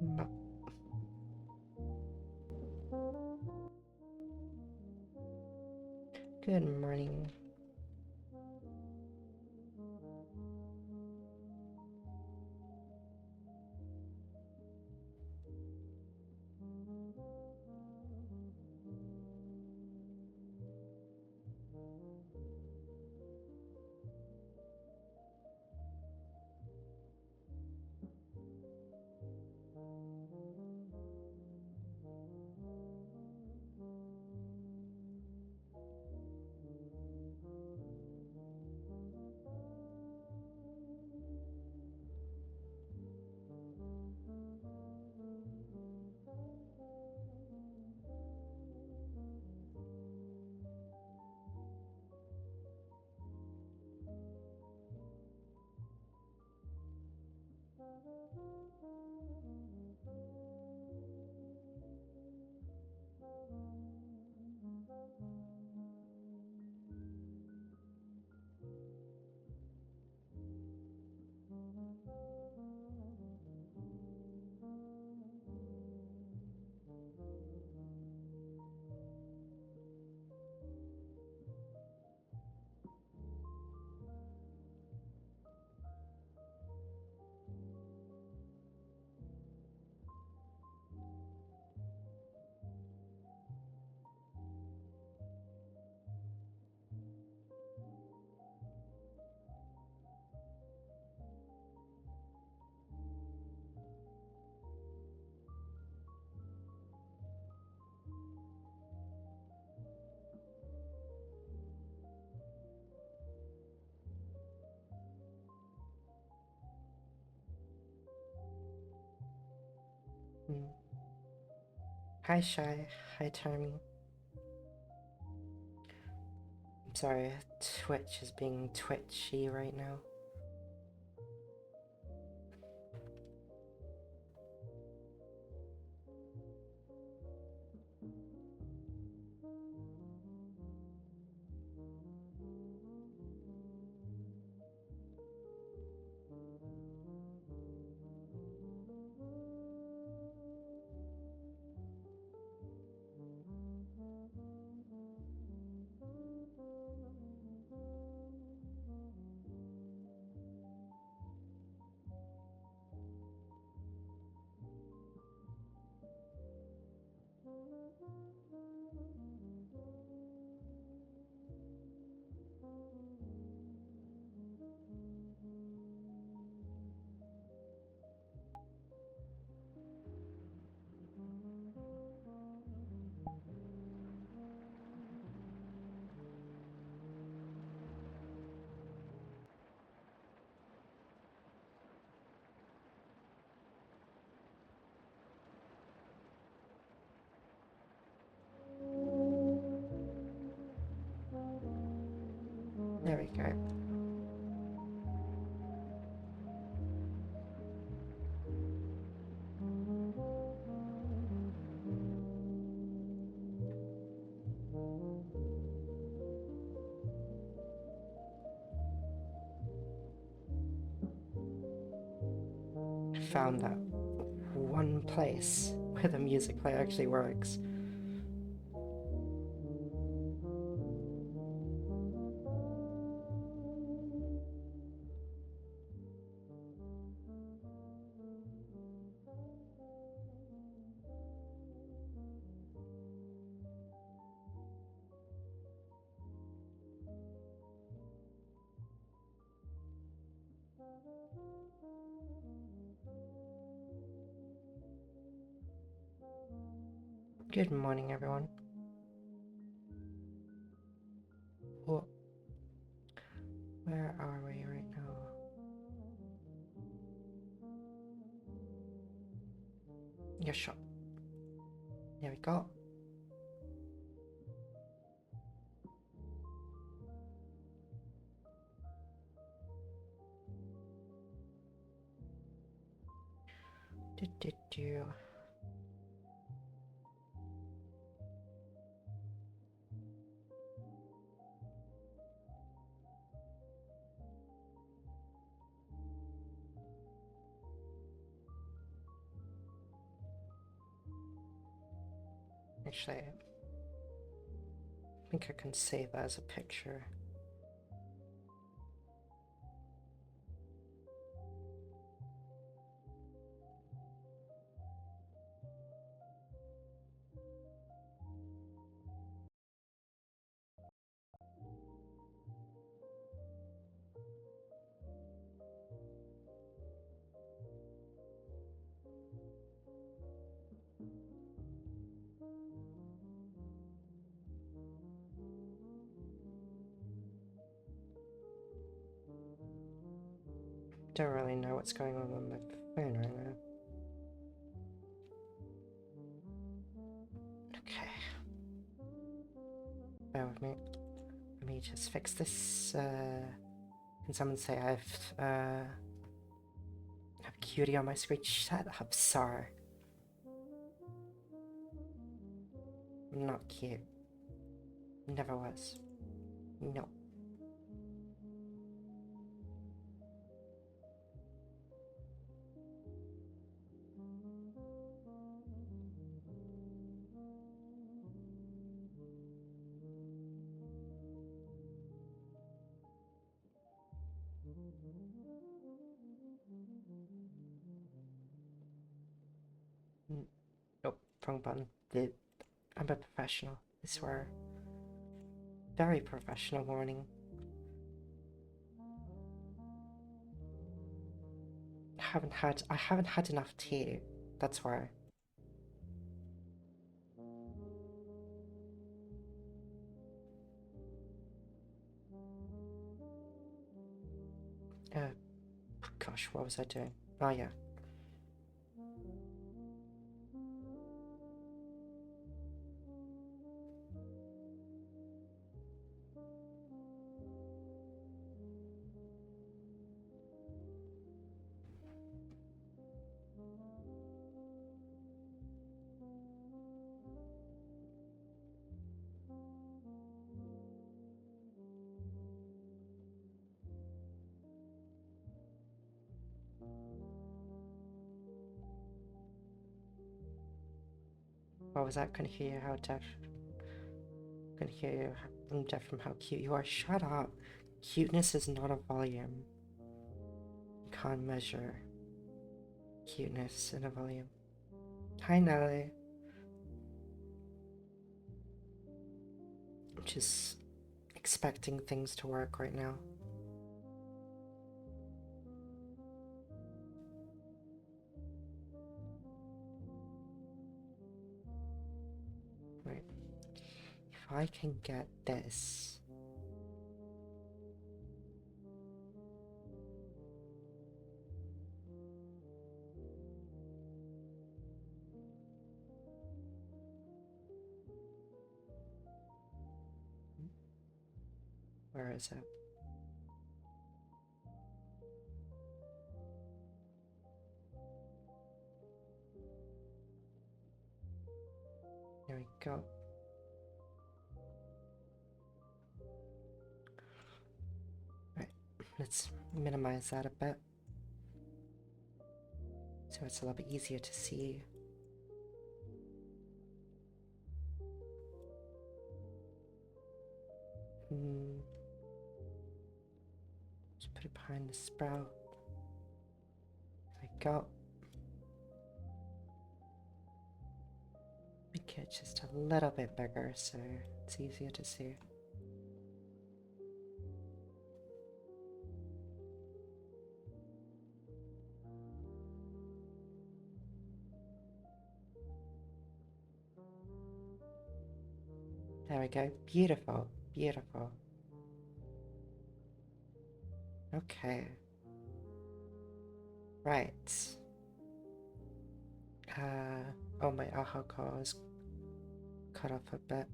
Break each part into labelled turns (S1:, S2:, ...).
S1: No. Good morning. Mm. Hi, Shy. Hi, Charming. I'm sorry, Twitch is being twitchy right now. There we go. Found that one place where the music player actually works. Good morning, everyone. Oh, where are we right now? Your shop. There we go. Do, do, do. Actually, I think I can save that as a picture. Don't really know what's going on my phone right now. Okay. Bear with me. Let me just fix this. Can someone say have cutie on my screen? Shut up, sorry. I'm not cute. Never was. No. Nope, wrong button. I'm a professional. I swear. Very professional warning. I haven't had enough tea. That's why. Gosh, what was I doing? Oh yeah. What was that? Can hear you how deaf. Can hear you. I'm deaf from how cute you are. Shut up. Cuteness is not a volume. You can't measure cuteness in a volume. Hi, Nelly. I'm just expecting things to work right now. Right. If I can get this. Where is it? There we go. Right, let's minimize that a bit. So it's a little bit easier to see. Just put it behind the sprout. There we go. Make it just a little bit bigger so it's easier to see. There we go. Beautiful. Beautiful. Okay. Right. Oh, my aha call is cut off a bit.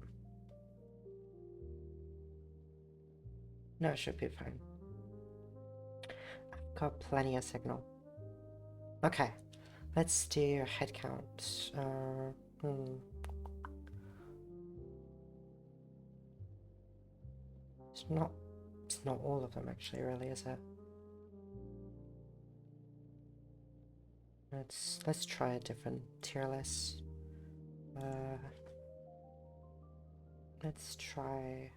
S1: No, it should be fine. I've got plenty of signal. Okay. Let's do a head count. It's not all of them actually, really, is it? Let's try a different tier list. Let's try...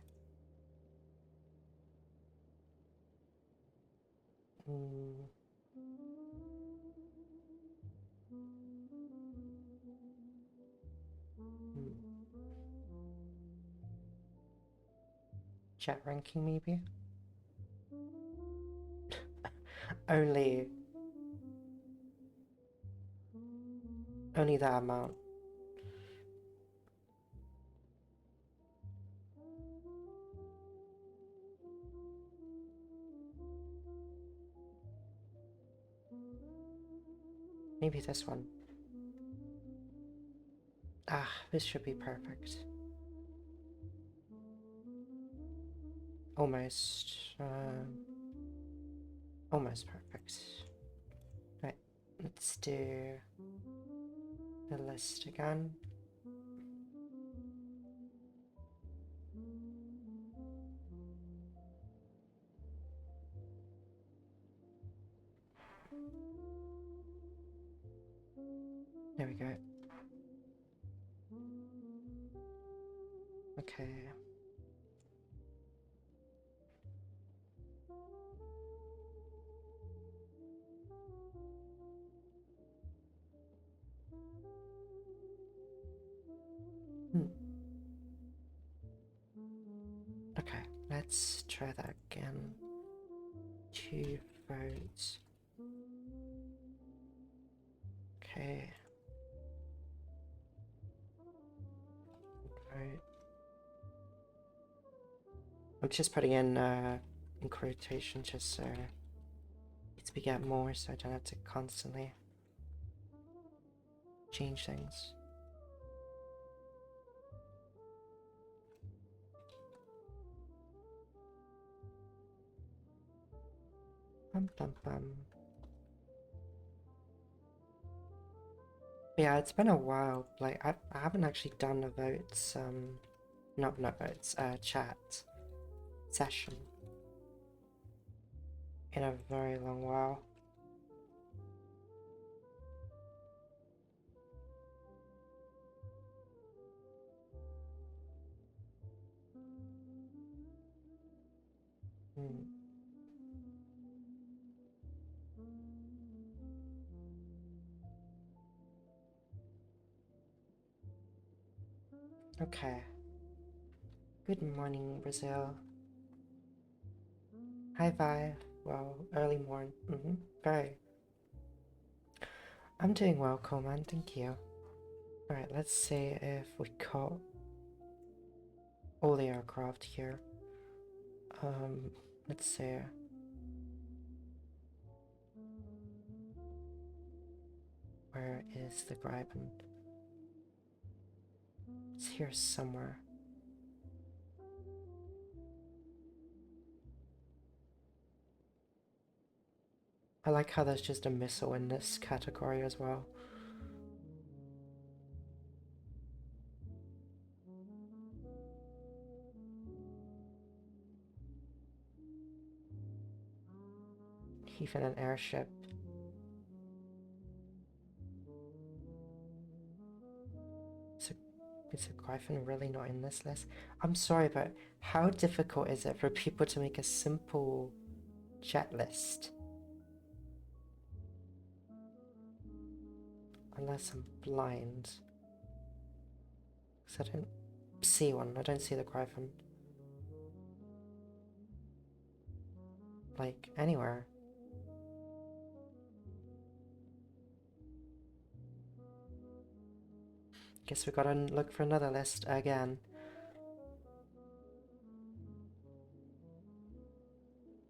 S1: Chat ranking, maybe? Only that amount. Maybe this one. Ah, this should be perfect. Almost. Almost perfect. Right, let's do the list again. There we go. Okay. Okay, let's try that again. 2 votes. Okay. Right. I'm just putting in quotation just so we get more, so I don't have to constantly change things. Bum bum bum. Yeah, it's been a while. Like I haven't actually done a votes not votes, chat session in a very long while. Okay. Good morning, Brazil. Hi, Vi. Well, early morning. Very. I'm doing well, Coleman. Thank you. Alright, let's see if we caught all the aircraft here. Let's see. Where is the Gripen? It's here somewhere. I like how there's just a missile in this category as well. Even an airship. Is a Gripen really not in this list? I'm sorry, but how difficult is it for people to make a simple jet list? Unless I'm blind. Because I don't see one. I don't see the Gripen. Like, anywhere. Guess we gotta look for another list again.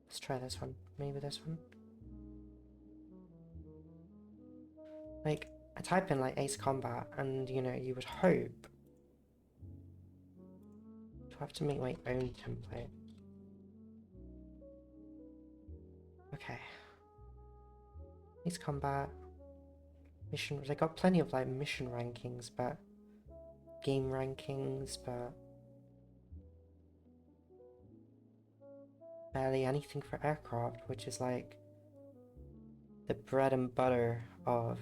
S1: Let's try this one. Maybe this one. Like, I type in like Ace Combat and, you know, you would hope. Do I have to make my own template? Okay. Ace Combat. Mission. They got plenty of like mission rankings, but game rankings, but barely anything for aircraft, which is like the bread and butter of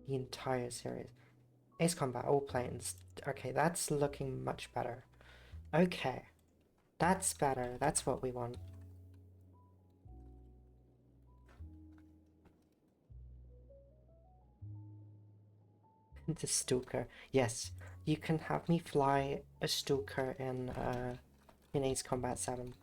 S1: the entire series. Ace Combat, all planes. Okay, that's looking much better. Okay. That's better. That's what we want. The Stuka. Yes, you can have me fly a Stuka in Ace Combat 7.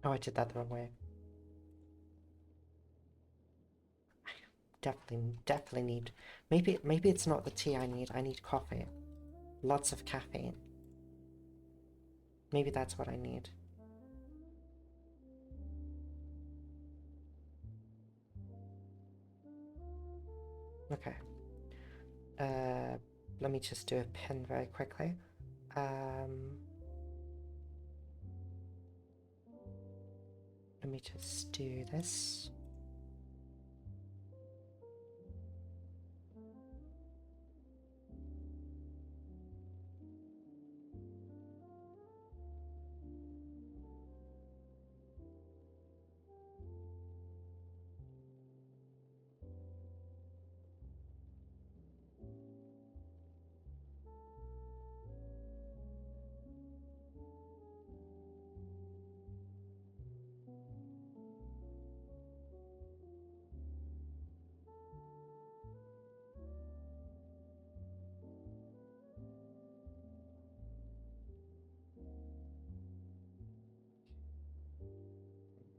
S1: Oh, I did that the wrong way. Definitely need. Maybe it's not the tea I need. I need coffee. Lots of caffeine. Maybe that's what I need. Okay. Let me just do a pin very quickly. Let me just do this.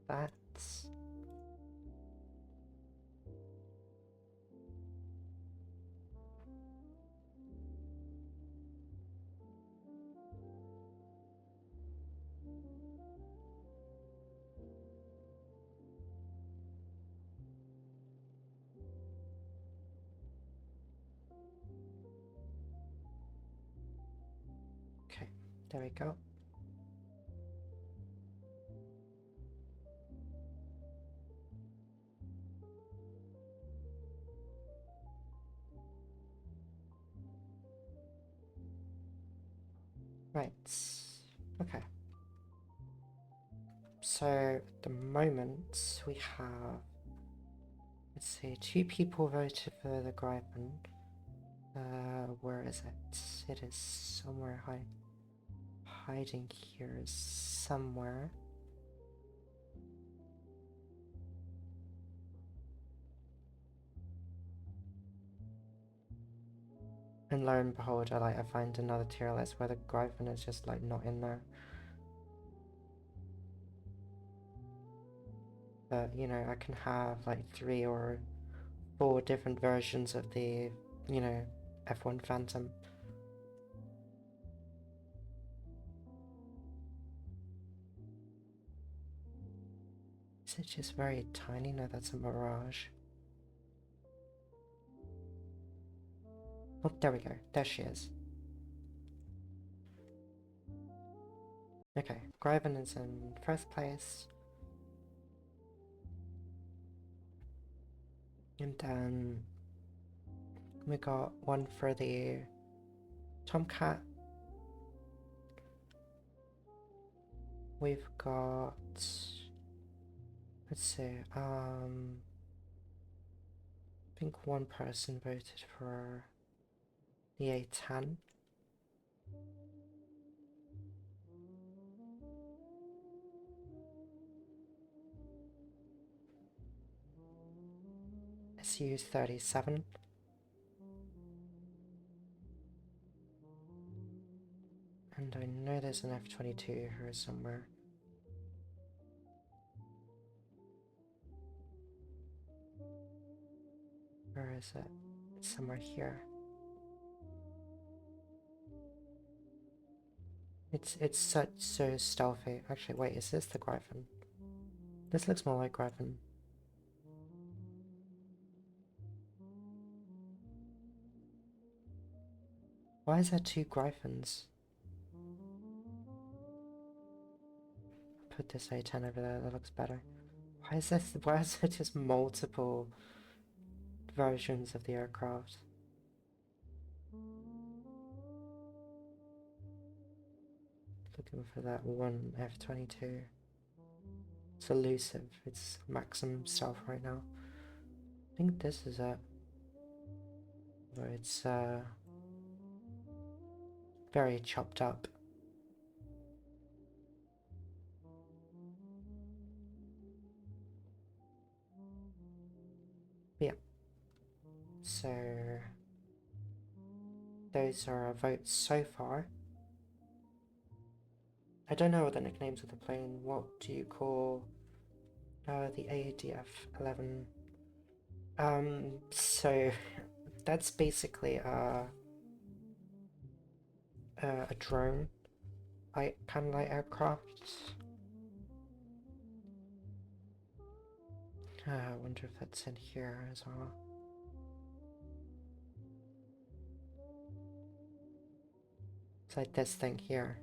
S1: That's... Okay, there we go. Right. Okay. So, at the moment, we have... Let's see, 2 people voted for the Gripen. Where is it? It is somewhere hiding here somewhere. And lo and behold, I find another tier list where the Gripen is just like not in there. But you know, I can have like 3 or 4 different versions of the, you know, F1 Phantom. Is it just very tiny? No, that's a Mirage. Oh, there we go. There she is. Okay, Gripen is in first place. And then we got one for the Tomcat. We've got... Let's see, I think one person voted for the A10. SU-37. And I know there's an F-22 here somewhere. Where is it? It's somewhere here. It's so stealthy. Actually, wait, is this the Gripen? This looks more like Gripen. Why is there 2 Gripens? put this A10 over there, that looks better. Why is there just multiple versions of the aircraft? Looking for that one F-22. It's elusive, it's maximum stealth right now. I think this is it. Where it's very chopped up. Yeah. So those are our votes so far. I don't know what the nicknames of the plane. What do you call the ADF-11? So that's basically a drone, like kind of like aircraft. I wonder if that's in here as well. It's like this thing here.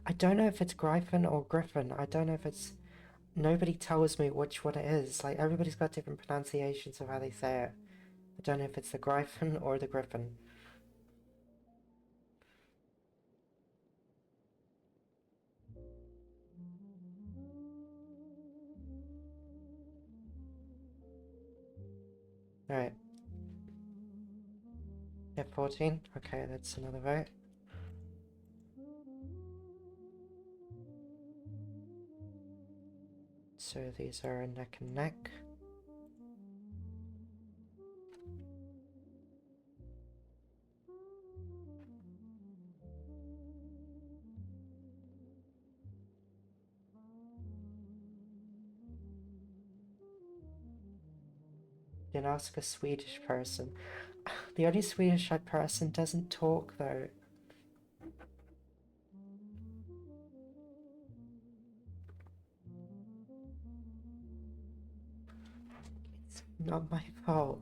S1: I don't know if it's Gryphon or Griffin. I don't know if it's... Nobody tells me which one it is. Like, everybody's got different pronunciations of how they say it. I don't know if it's the Gryphon or the Griffin. Alright. F-14? Okay, that's another vote. So these are neck and neck. Then ask a Swedish person. The only Swedish person doesn't talk though. It's not my fault.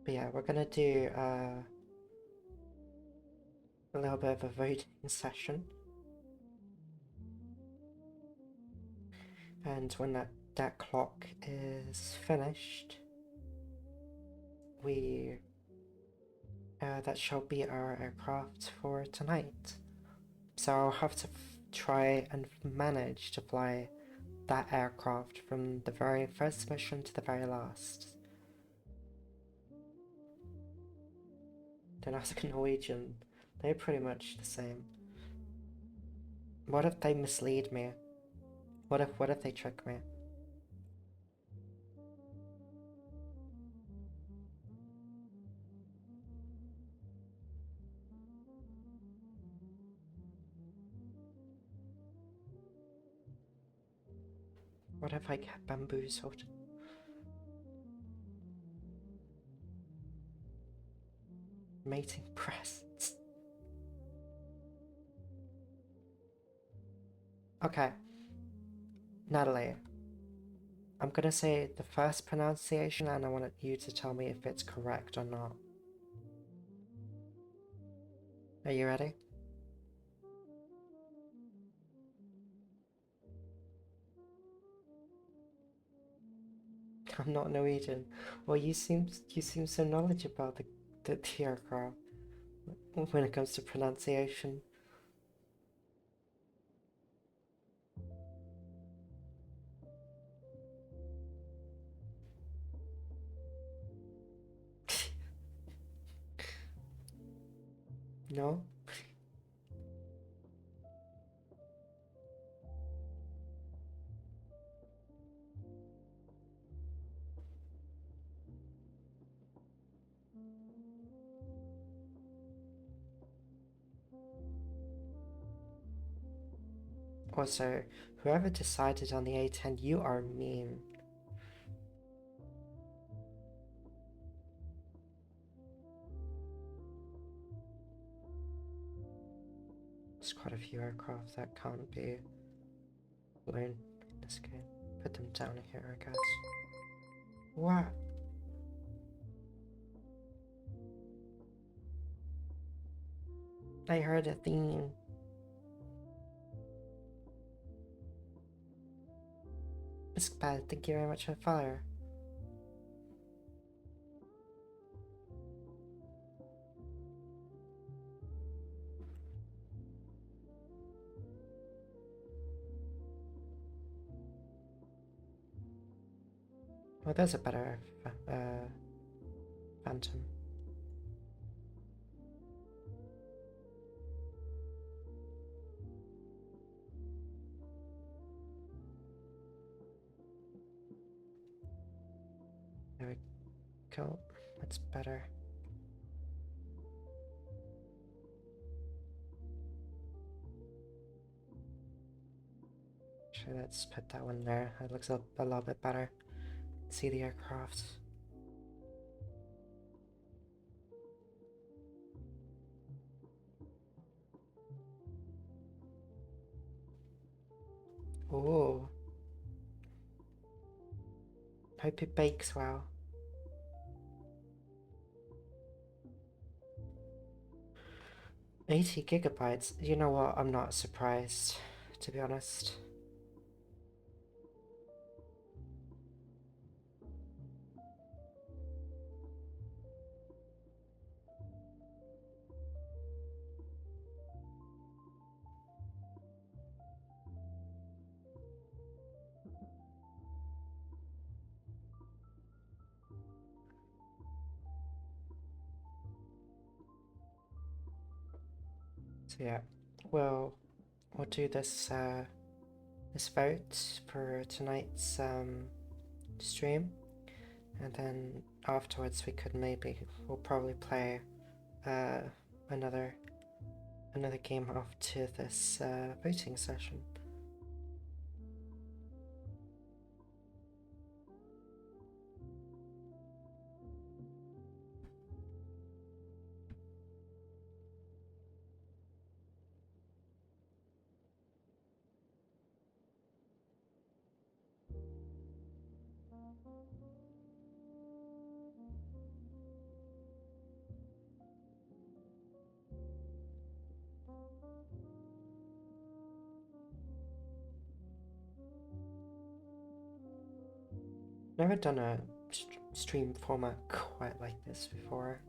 S1: But yeah, we're gonna do a little bit of a voting session. And when that clock is finished, that shall be our aircraft for tonight. So I'll have to try and manage to fly that aircraft from the very first mission to the very last. Then ask a Norwegian. They're pretty much the same. What if they mislead me? What if they trick me? What if I get bamboozled? Mating breasts. Okay. Natalie. I'm gonna say the first pronunciation and I want you to tell me if it's correct or not. Are you ready? I'm not Norwegian. Well, you seem so knowledgeable about the aircraft when it comes to pronunciation. No? Also, whoever decided on the A10, you are mean. There's quite a few aircraft that can't be balloon in this game. Put them down here, I guess. What? I heard a theme. It's bad. Thank you very much for the fire. Oh, there's a better phantom. There we go. That's better. Actually, let's put that one there. That looks a little bit better. See the aircraft. Ooh. Hope it bakes well. $80 GB. You know what? I'm not surprised, to be honest. So yeah, we'll do this this vote for tonight's stream, and then afterwards we'll probably play another game after this voting session. Never done a stream format quite like this before.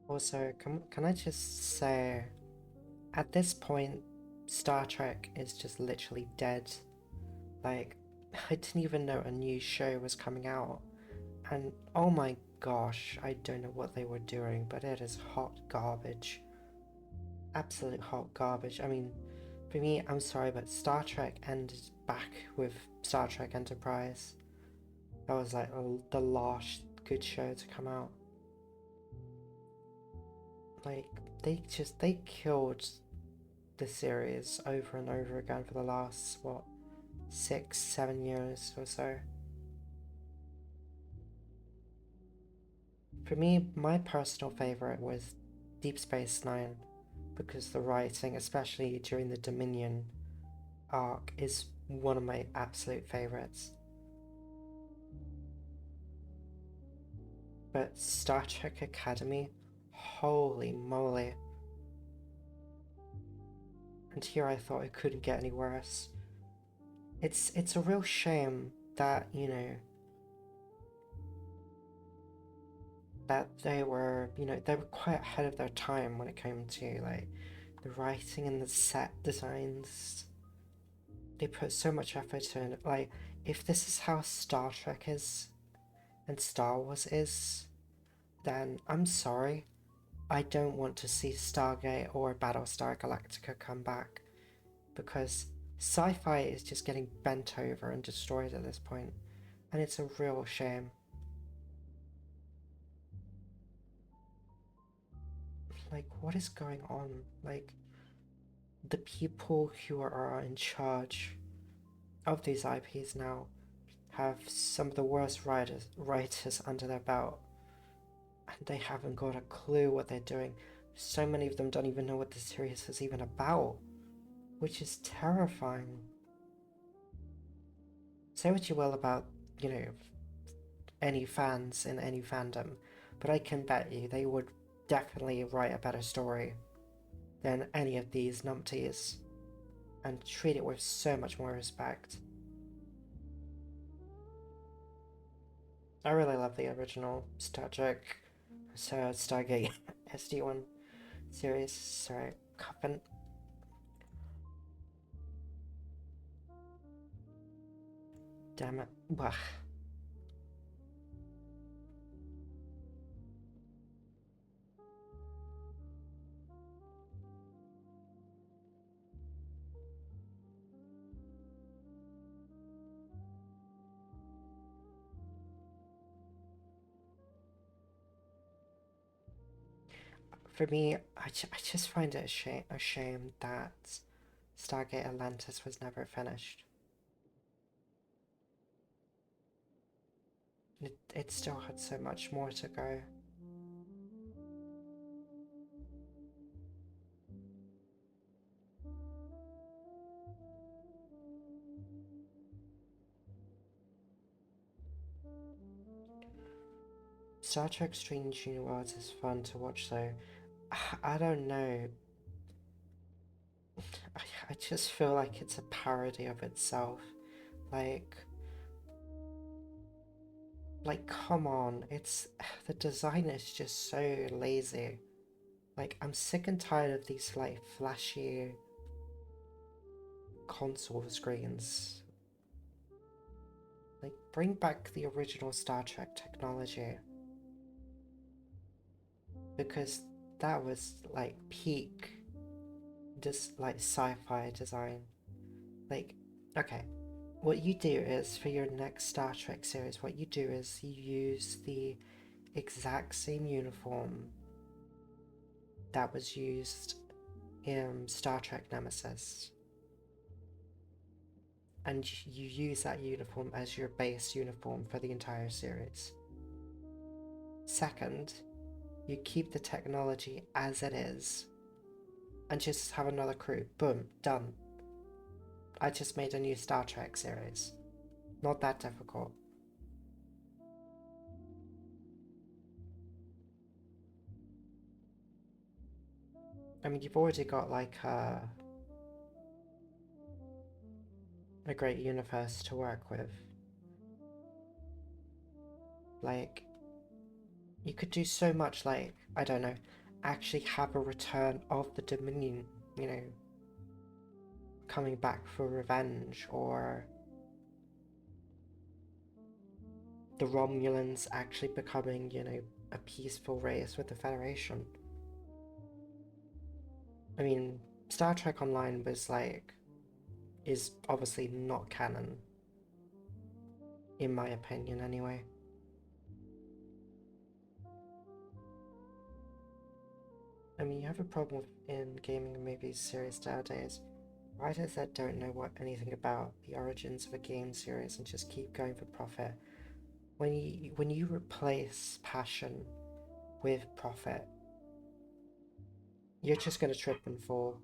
S1: Also, can I just say, at this point, Star Trek is just literally dead. Like, I didn't even know a new show was coming out, and oh my gosh, I don't know what they were doing, but it is hot garbage. Absolute hot garbage. I mean, for me, I'm sorry, but Star Trek ended back with Star Trek Enterprise. That was like the last good show to come out. Like, they killed the series over and over again for the last, what, 6-7 years or so. For me, my personal favorite was Deep Space Nine, because the writing, especially during the Dominion arc, is one of my absolute favorites. But Star Trek Academy, holy moly. And here I thought it couldn't get any worse. It's a real shame that, you know, that they were quite ahead of their time when it came to like the writing and the set designs. They put so much effort in it. Like, if this is how Star Trek is and Star Wars is, then I'm sorry, I don't want to see Stargate or Battlestar Galactica come back, because Sci-fi is just getting bent over and destroyed at this point, and it's a real shame. Like, what is going on? Like, the people who are in charge of these IPs now have some of the worst writers under their belt, and they haven't got a clue what they're doing. So many of them don't even know what the series is even about, which is terrifying. Say what you will about, any fans in any fandom, but I can bet you they would definitely write a better story than any of these numpties, and treat it with so much more respect. I really love the original Star Trek, Stargate SD1 series. Sorry, Coven. Damn it. Wah. For me, I just find it a shame that Stargate Atlantis was never finished. It still had so much more to go. Star Trek Strange New Worlds is fun to watch though. I don't know. I just feel like it's a parody of itself. Like, come on, the design is just so lazy. Like, I'm sick and tired of these like flashy console screens. Like, bring back the original Star Trek technology, because that was like peak just like sci-fi design. Like, okay, what you do is for your next Star Trek series, what you do is you use the exact same uniform that was used in Star Trek Nemesis, and you use that uniform as your base uniform for the entire series. Second, you keep the technology as it is and just have another crew. Boom, done. I just made a new Star Trek series. Not that difficult. I mean, you've already got like a great universe to work with. Like, you could do so much, like, I don't know, actually have a return of the Dominion, coming back for revenge, or the Romulans actually becoming, a peaceful race with the Federation. I mean, Star Trek Online is obviously not canon, in my opinion anyway. I mean, you have a problem in gaming and movies series nowadays. Writers that don't know anything about the origins of a game series and just keep going for profit. When you replace passion with profit, you're just gonna trip and fall.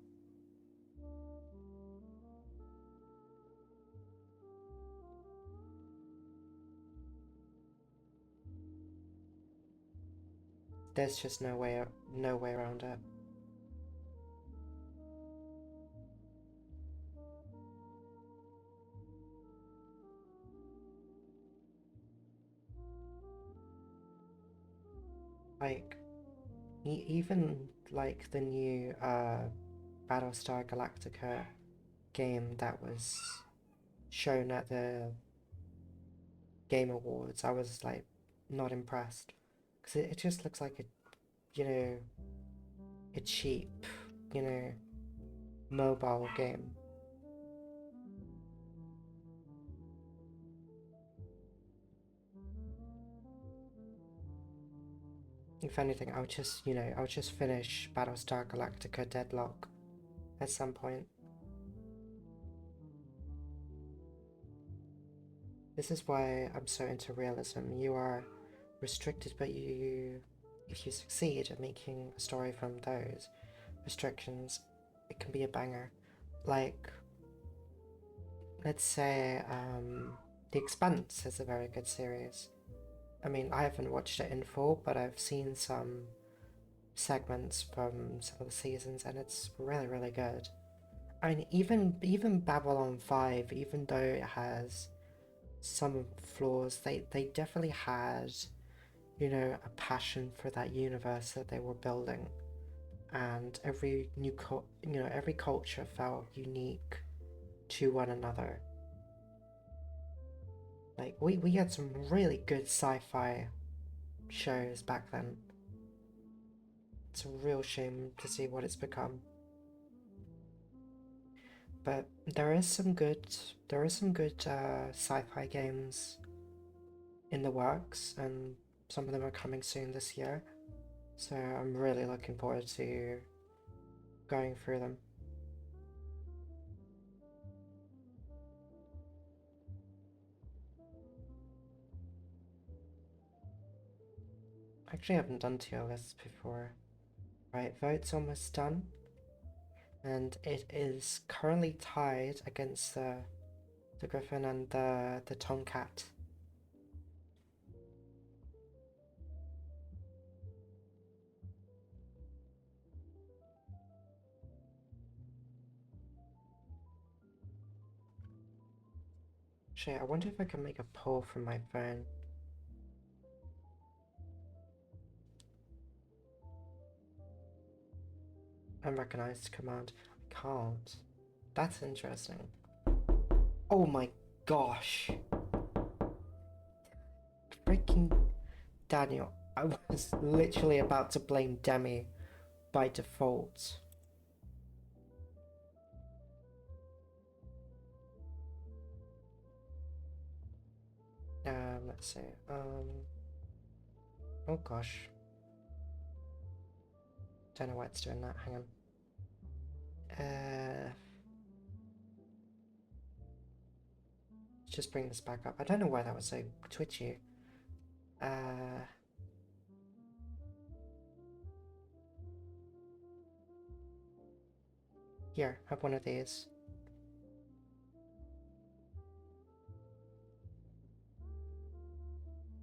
S1: There's just no way around it. Like, even like the new Battlestar Galactica game that was shown at the Game Awards, I was like not impressed, because it just looks like you know, a cheap, mobile game. If anything, I'll just, I'll just finish Battlestar Galactica Deadlock at some point. This is why I'm so into realism. You are restricted, but if you succeed at making a story from those restrictions, it can be a banger. Like, let's say, The Expanse is a very good series. I mean, I haven't watched it in full, but I've seen some segments from some of the seasons, and it's really, really good. I mean, even Babylon 5, even though it has some flaws, they definitely had, a passion for that universe that they were building, and every every culture felt unique to one another. Like we had some really good sci-fi shows back then. It's a real shame to see what it's become. But there is some good sci-fi games in the works, and some of them are coming soon this year. So I'm really looking forward to going through them. Actually, I haven't done tier lists before. Right, vote's almost done. And it is currently tied against the Griffin and the Tomcat. Actually, I wonder if I can make a poll from my phone. Unrecognized command. I can't. That's interesting. Oh my gosh. Freaking Daniel. I was literally about to blame Demi by default. Let's see. Oh gosh. Don't know why it's doing that. Hang on. Let's just bring this back up. I don't know why that was so twitchy. Here, have one of these.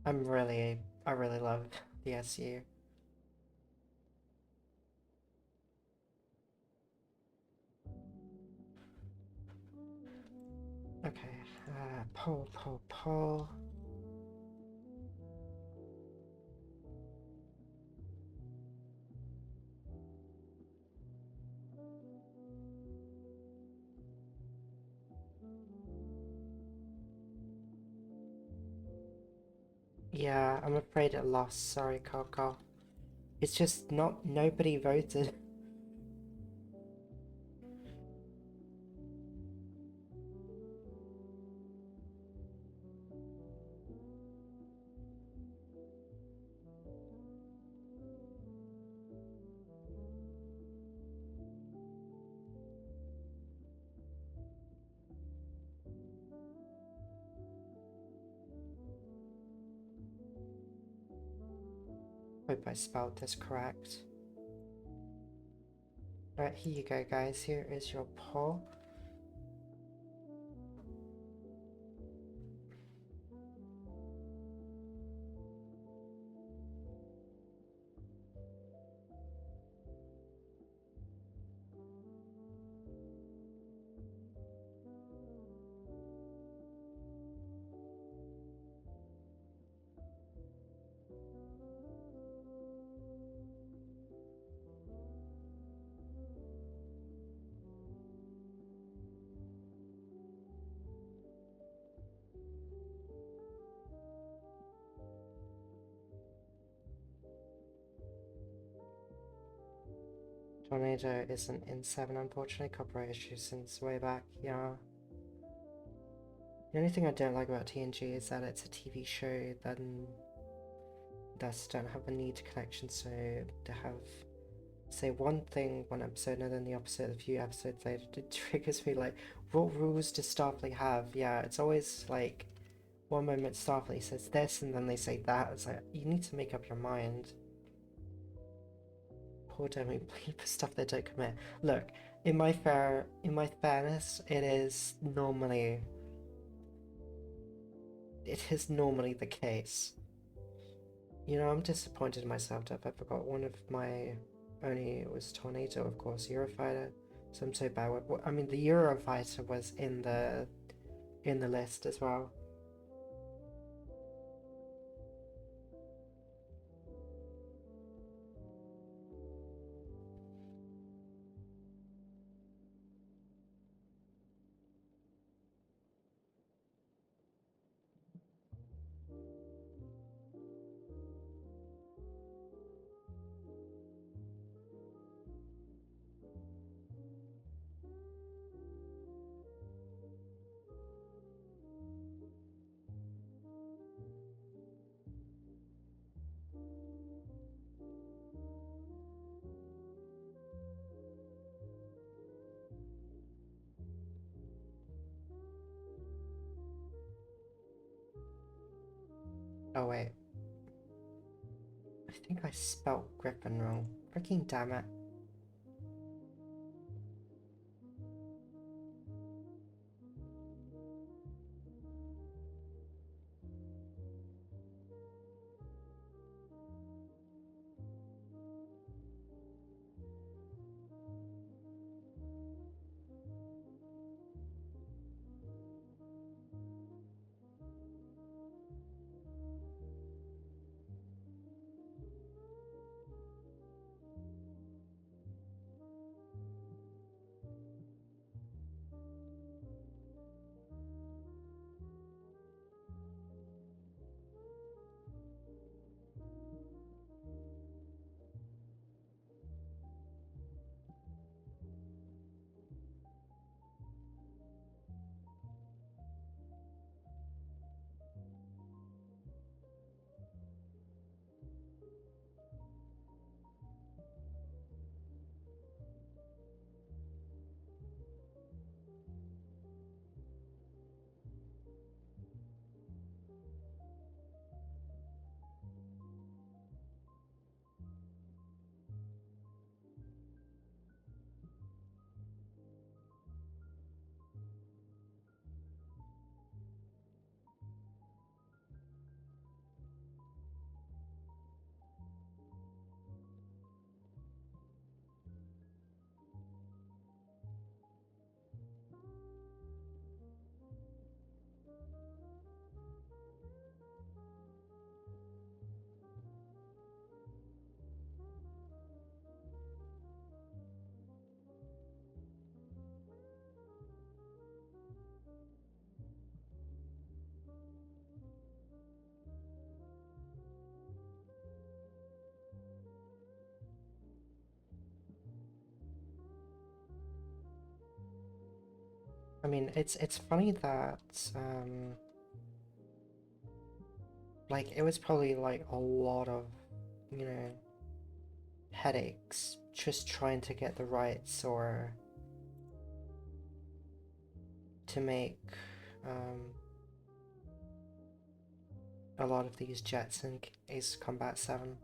S1: I really love the SU. Okay, poll. Yeah, I'm afraid it lost. Sorry, Coco. It's just nobody voted. Hope I spelled this correct. Alright, here you go, guys. Here is your poll. Tornado isn't in 7, unfortunately. Copyright issues since way back, yeah. The only thing I don't like about TNG is that it's a TV show, then thus don't have a need to connection, so to have say one thing one episode and then the opposite a few episodes later, it triggers me like, what rules does Starfleet have? Yeah, it's always like one moment Starfleet says this and then they say that. It's like, you need to make up your mind. Poor Demi, plead for stuff they don't commit. Look, in my fairness, it is normally the case. You know, I'm disappointed in myself that I forgot one of my only, it was Tornado, of course, Eurofighter. So I'm so bad with, I mean, the Eurofighter was in the list as well. Oh wait, I think I spelt Griffin wrong. Freaking damn it. I mean, it's funny that, like, it was probably, like, a lot of, you know, headaches just trying to get the rights or to make, a lot of these jets in Ace Combat 7.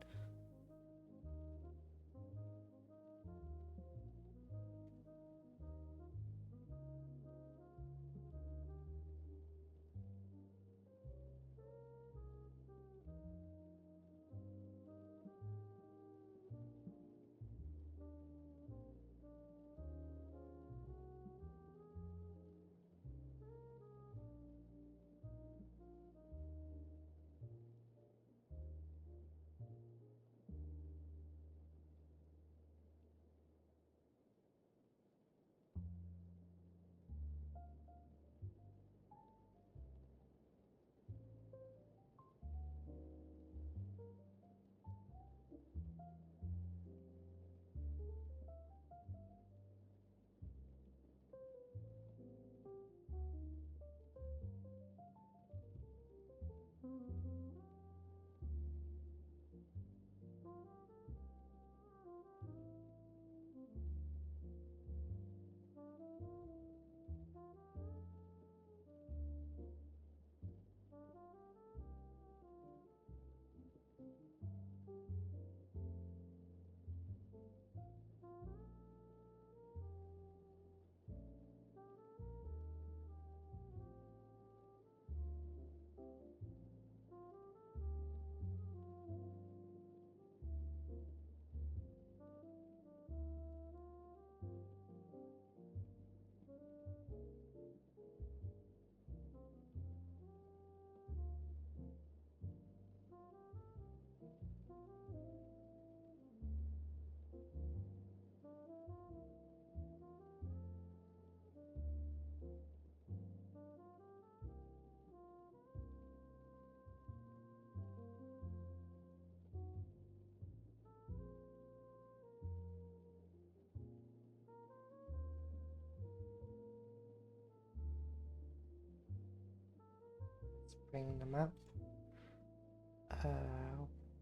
S1: bring them up.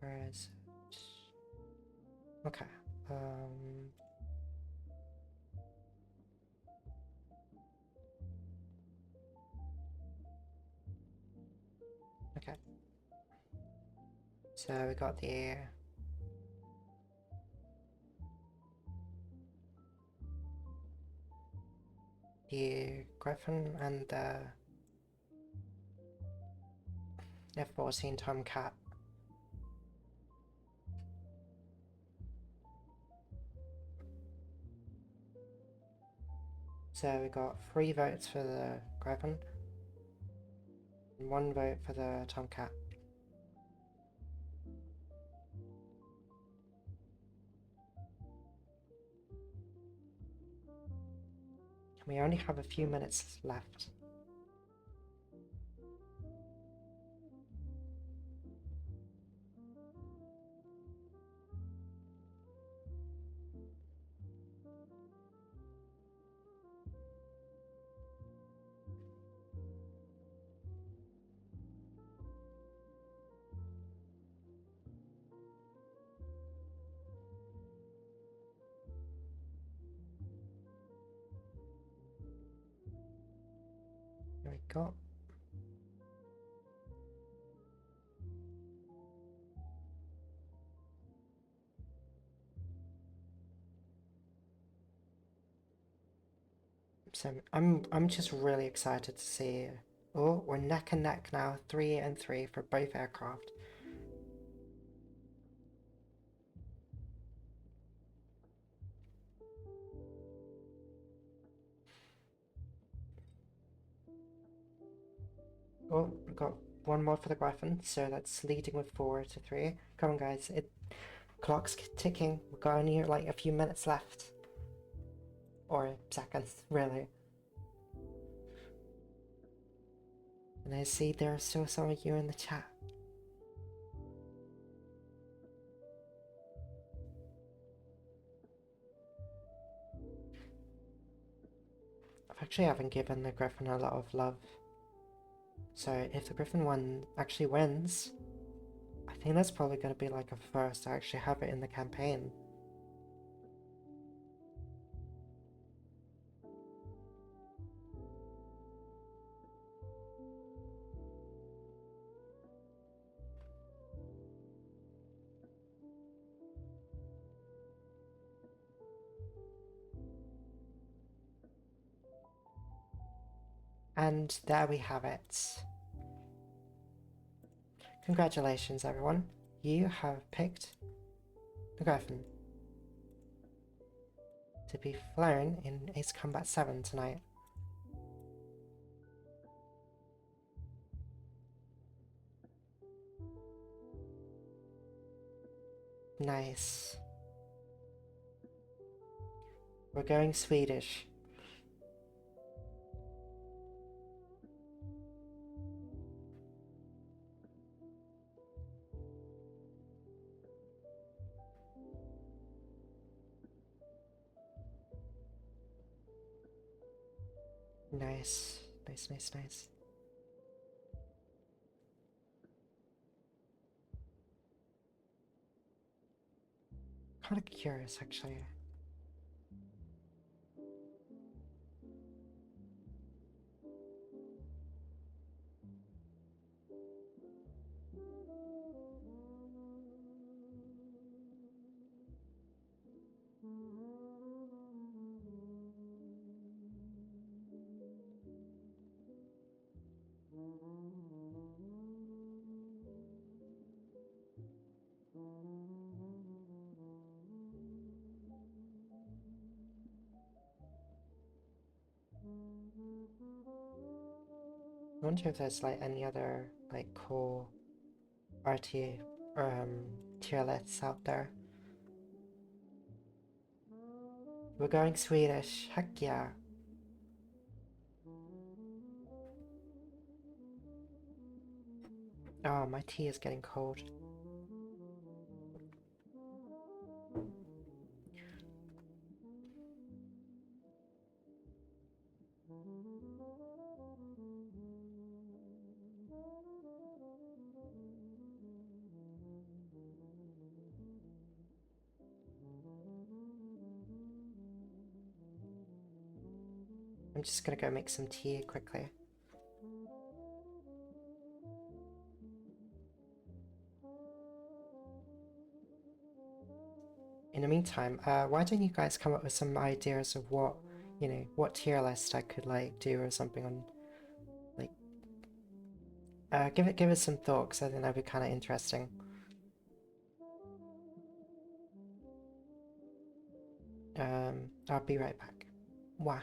S1: Where is it? Okay. Okay. So we got the Griffin and the F-14 Tomcat. So we got 3 votes for the Griffin and 1 vote for the Tomcat. We only have a few minutes left. Here we go. So I'm just really excited to see. Oh, we're neck and neck now, 3 and 3 for both aircraft. Oh, we've got 1 more for the Griffin, so that's leading with 4 to 3. Come on, guys, clock's ticking. We've got only like a few minutes left, or seconds, really. And I see there are still some of you in the chat. I actually haven't given the Griffin a lot of love. So if the Griffin one actually wins, I think that's probably going to be like a first to actually have it in the campaign. And there we have it. Congratulations, everyone. You have picked the Griffin to be flown in Ace Combat 7 tonight. Nice. We're going Swedish. Nice. Nice, nice, nice. Kind of curious, actually. I wonder if there's like any other like cool RT tier lists out there. We're going Swedish. Heck yeah. Oh, my tea is getting cold. I'm just gonna go make some tea quickly. In the meantime, why don't you guys come up with some ideas of what, what tier list I could like do or something on, like, give it some thought, because I think that'd be kind of interesting. I'll be right back. Wah.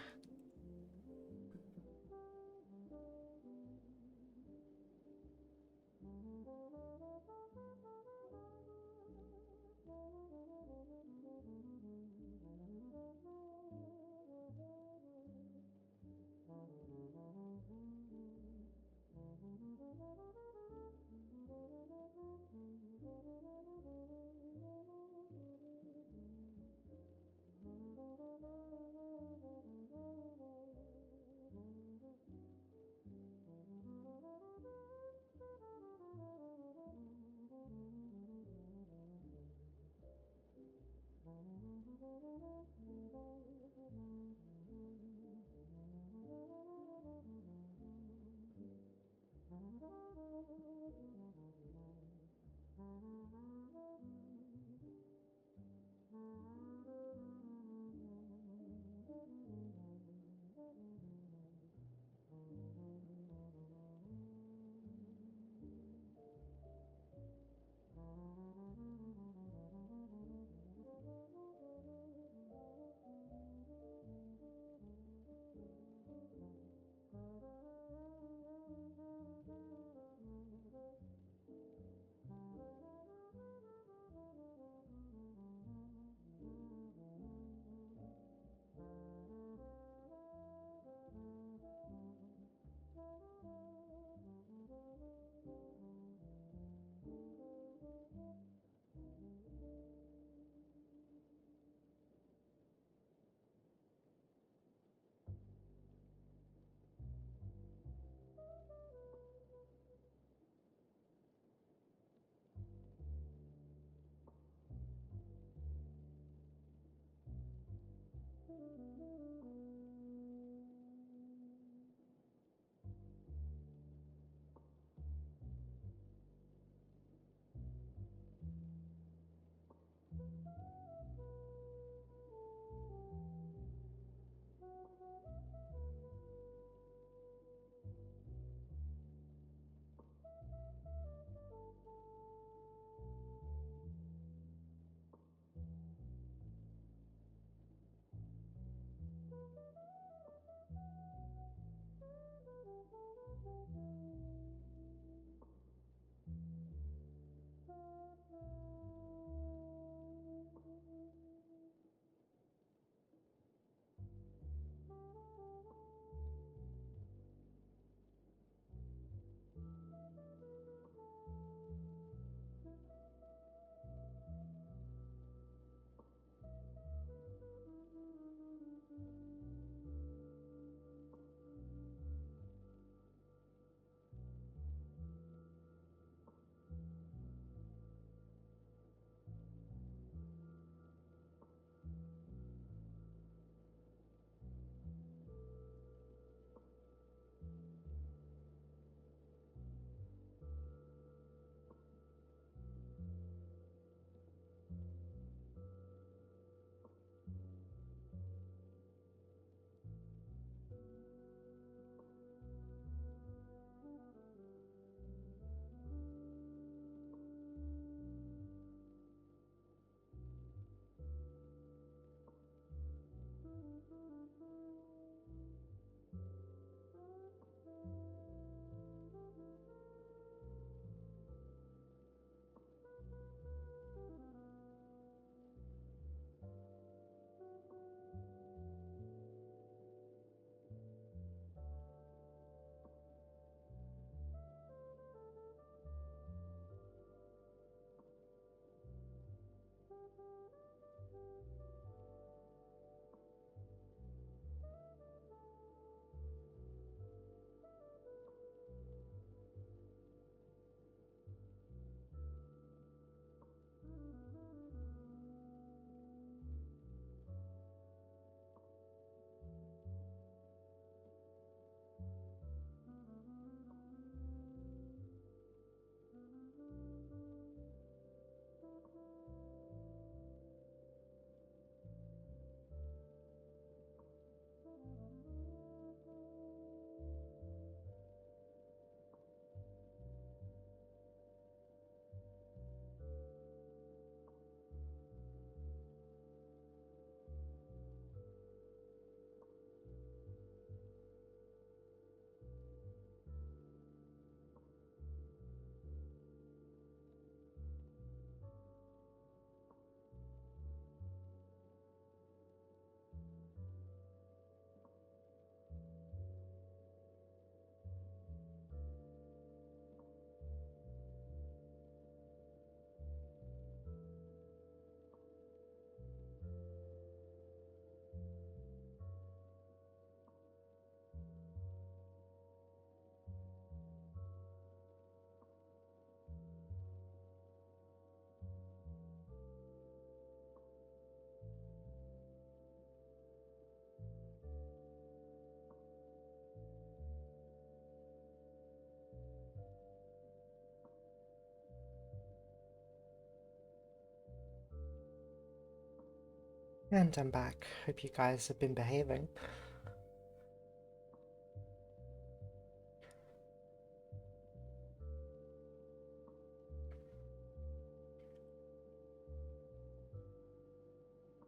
S1: And I'm back. Hope you guys have been behaving.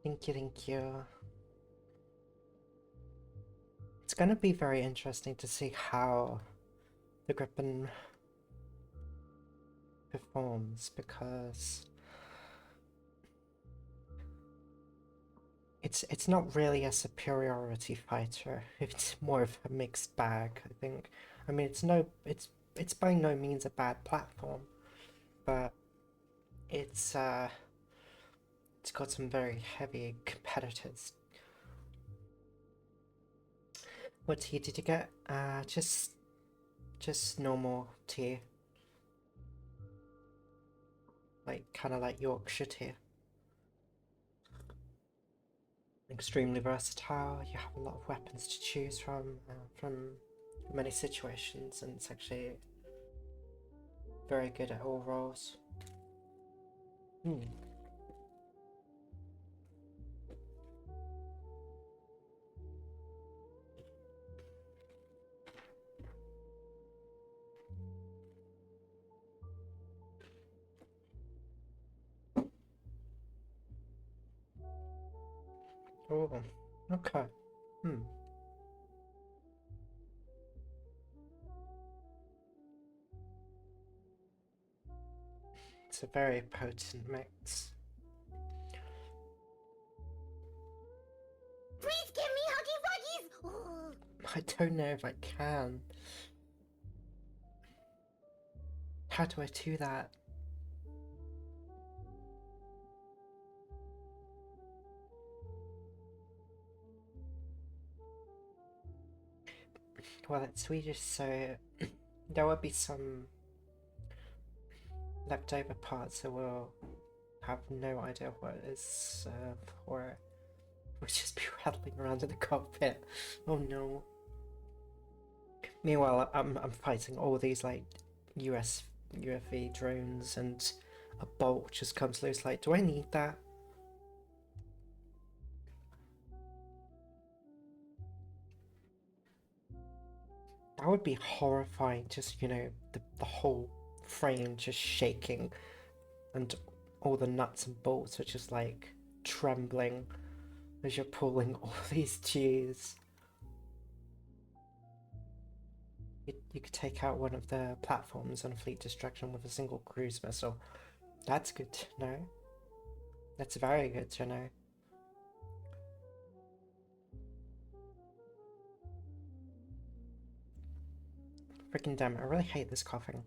S1: Thank you. It's gonna be very interesting to see how the Griffin performs, because it's not really a superiority fighter. It's more of a mixed bag, I think. I mean, it's by no means a bad platform, but it's got some very heavy competitors. What tea did you get? Just normal tea. Like, kind of like Yorkshire tea. Extremely versatile. You have a lot of weapons to choose from many situations, and it's actually very good at all roles. Oh, okay. It's a very potent mix.
S2: Please give me Huggy Wuggies!
S1: I don't know if I can. How do I do that? Well, it's Swedish, so there will be some leftover parts that will have no idea what it is for. We'll just be rattling around in the cockpit. Oh no. Meanwhile, I'm fighting all these like US UFV drones, and a bolt just comes loose. Like, do I need that? That would be horrifying. Just, you know, the whole frame just shaking, and all the nuts and bolts are just like trembling as you're pulling all these G's. You could take out one of the platforms on fleet destruction with a single cruise missile. That's good to know. That's very good to know. Freaking damn it, I really hate this coughing.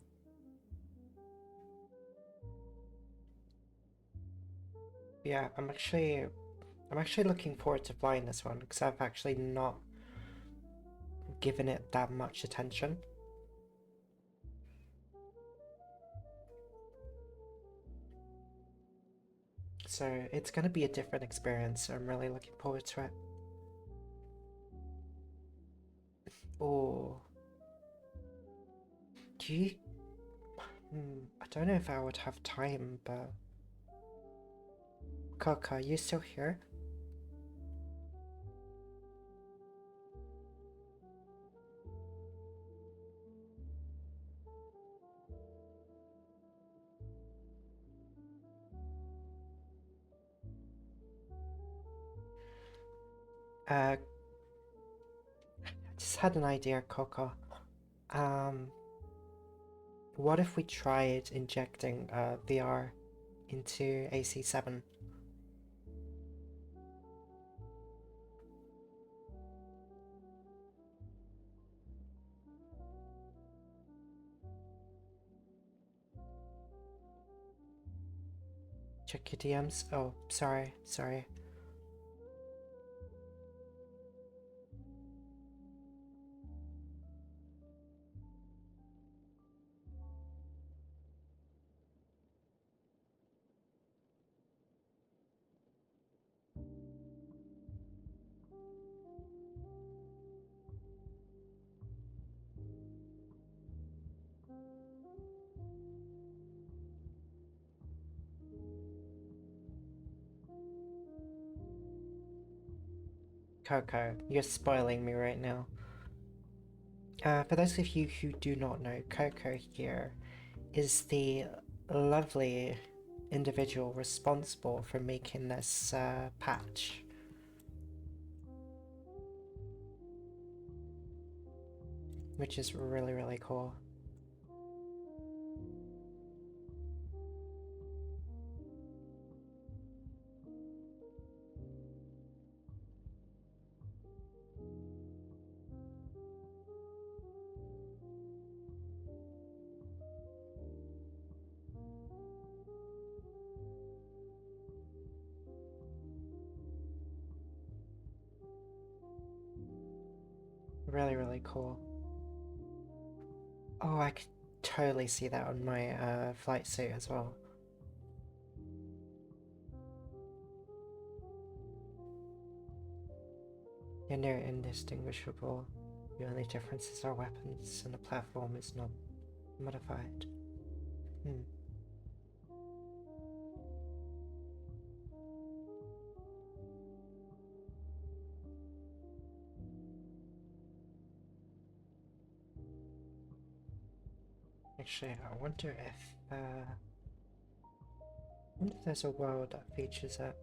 S1: Yeah, I'm actually looking forward to flying this one, because I've actually not given it that much attention. So it's going to be a different experience, so I'm really looking forward to it. Oh, do you... I don't know if I would have time, but... Kaka, are you still here? I just had an idea, Coco. What if we tried injecting VR into AC7? Check your DMs. Oh, sorry. Coco, you're spoiling me right now. For those of you who do not know, Coco here is the lovely individual responsible for making this patch. Which is really, really cool. Really, really cool. Oh, I could totally see that on my flight suit as well. You're near indistinguishable. The only differences are weapons and the platform is not modified. Actually, I wonder if there's a world that features it.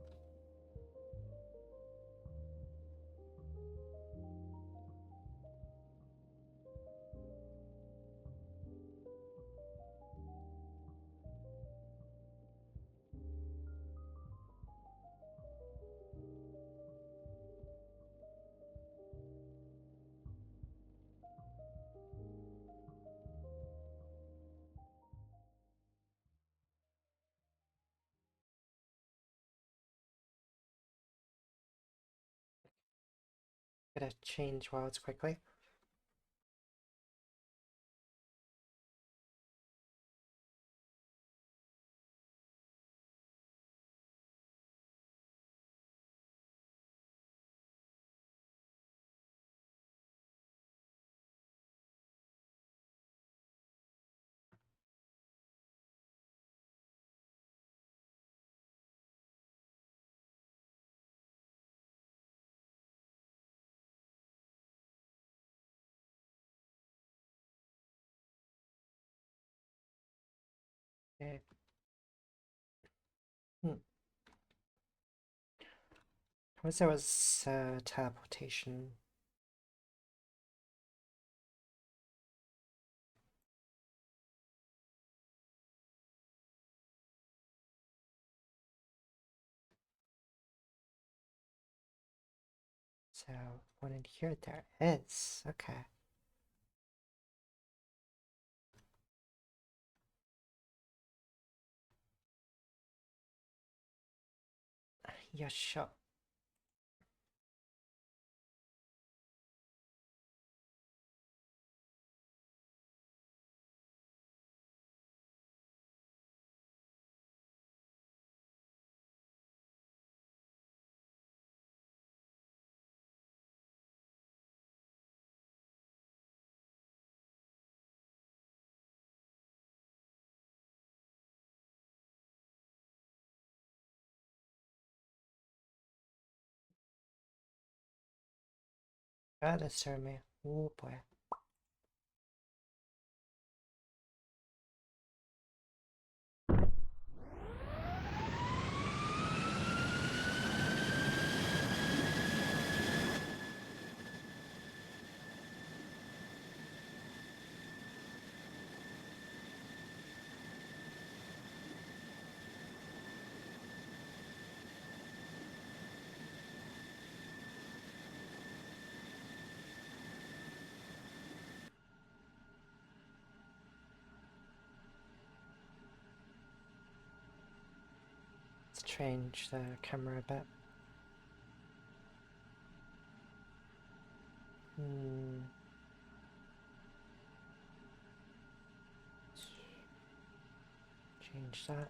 S1: Gotta change worlds quickly. Okay. Suppose there was teleportation. So, one in here there is. Okay. Yeah, sure. God, that's turned me. Oh boy. Let's change the camera a bit. Change that.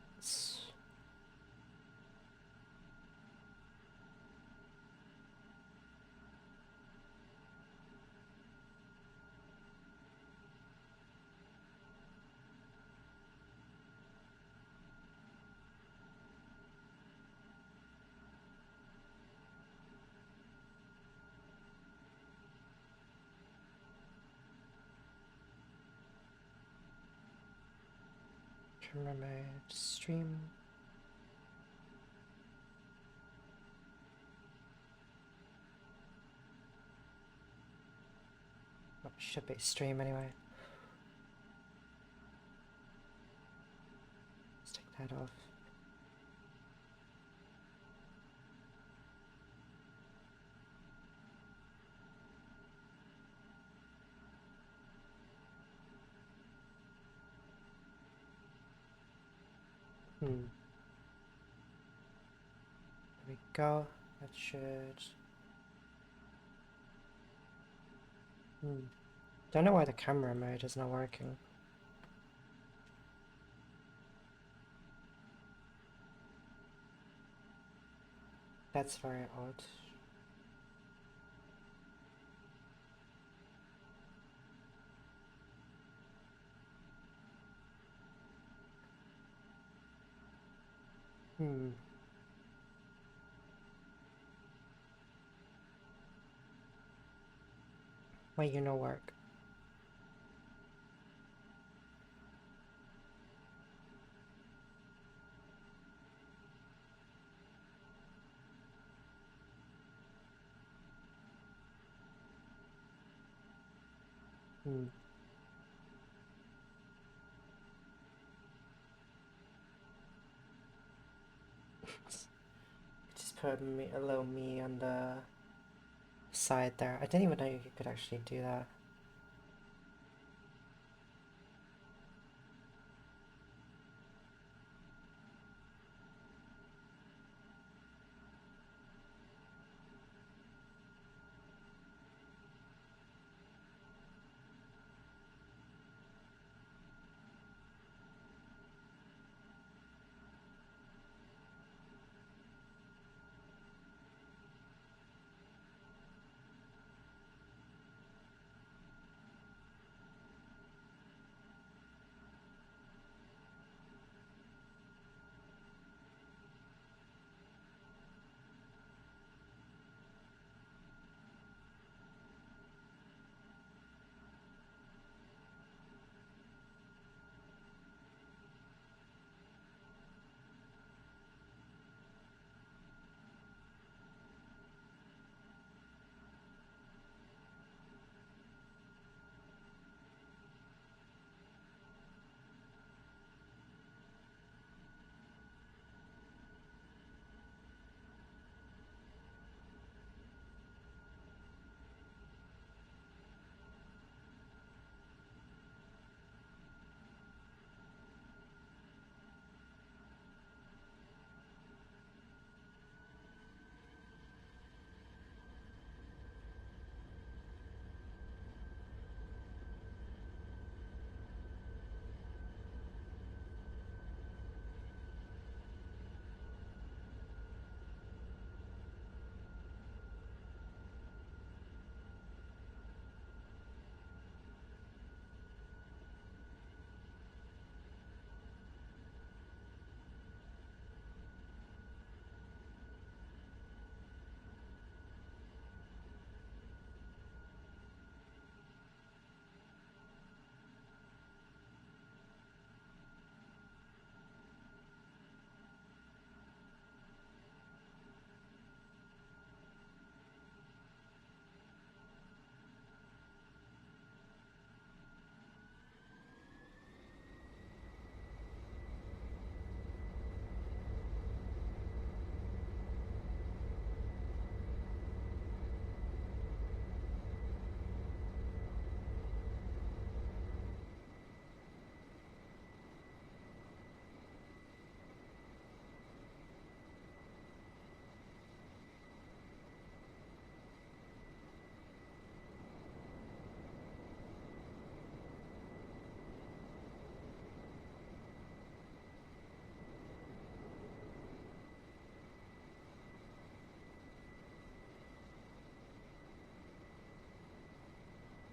S1: Camera mode, stream. Oh, should be stream anyway. Let's take that off. There we go. That should. Don't know why the camera mode is not working. That's very odd. Why you no work? Just put me, a little me on the side there. I didn't even know you could actually do that.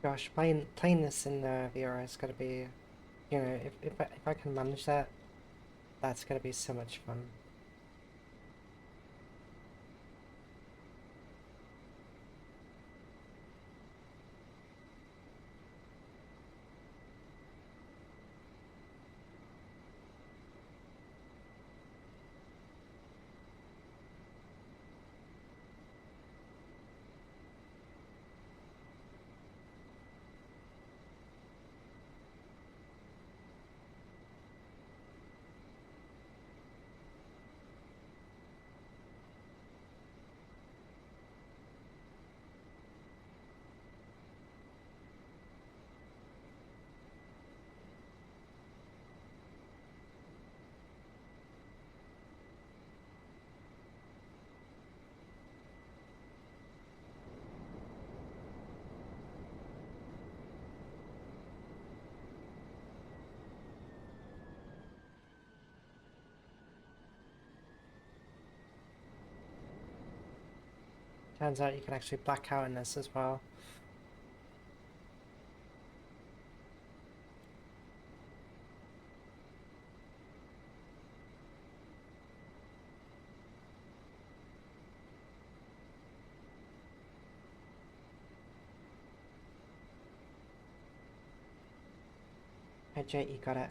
S1: Gosh, playing this in VR is gonna be, you know, if I can manage that, that's gonna be so much fun. Turns out you can actually black out in this as well. Hey Jake, you got it.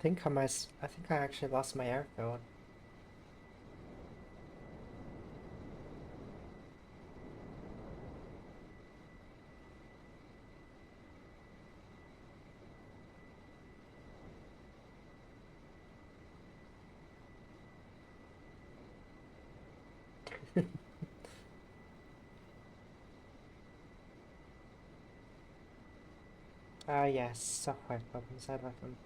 S1: I think I actually lost my airfield. Ah yes, software problems, I love them.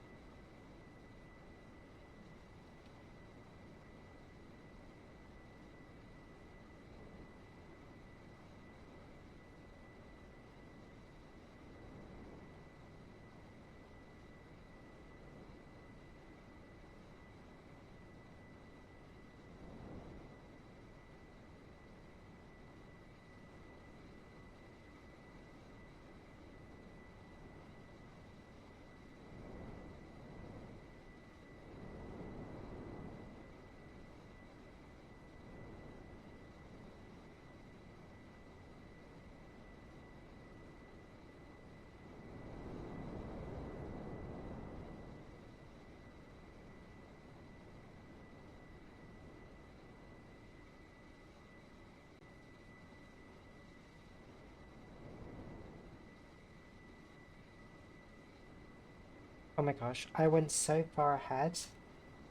S1: Oh my gosh, I went so far ahead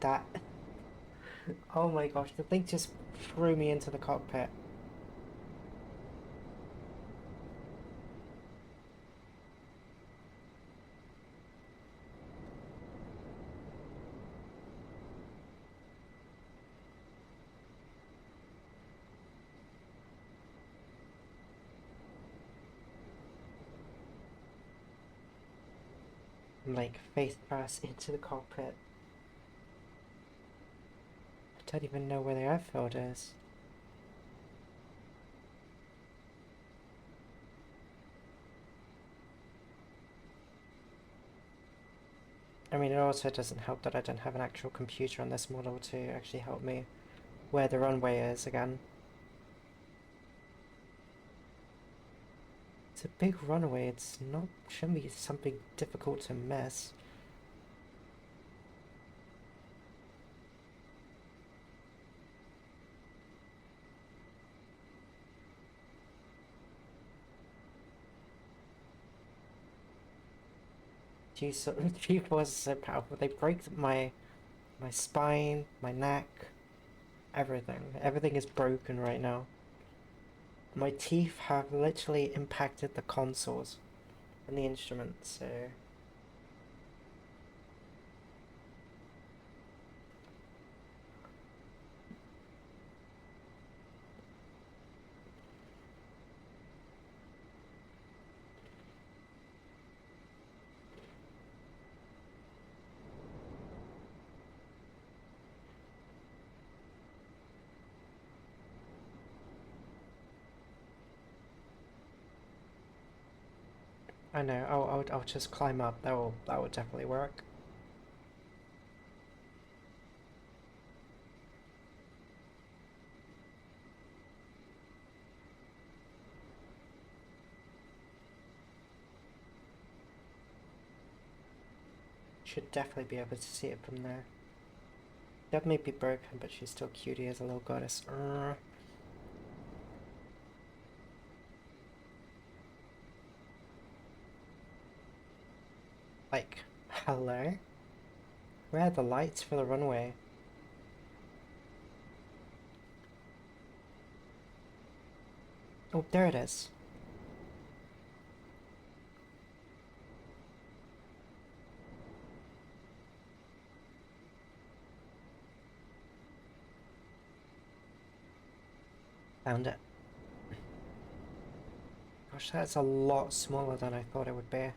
S1: that oh my gosh, the thing just threw me into the cockpit. I'm like face first into the cockpit. I don't even know where the airfield is. I mean, it also doesn't help that I don't have an actual computer on this model to actually help me where the runway is again. It's a big runway, shouldn't be something difficult to miss. G-force is so powerful. They break my spine, my neck, everything. Everything is broken right now. My teeth have literally impacted the consoles and the instruments, so I know. I'll just climb up. That will definitely work. Should definitely be able to see it from there. That may be broken, but she's still cutie as a little goddess. Like, hello? Where are the lights for the runway? Oh, there it is. Found it. Gosh, that's a lot smaller than I thought it would be.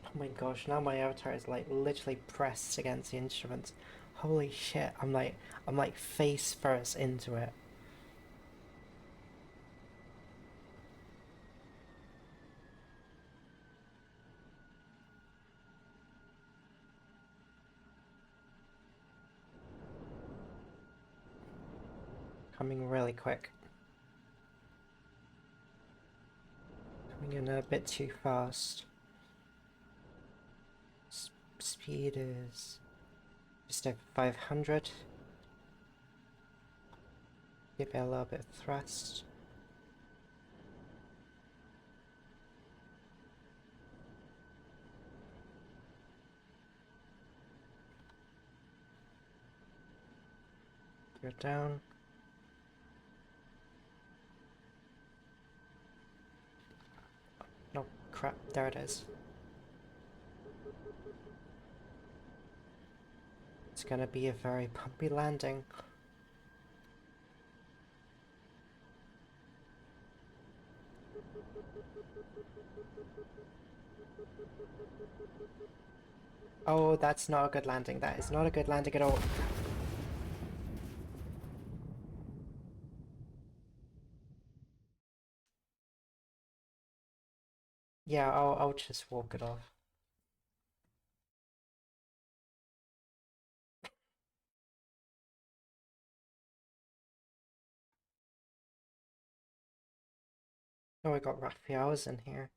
S1: Oh my gosh, now my avatar is like literally pressed against the instruments. Holy shit, I'm like face first into it. Coming really quick. Coming in a bit too fast. Speed is just over 500. Give it a little bit of thrust. Go down. No, crap, there it is. It's gonna be a very bumpy landing. Oh, that's not a good landing. That is not a good landing at all. Yeah, I'll just walk it off. Oh, I got Raphael's in here.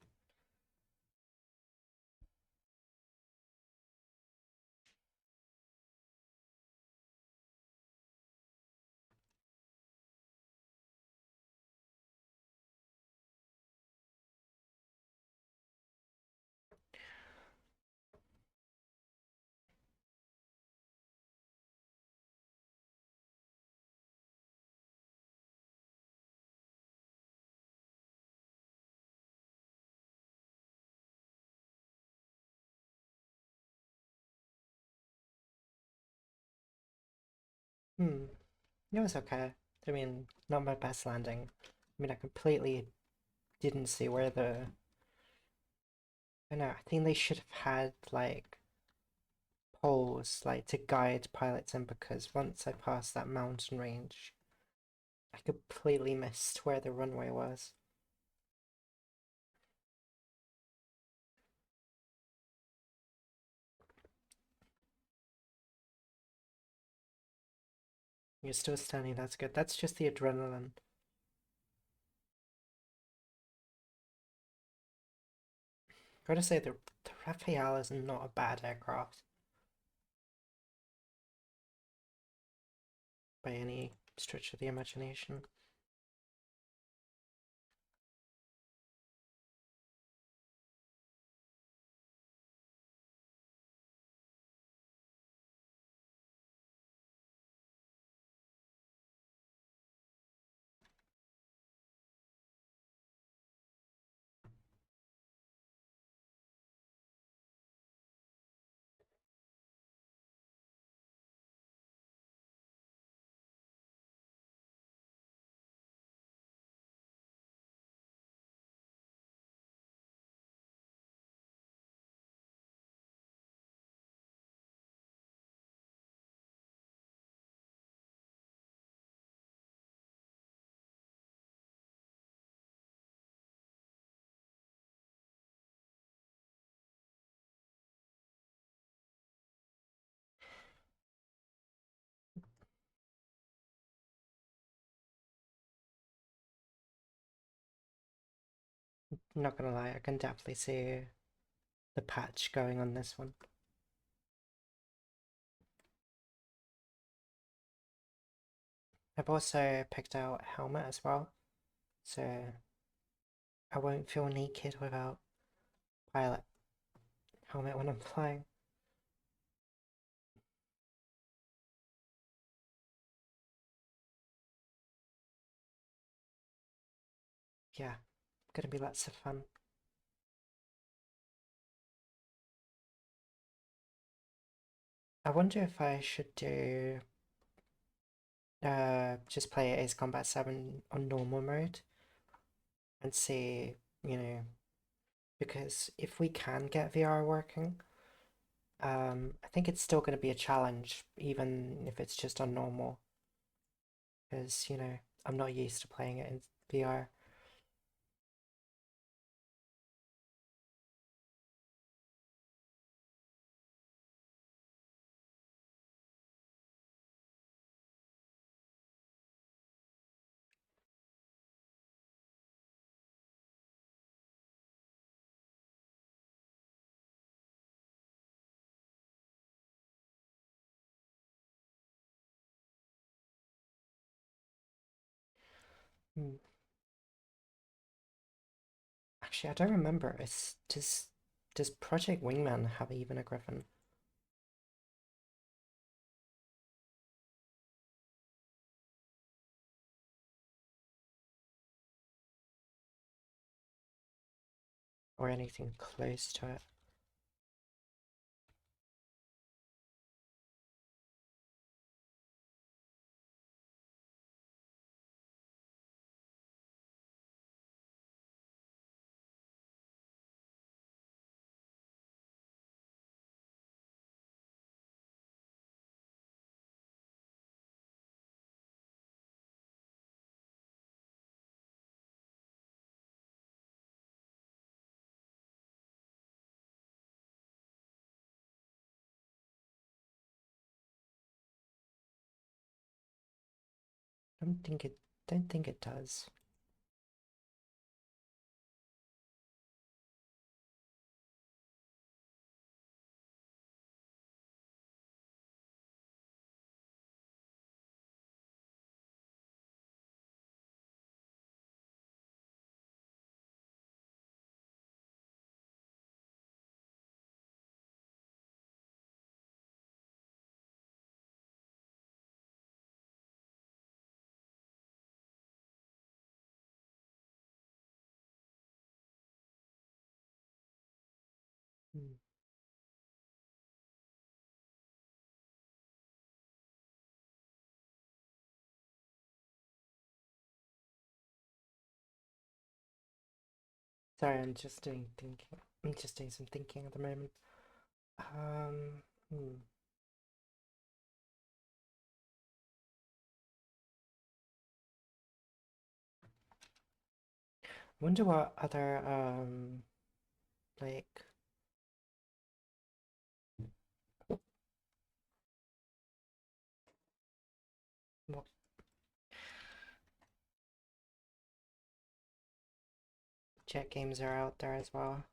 S1: It was okay. I mean, not my best landing. I mean, I completely didn't see where I know, I think they should have had, like, poles, like, to guide pilots in, because once I passed that mountain range, I completely missed where the runway was. You're still standing, that's good. That's just the adrenaline. Gotta say, the Rafale is not a bad aircraft by any stretch of the imagination. not gonna lie, I can definitely see the patch going on this one. I've also picked out a helmet as well, so I won't feel naked without pilot helmet when I'm flying. Yeah, gonna be lots of fun. I wonder if I should do just play Ace Combat 7 on normal mode and see, because if we can get VR working, I think it's still going to be a challenge, even if it's just on normal, because, I'm not used to playing it in VR. Hmm. Actually, I don't remember. Does Project Wingman have even a griffin? Or anything close to it? Don't think it don't think it does. Hmm. Sorry, I'm just doing thinking. I'm just doing some thinking at the moment. Um, hmm. Wonder what other like what jet games are out there as well.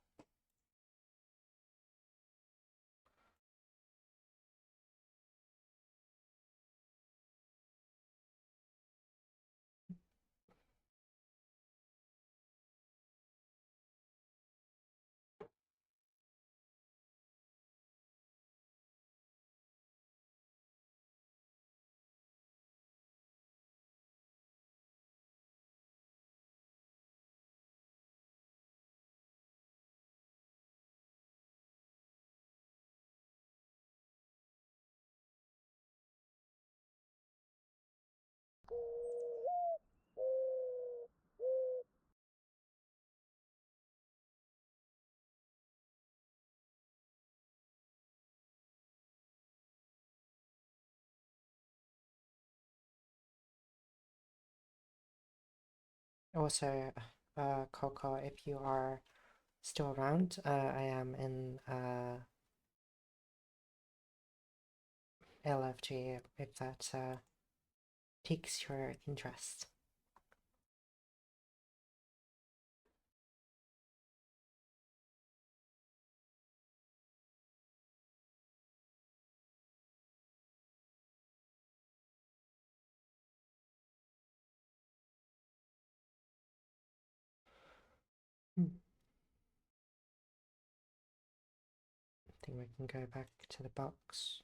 S1: Also, Coco, if you are still around, I am in LFG if that piques your interest. Hmm. I think we can go back to the box.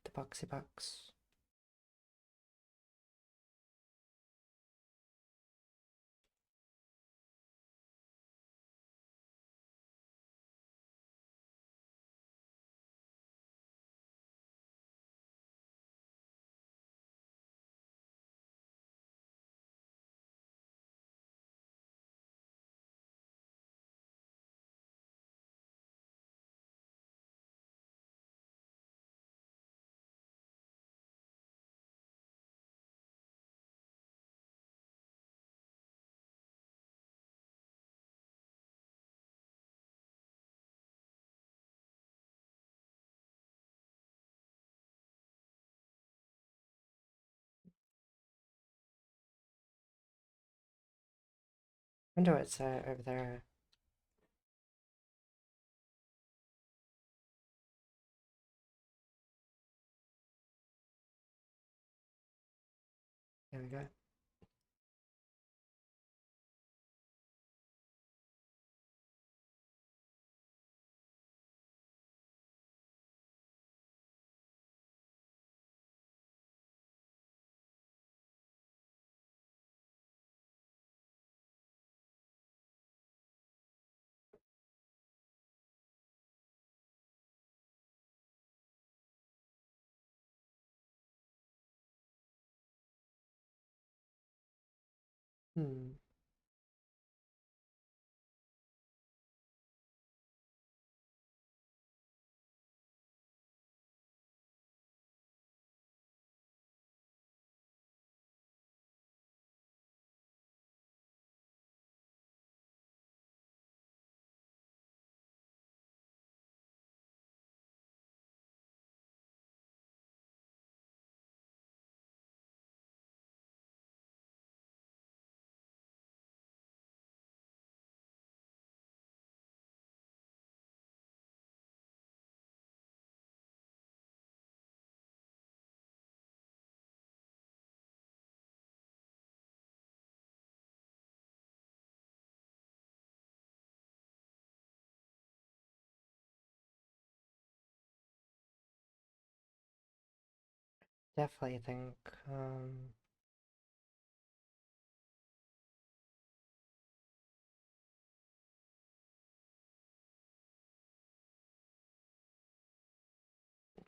S1: The boxy box. Wonder what's over there. There we go. Hmm. Definitely think,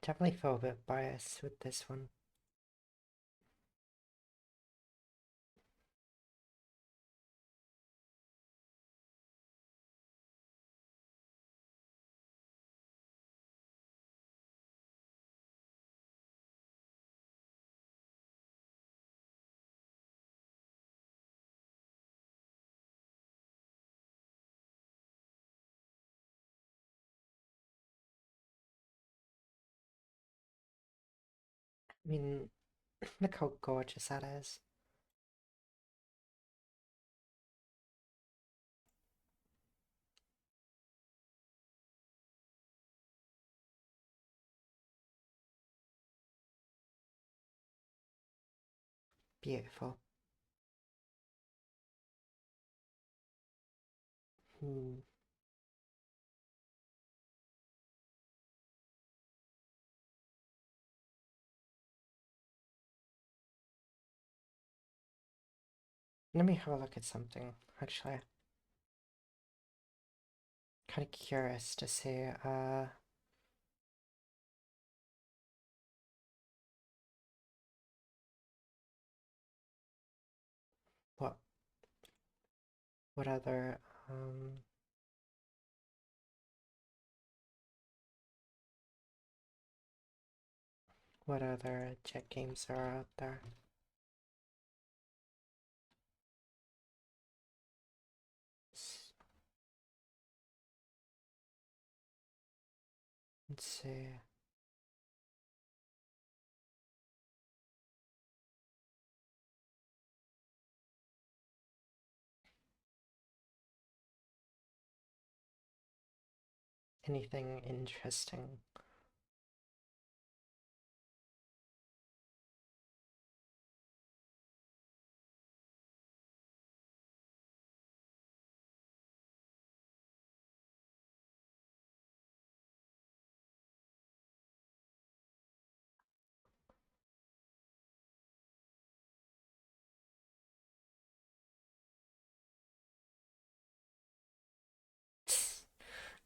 S1: definitely feel a bit biased with this one. I mean, look how gorgeous that is. Beautiful. Hmm. Let me have a look at something, actually. Kind of curious to see, what, what other, what other jet games are out there. Let's see. Anything interesting?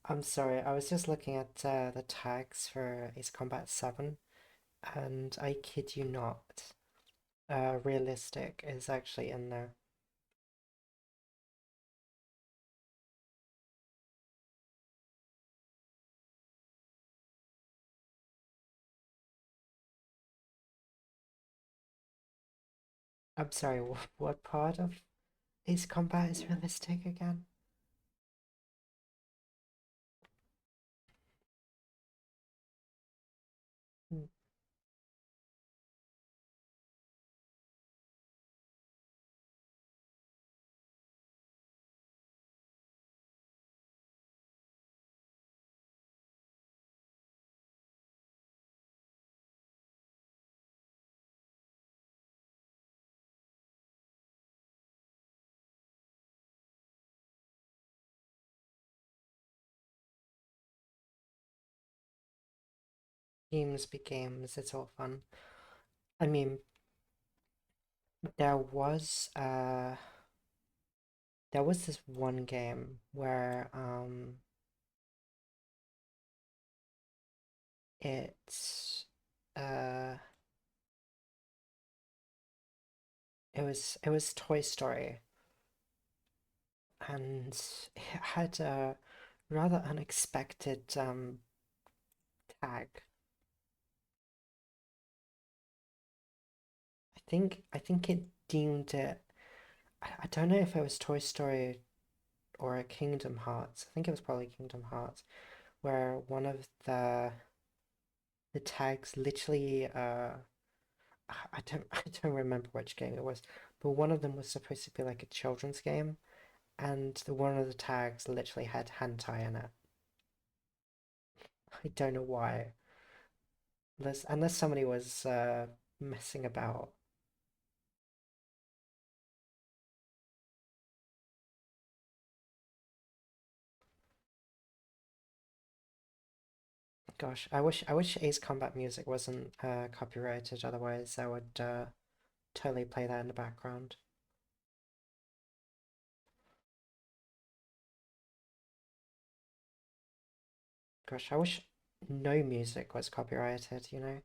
S1: I'm sorry, I was just looking at the tags for Ace Combat 7, and I kid you not, realistic is actually in there. I'm sorry, what part of Ace Combat is realistic again? Hmm. Games be games, it's all fun. I mean, there was uh there was this one game where it's uh it was Toy Story, and it had a rather unexpected tag. I think it deemed it. I don't know if it was Toy Story or Kingdom Hearts. I think it was probably Kingdom Hearts, where one of the tags literally I don't I don't remember which game it was, but one of them was supposed to be like a children's game, and the one of the tags literally had hentai in it. I don't know why. Unless somebody was messing about. Gosh, I wish Ace Combat music wasn't copyrighted, otherwise I would totally play that in the background. Gosh, I wish no music was copyrighted, you know?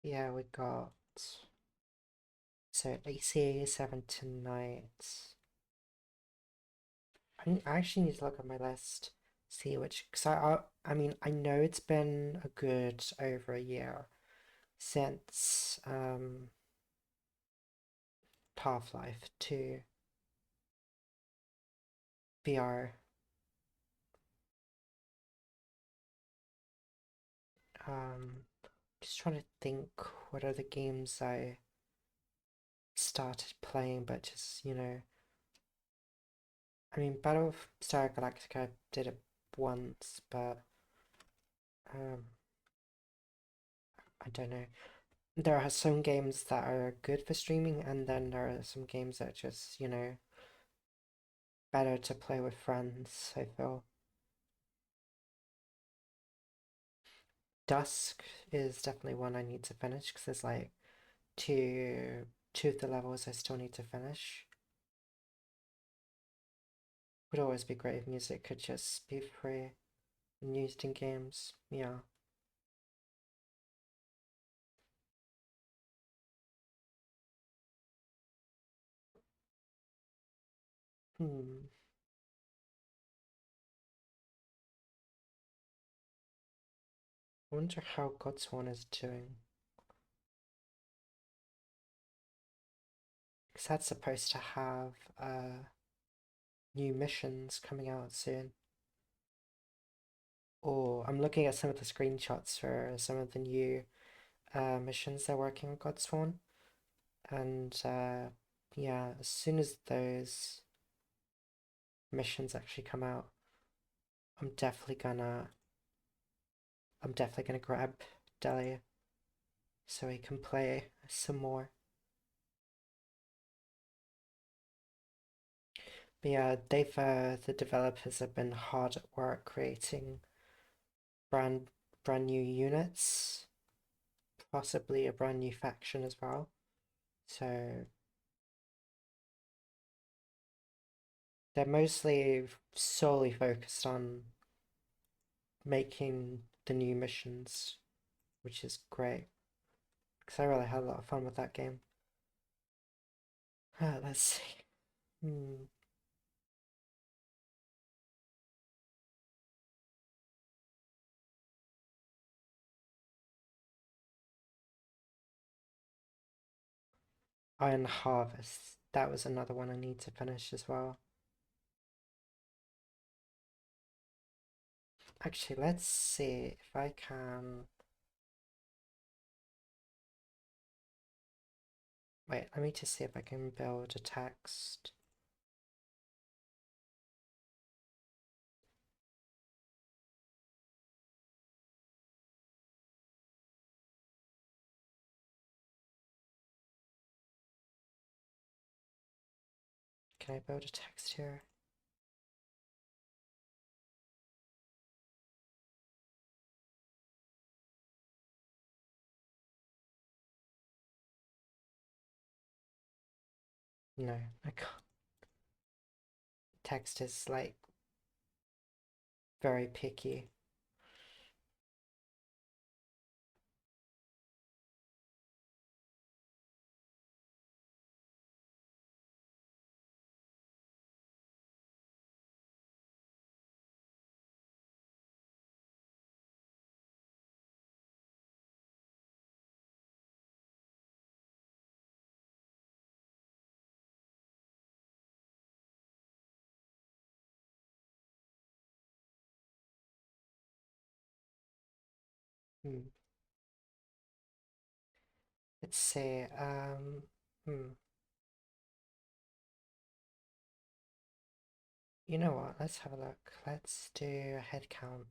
S1: Yeah, we got so ACA 7 tonight. I actually need to look at my list, see which, because I mean, I know it's been a good over a year since Half-Life 2 VR. Just trying to think what other games I started playing, but just, I mean, Battlestar Galactica did it once, but um, I don't know. There are some games that are good for streaming, and then there are some games that are just, better to play with friends, I feel. Dusk is definitely one I need to finish because there's like two of the levels I still need to finish. Would always be great if music could just be free and used in games. Yeah. Hmm. I wonder how Godsworn is doing. because that's supposed to have new missions coming out soon. Oh, I'm looking at some of the screenshots for some of the new missions they're working on Godsworn, and yeah, as soon as those missions actually come out, I'm definitely gonna grab Delia so we can play some more. But yeah, the developers have been hard at work creating brand new units, possibly a brand new faction as well. So they're mostly solely focused on making the new missions, which is great because I really had a lot of fun with that game. Let's see. Iron Harvest. That was another one I need to finish as well. Actually, let's see if I can. Wait, let me just see if I can build a text. Can I build a text here? No, I can't. Text is like very picky. Hmm. Let's see. You know what? Let's have a look. Let's do a head count.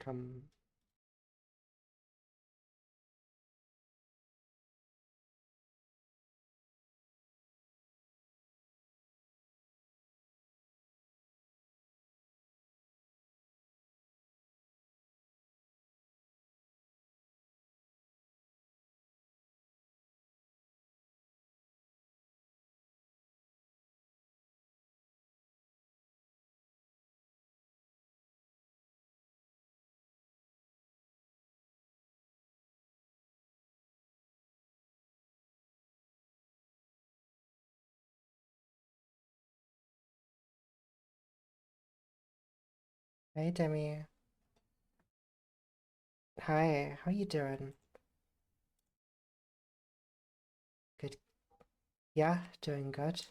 S1: Um, hey Demi. Hi, how you doing? Yeah, doing good.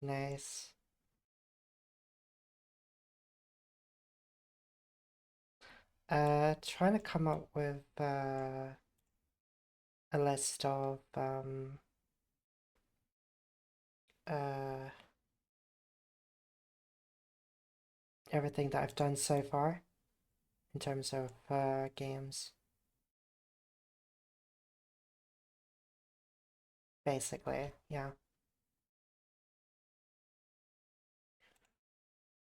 S1: Nice. Trying to come up with a list of uh everything that I've done so far in terms of games, basically. Yeah.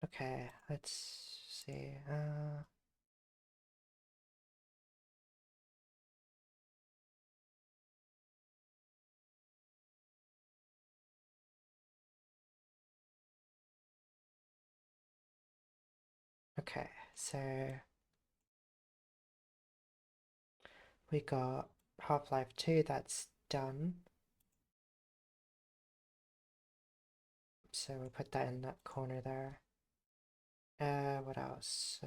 S1: Okay, let's see. Okay, so we got Half-Life 2, that's done. So we'll put that in that corner there. What else?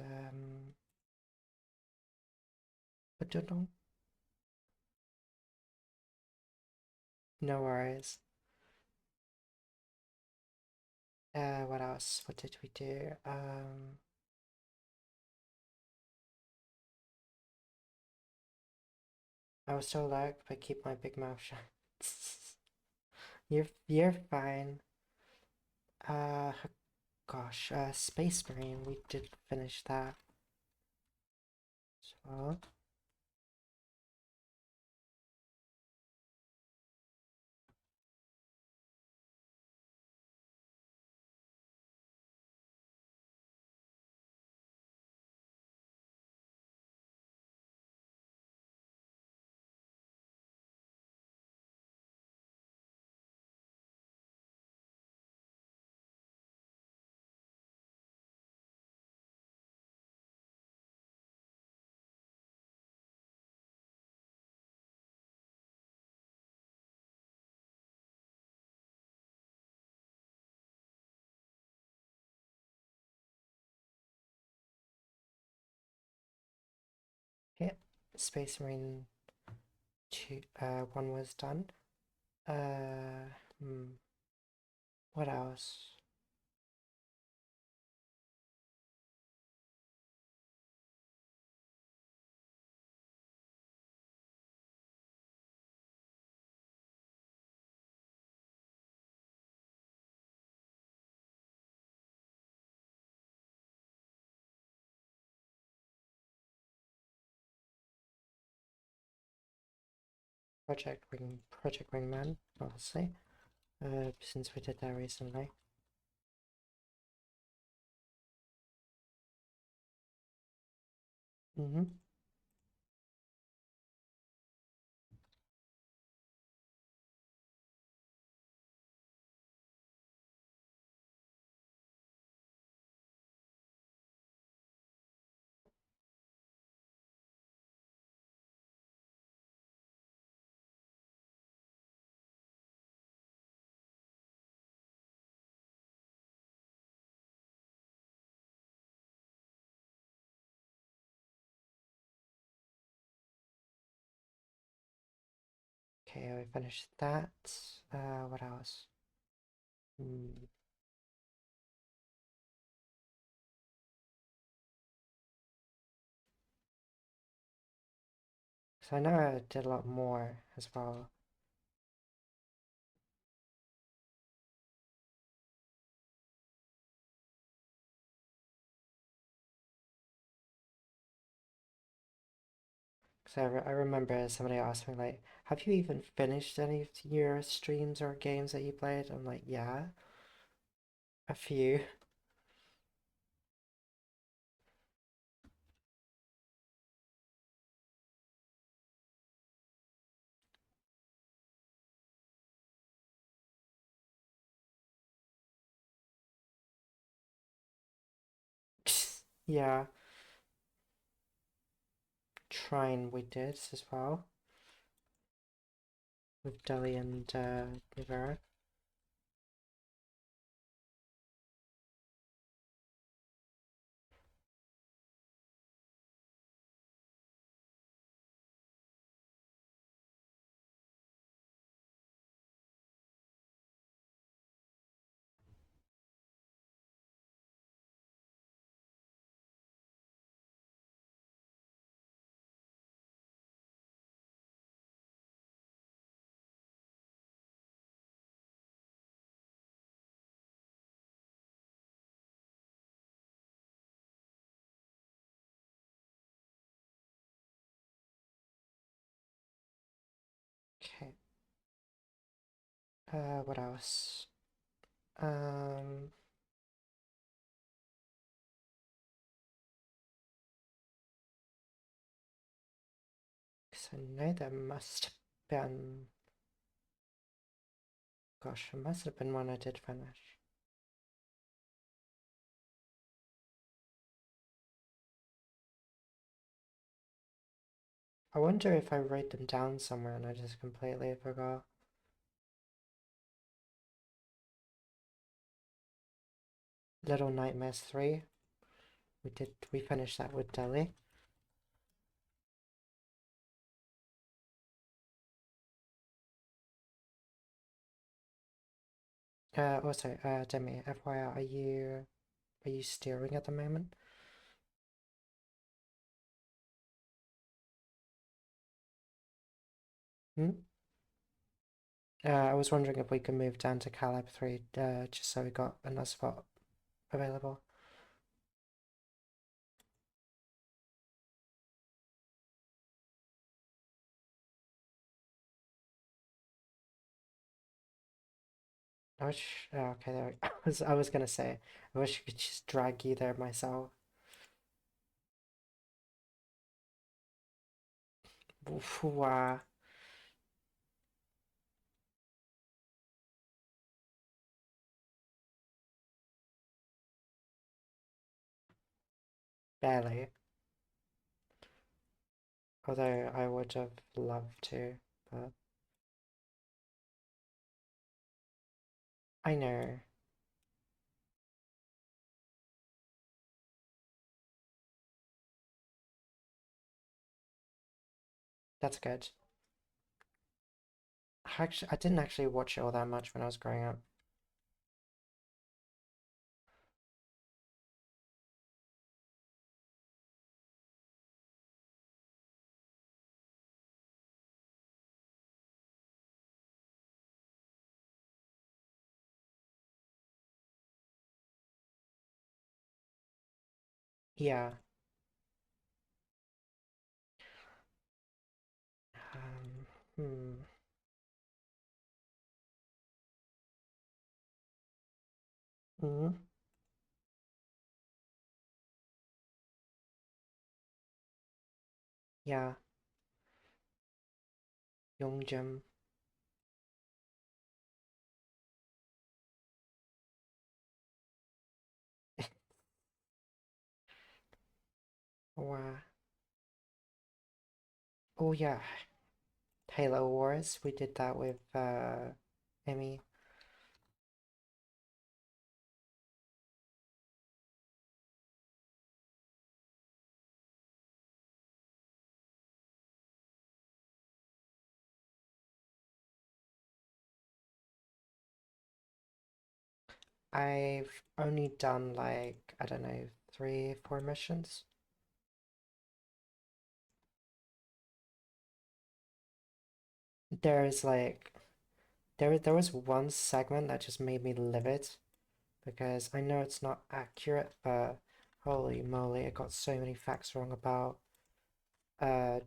S1: I don't know. No worries. What else? What did we do? I was so loud, but keep my big mouth shut. You're fine. Uh, gosh, Space Marine, we did finish that as well. Yeah, Space Marine 2, 1 was done. Uh, hmm, what else? Project Wingman, obviously. Since we did that recently. Mm-hmm. Okay, we finished that. What else? Hmm. So I know I did a lot more as well. Because I remember somebody asked me, like, have you even finished any of your streams or games that you played? I'm like, yeah, a few. Yeah, Trine we did as well with Deli and Rivera. Okay. What else? Because I know there must have been. Gosh, there must have been one I did finish. I wonder if I wrote them down somewhere and I just completely forgot. Little Nightmares 3. We finished that with Delhi. Also, Demi, FYI, are you steering at the moment? Hmm? I was wondering if we could move down to Calab 3, just so we got another spot available. I wish, oh, okay, there we, I was gonna say, I wish I could just drag you there myself. Wow, barely. Although I would have loved to, but I know, that's good. I didn't actually watch it all that much when I was growing up. Yeah. Um, hmm. Mm, yeah. Young. Wow. Oh yeah. Halo Wars. We did that with Emmy. I've only done like, I don't know, 3, 4 missions. There's like there was one segment that just made me livid because I know it's not accurate, but holy moly, it got so many facts wrong about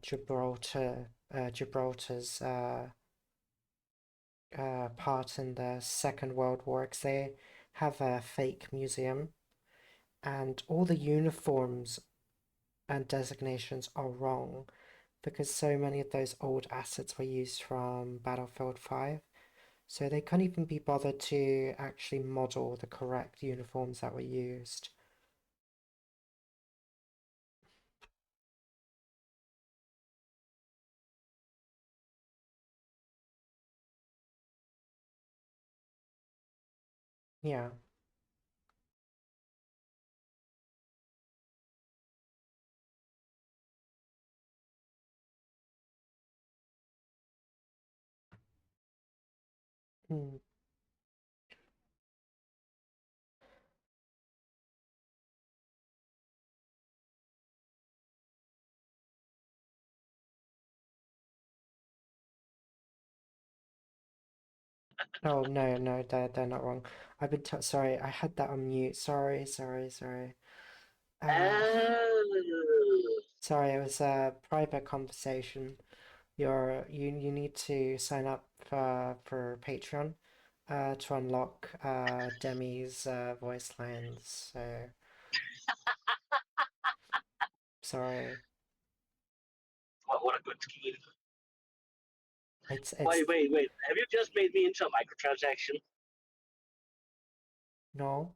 S1: Gibraltar's part in the Second World War, 'cause they have a fake museum and all the uniforms and designations are wrong because so many of those old assets were used from Battlefield 5. So they can't even be bothered to actually model the correct uniforms that were used. Yeah. Mm. Oh no, no, they're not wrong. I've been t sorry, I had that on mute. Sorry. Uh,
S3: Oh.
S1: sorry, it was a private conversation you need to sign up for Patreon to unlock Demi's voice lines. So sorry.
S3: What a good scheme.
S1: It's
S3: Wait. Have you just made me into a microtransaction?
S1: no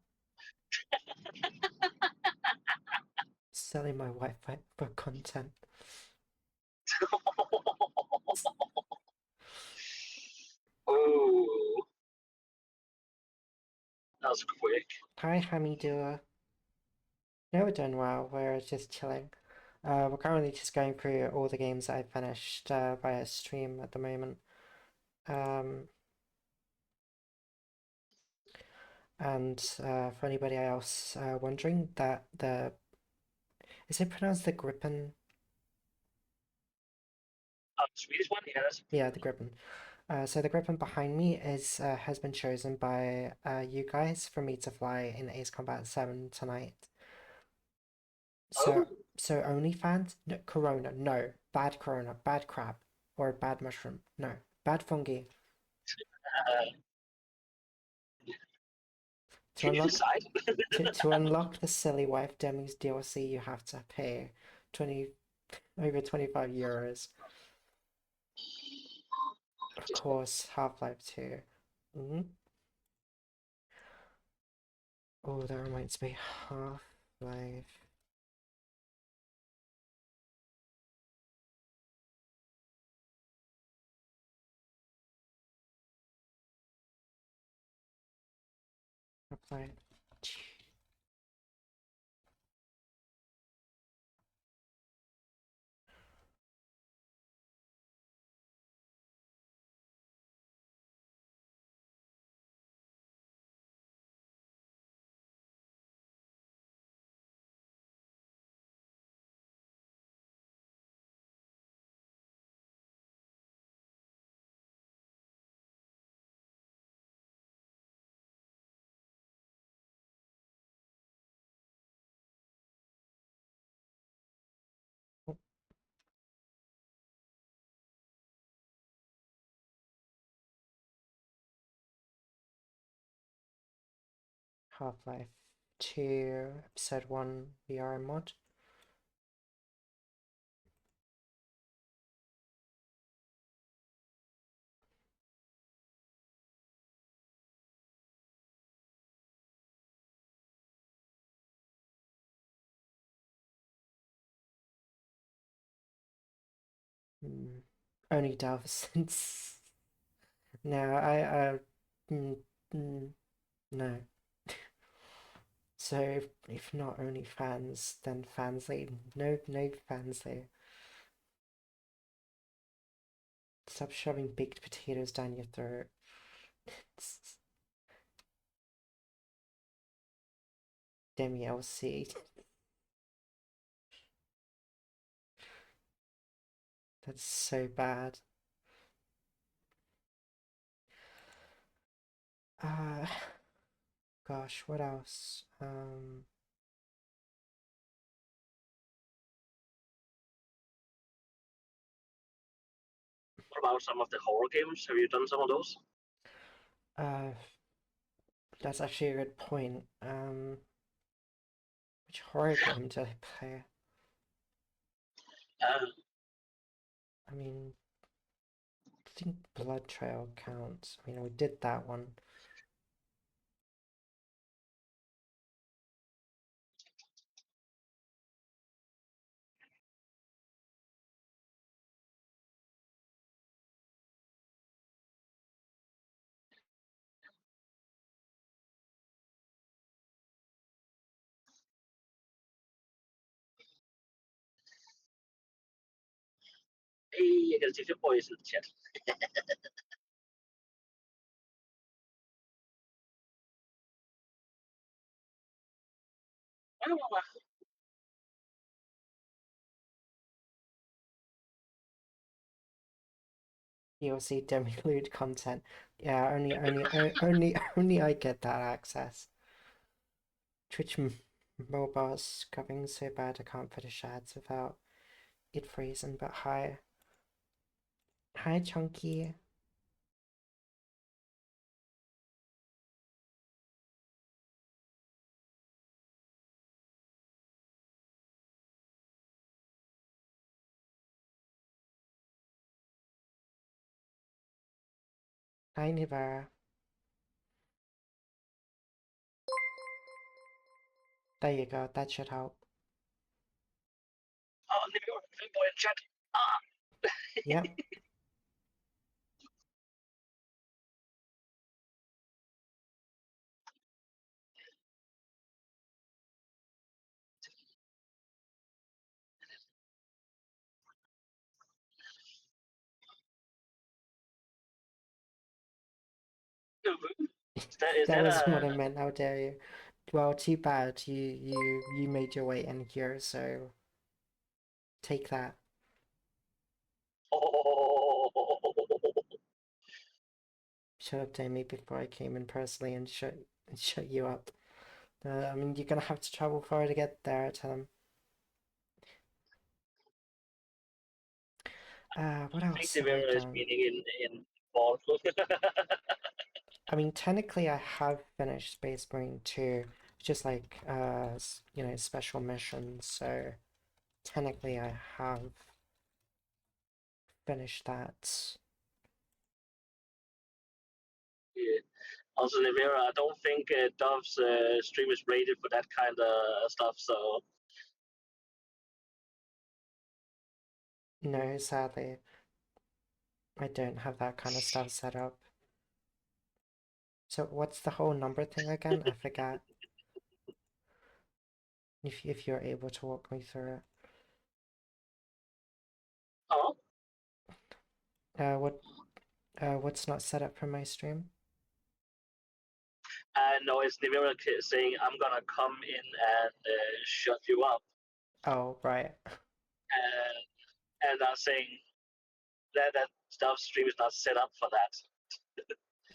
S1: selling my Wi-Fi for content.
S3: Oh, that was quick.
S1: Hi, Hamidua. No, we're doing well. We're just chilling. We're currently just going through all the games that I finished via stream at the moment. And for anybody else wondering, that is it pronounced the Gripen?
S3: Swedish one, yes.
S1: Yeah, the Gripen. So the Gripen behind me is has been chosen by you guys for me to fly in Ace Combat 7 tonight. So so OnlyFans? No, Corona, no. Bad Corona, bad crab, or bad mushroom. No. Bad fungi. To
S3: Can you
S1: unlock
S3: decide?
S1: to unlock the Silly Wife Demi's DLC, you have to pay 20 over 25 euros. Of course, Half-Life 2. Oh, that reminds me, Half-Life. Half-Life 2. Half-Life 2, Episode 1 VR mod. Only Delve since. No, no. So if not only fans, then Fansly. No, no Fansly. Stop shoving baked potatoes down your throat. Demi LC. That's so bad. Gosh, what else?
S3: What about some of the horror games? Have you done some of those?
S1: That's actually a good point. Which horror game did I play? I mean, I think Blood Trail counts. I mean, we did that one.
S3: Hey, I can see the boys in the chat.
S1: DLC Demilude content. Yeah, only I get that access. Twitch mobile's scuffing so bad I can't finish ads without it freezing, but hi. Hi, Chunky. Hi, Nivara. There you go. That should help.
S3: Oh, Niviro, fanboy in chat. Ah,
S1: Yep.
S3: is
S1: That
S3: that
S1: was what
S3: a
S1: I meant. How dare you? Well, too bad. You made your way in here, so take that.
S3: oh,
S1: Should have told me before I came in personally and shut you up. I mean, you're gonna have to travel far to get there. Tell him. What
S3: I think
S1: else have I
S3: Niviro is
S1: done?
S3: meaning in ball.
S1: I mean, technically, I have finished Space Marine 2, just like you know, special missions. So technically, I have finished that.
S3: Yeah. Also, Niviro, I don't think Dove's stream is rated for that kind of stuff. So
S1: No, sadly, I don't have that kind of stuff set up. So what's the whole number thing again? I forgot. If you're able to walk me through
S3: oh,
S1: it. What's not set up for my stream?
S3: no, it's Niviro saying I'm gonna come in and shut you up,
S1: Oh, right.
S3: and I'm saying that Dove stream is not set up for that.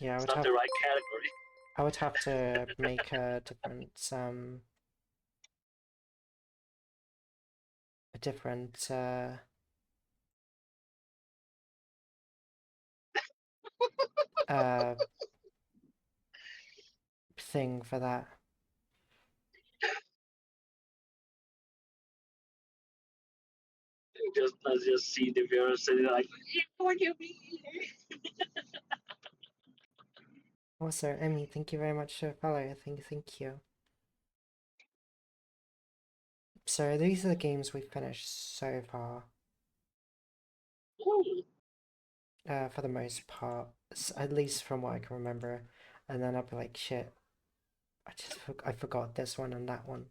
S1: Yeah,
S3: It's not the right category.
S1: I would have to make a different uh thing for that.
S3: I just see Niviro sitting like, what do you mean?
S1: Also, Emmy, thank you very much for the follow. Thank you. So these are the games we've finished so far.
S3: Ooh.
S1: For the most part, at least from what I can remember. And then I'll be like, shit, I forgot this one and that one.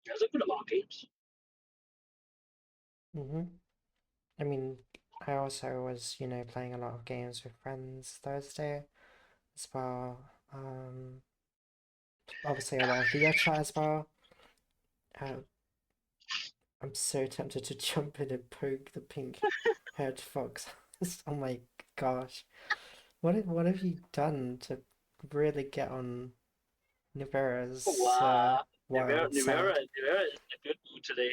S3: There's a good amount of games.
S1: I mean, I also was, you know, playing a lot of games with friends Thursday as well. Obviously a lot of VR chat as well. Uh, I'm so tempted to jump in and poke the pink-haired fox. Oh my gosh. What have you done to really get on Nivera's
S3: Wow.
S1: wild side?
S3: Nivera is in a good mood today.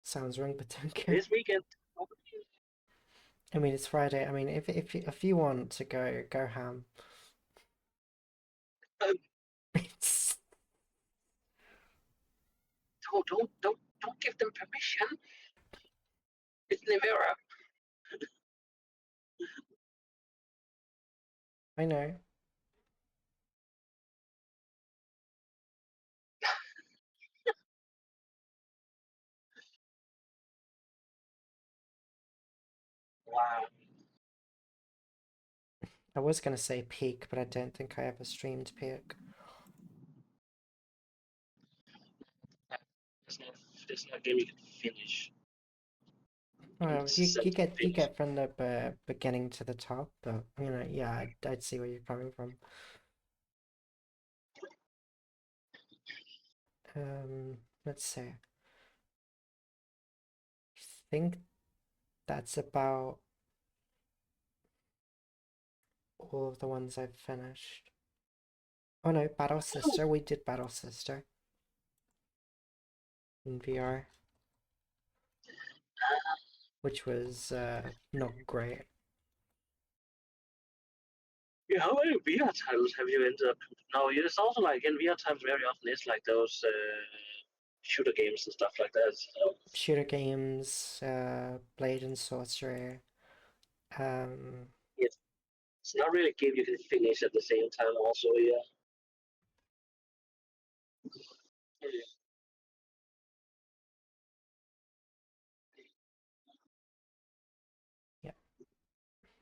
S1: Sounds wrong, but don't care.
S3: This weekend.
S1: I mean, it's Friday. I mean, if you want to go ham.
S3: Um,
S1: It's
S3: don't give them permission. It's Nivera.
S1: I know.
S3: Wow.
S1: I was gonna say peak, but I don't think I ever streamed peak.
S3: It's not a game you can finish.
S1: Well,
S3: It's
S1: you
S3: set to
S1: you
S3: finish.
S1: get from the beginning to the top, but you know, yeah, I'd see where you're coming from. Let's see. I think that's about all of the ones I've finished. Oh no, Battle Sister. We did Battle Sister in VR, which was not great.
S3: Yeah, how many VR titles have you ended up? No, it's also like in VR times very often it's like those shooter games and stuff like that. So
S1: Shooter games, Blade and Sorcery.
S3: it's not really a game you can finish at the same time. Also, yeah.
S1: Yeah,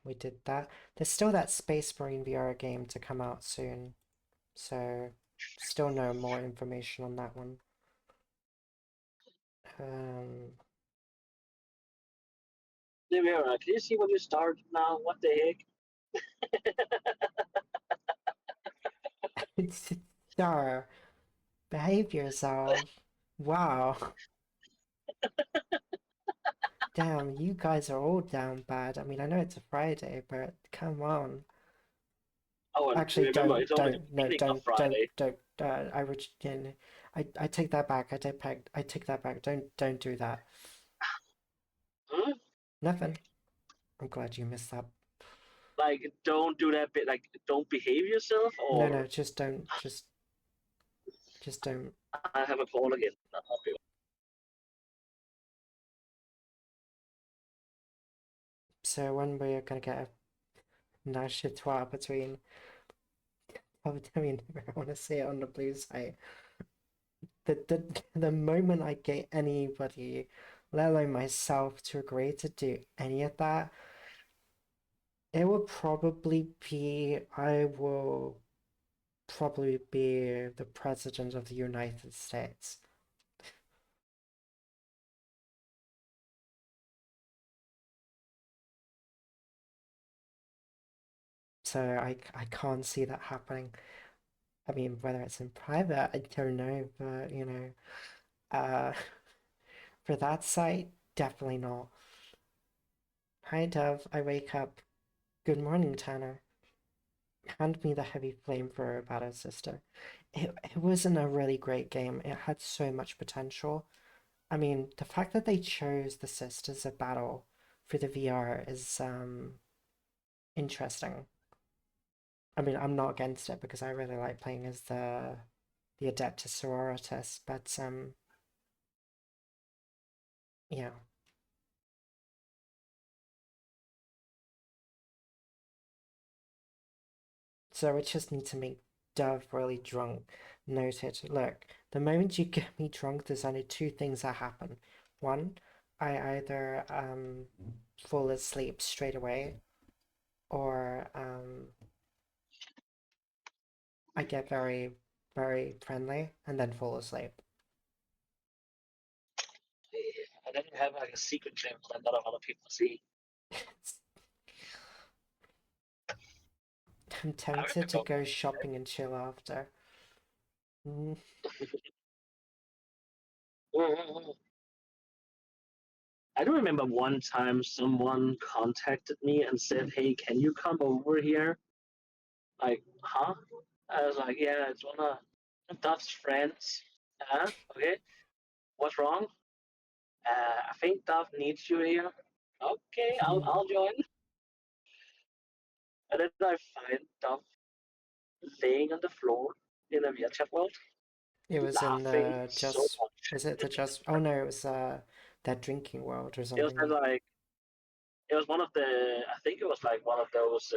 S1: we did that. There's still that Space Marine VR game to come out soon, so still no more information on that one.
S3: Can you see what you started now? What the heck?
S1: Dara, behave yourself. Wow. Damn, you guys are all down bad. I mean, I know it's a Friday, but come on.
S3: Oh, and
S1: Actually,
S3: remember, it's only the
S1: no,
S3: beginning of Friday.
S1: I take that back. I take that back. Don't do that.
S3: Huh?
S1: Nothing. I'm glad you missed that.
S3: Like, don't do that bit. Like, don't behave yourself,
S1: No,
S3: or
S1: no, just don't. Just don't.
S3: I have a call again. I'll be
S1: So when we're gonna get a nice chitois between, I mean, I want to say it on the blue side. The moment I get anybody, let alone myself, to agree to do any of that, it will probably be I will probably be the president of the United States. So I can't see that happening. I mean, whether it's in private, I don't know, but you know, uh, for that site, definitely not. Hi, Dove. I wake up. Good morning, Tanner. Hand me the heavy flamethrower, Battle Sister. It wasn't a really great game. It had so much potential. I mean, the fact that they chose the Sisters of Battle for the VR is interesting. I mean, I'm not against it because I really like playing as the Adeptus Sororitas, but yeah. So we just need to make Dove really drunk. Noted. Look, the moment you get me drunk, there's only two things that happen. One, I either fall asleep straight away, or I get very, very friendly and then fall asleep.
S3: and then you have like a secret channel that not a lot of people see.
S1: I'm tempted to go shopping and chill after. Mm.
S3: I do remember one time someone contacted me and said, "Hey, can you come over here?" Like, huh? I was like, "Yeah, it's one of Duff's friends." Okay. What's wrong? I think Duff needs you here. Okay, I'll join. And then I find Duff laying on the floor in a VRChat world,
S1: It was in
S3: laughing
S1: the
S3: so
S1: just.
S3: much.
S1: Is it the just? Oh no, it was that drinking world or
S3: It was
S1: something.
S3: like it was one of the. I think it was like one of those.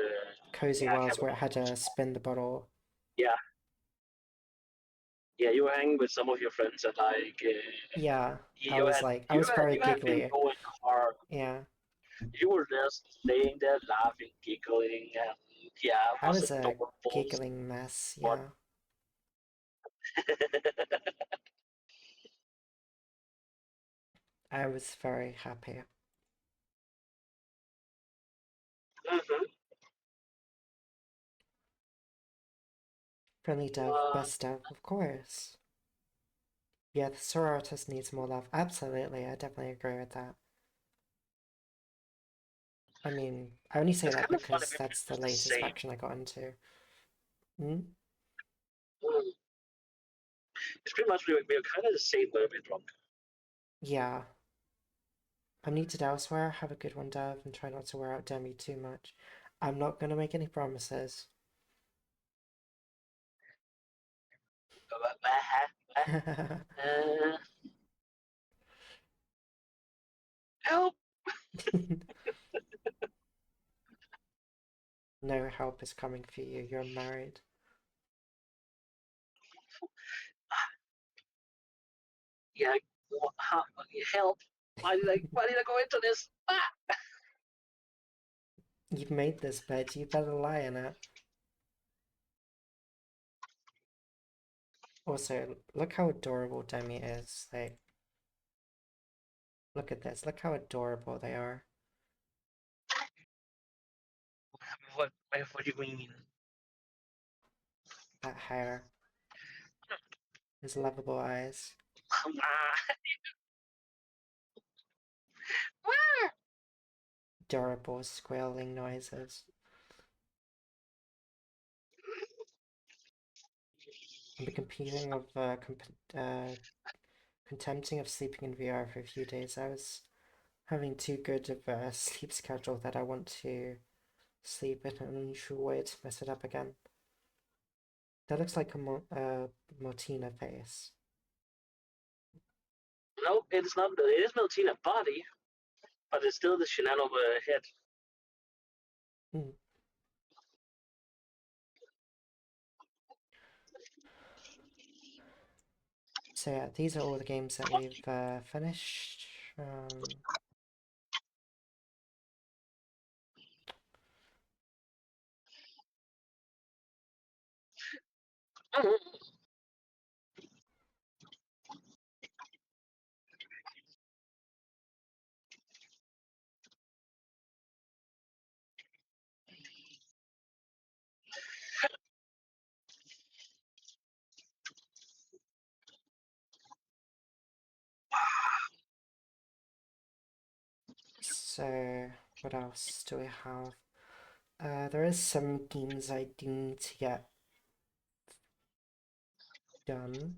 S1: Cozy
S3: Yeah, I can't
S1: worlds where it
S3: remember
S1: had
S3: what it's
S1: to
S3: called.
S1: spin the bottle.
S3: Yeah, yeah. You were hanging with some of your friends and like
S1: Yeah,
S3: you had
S1: I was very
S3: you had been
S1: giggly.
S3: going hard.
S1: Yeah,
S3: You were just laying there laughing, giggling, and yeah, it
S1: I
S3: was
S1: was a
S3: adorable.
S1: giggling mess.
S3: But
S1: Yeah, I was very happy.
S3: Mhm.
S1: Friendly Dove, best Dove, of course. Yeah, the sororitas needs more love. Absolutely, I definitely agree with that. I mean, I only say
S3: It's
S1: that
S3: kind of funny
S1: because
S3: if
S1: that's the
S3: it's the
S1: latest
S3: same.
S1: faction I got into. Hmm?
S3: Mm. It's pretty much we're kind of the same, but a bit drunk.
S1: Yeah. I'm needed elsewhere. Have a good one, Dev, and try not to wear out Demi too much. I'm not gonna make any promises.
S3: Uh, help!
S1: No help is coming for you. You're married.
S3: Yeah, help! Why did I go into this? Ah!
S1: You've made this bed. You better lie in it. Also, look how adorable Demi is. Like, look at this. Look how adorable they are.
S3: What do you mean?
S1: That hair. His lovable eyes.
S3: Ah!
S1: Adorable squealing noises. I've been competing of contempting of sleeping in VR for a few days. I was having too good of a sleep schedule that I want to sleep in an unusual way to mess it up again. That looks like a Motina face.
S3: No, it's not. It is Meltina body, but it's still the Shinano head.
S1: Mm. So yeah, these are all the games that we've finished. So what else do we have? There is some games I do need to get done.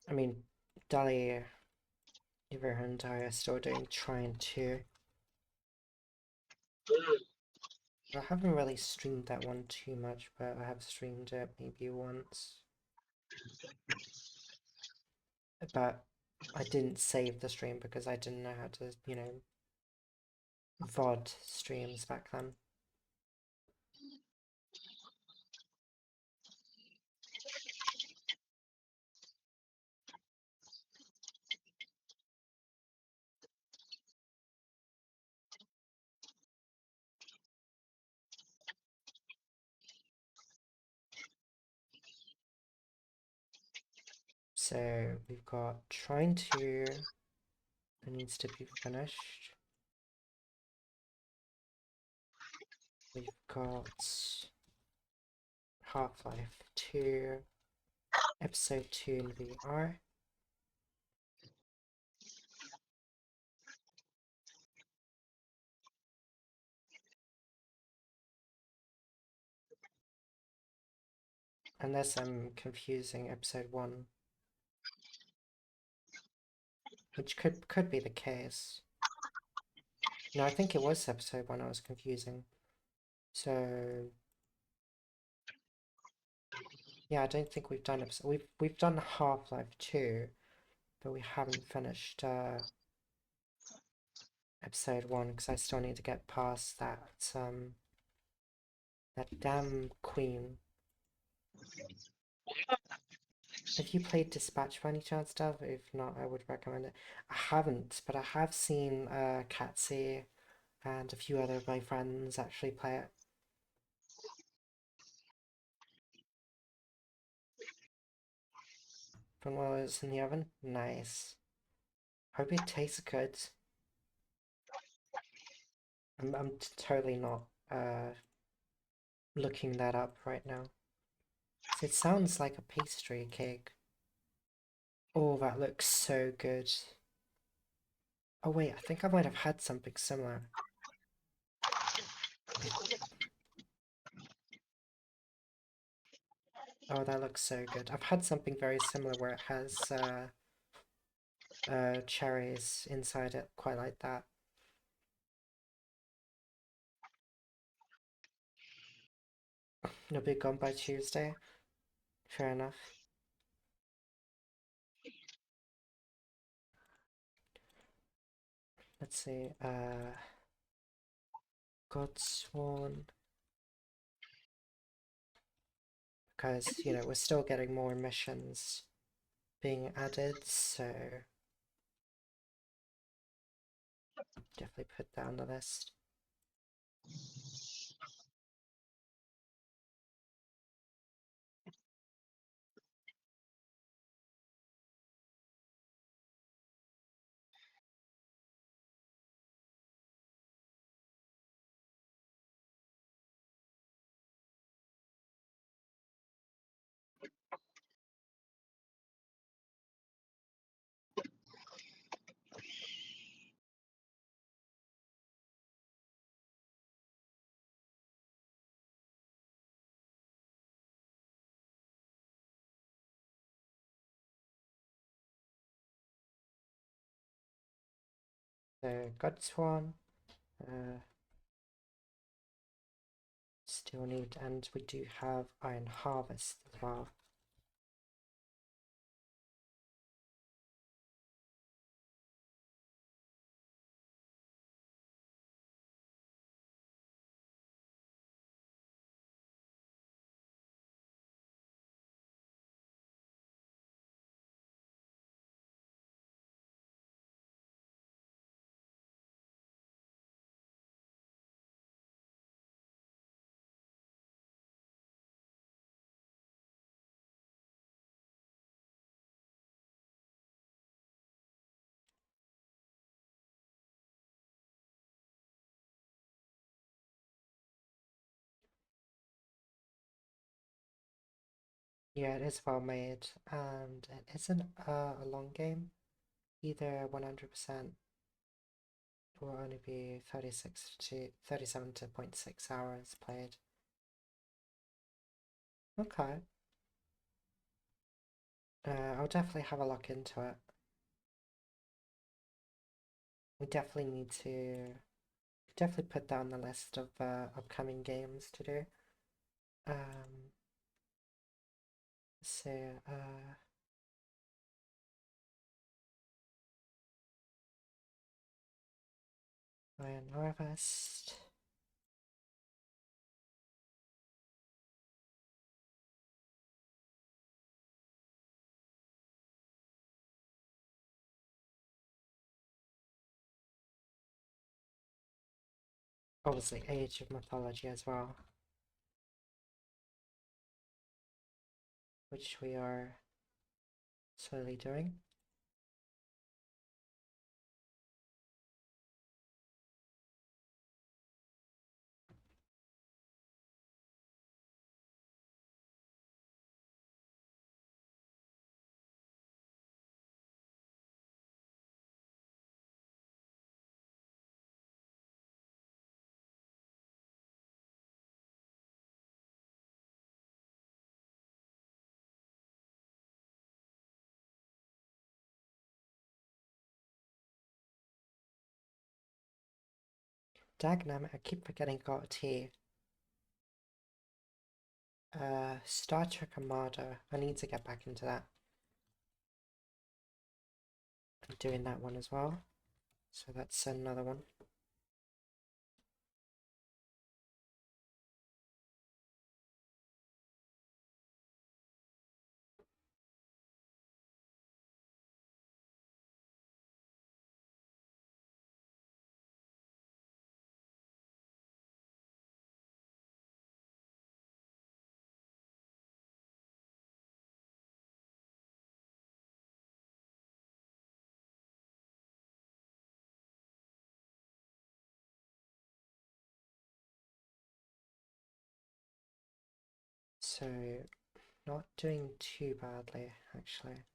S1: I mean, Dali and I are still doing trying to. I haven't really streamed that one too much, but I have streamed it maybe once. But I didn't save the stream because I didn't know how to, VOD streams back then. So we've got trying to, that needs to be finished. We've got Half-Life 2, Episode 2 in VR. Unless I'm confusing Episode 1, which could be the case. No, I think it was Episode 1 I was confusing. So yeah, I don't think we've done we've done Half-Life 2, but we haven't finished Episode 1 because I still need to get past that damn queen. Have you played Dispatch by any chance, Dev? If not, I would recommend it. I haven't, but I have seen Katsy and a few other of my friends actually play it. From while it was in the oven? Nice. Hope it tastes good. I'm totally not looking that up right now. So it sounds like a pastry cake. Oh, that looks so good. Oh wait, I think I might have had something similar. Oh, that looks so good. I've had something very similar where it has cherries inside it, quite like that. You'll be gone by Tuesday? Fair enough. Let's see, Godsworn. Because, you know, we're still getting more missions being added, so definitely put that on the list. So, Godsworn, still need, and we do have Iron Harvest as well. Yeah, it is well made, and it isn't a long game. Either 100% will only be 36 to 37 to 0.6 hours played. Okay. I'll definitely have a look into it. We definitely need to definitely put that on the list of upcoming games to do. Um, so, Iron Harvest. Obviously, Age of Mythology as well, which we are slowly doing. Dagnam, I keep forgetting got a T. Star Trek Armada. I need to get back into that. I'm doing that one as well. So that's another one. So, not doing too badly, actually.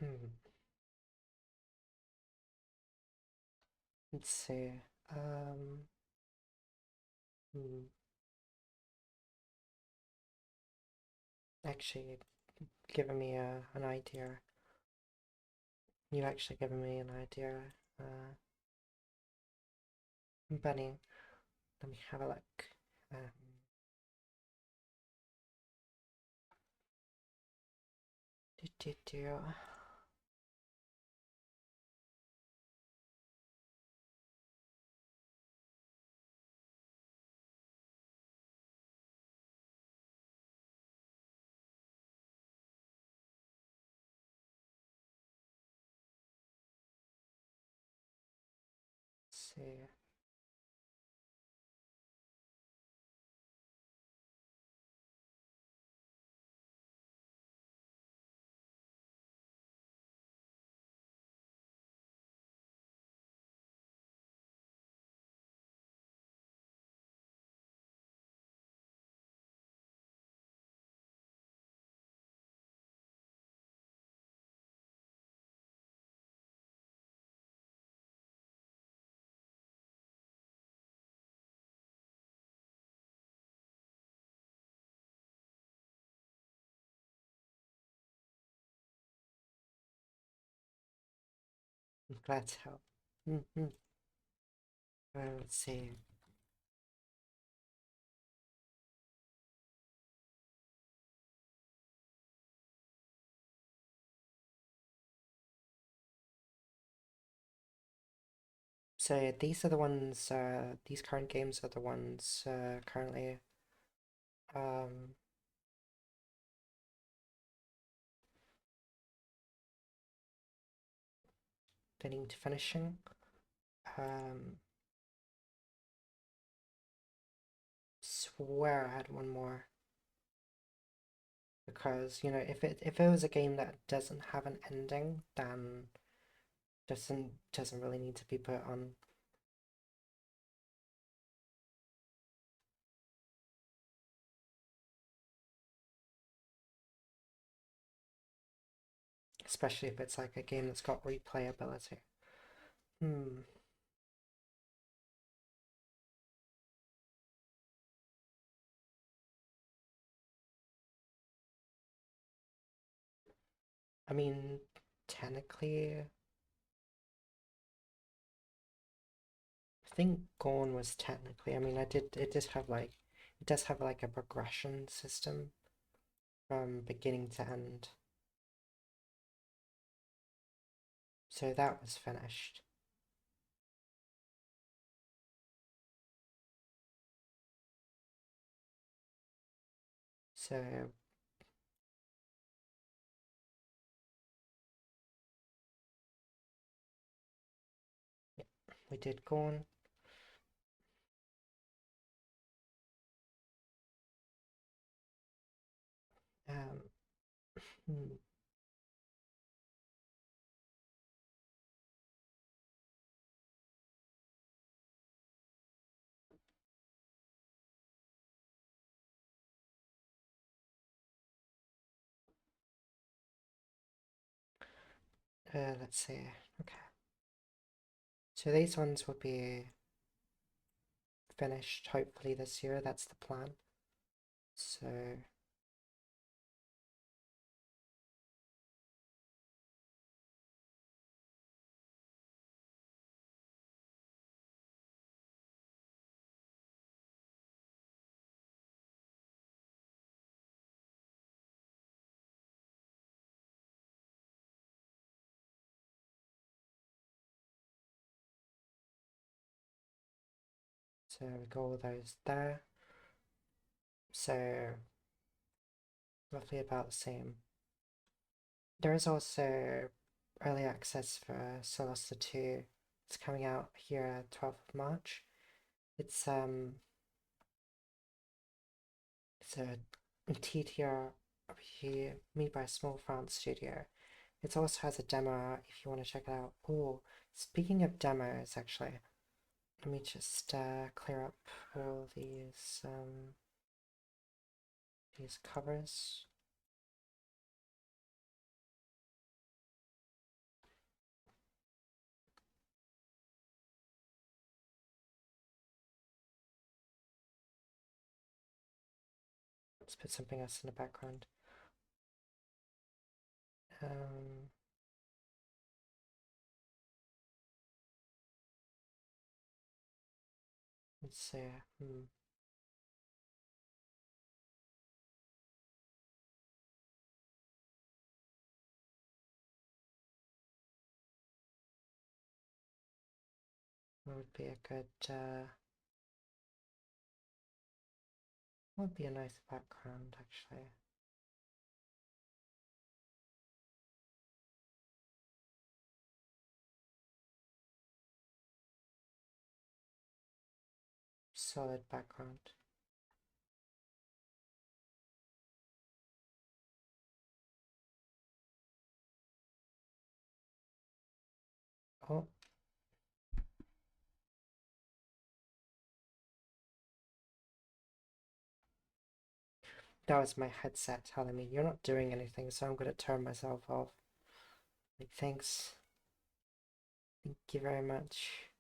S1: Hmm. Let's see. Hmm. Actually, given me an idea. You've actually given me an idea. Bunny, let me have a look. Um, do, do, do. Let's see. I'm glad to help. Mm-hmm. Let's see. So these are the ones, these current games are the ones currently um, getting to finishing. Swear I had one more. Because, you know, if it was a game that doesn't have an ending, then doesn't really need to be put on. Especially if it's like a game that's got replayability. Hmm. I mean, technically, I think Gone was technically, I mean, it does have like a progression system from beginning to end. So that was finished. So, yeah, we did Gone. Um, hmm, let's see. Okay. So these ones will be finished hopefully this year. That's the plan. So we got all those there. So roughly about the same. There is also early access for Solasta 2. It's coming out here 12th of March. It's a TTR RPG made by a small France studio. It also has a demo if you want to check it out. Oh, speaking of demos, actually, let me just clear up all these covers. Let's put something else in the background. Let's see. What would be a good, what would be a nice background, actually? Solid background. Oh. That was my headset telling me you're not doing anything, so I'm gonna turn myself off. Like, thanks. Thank you very much.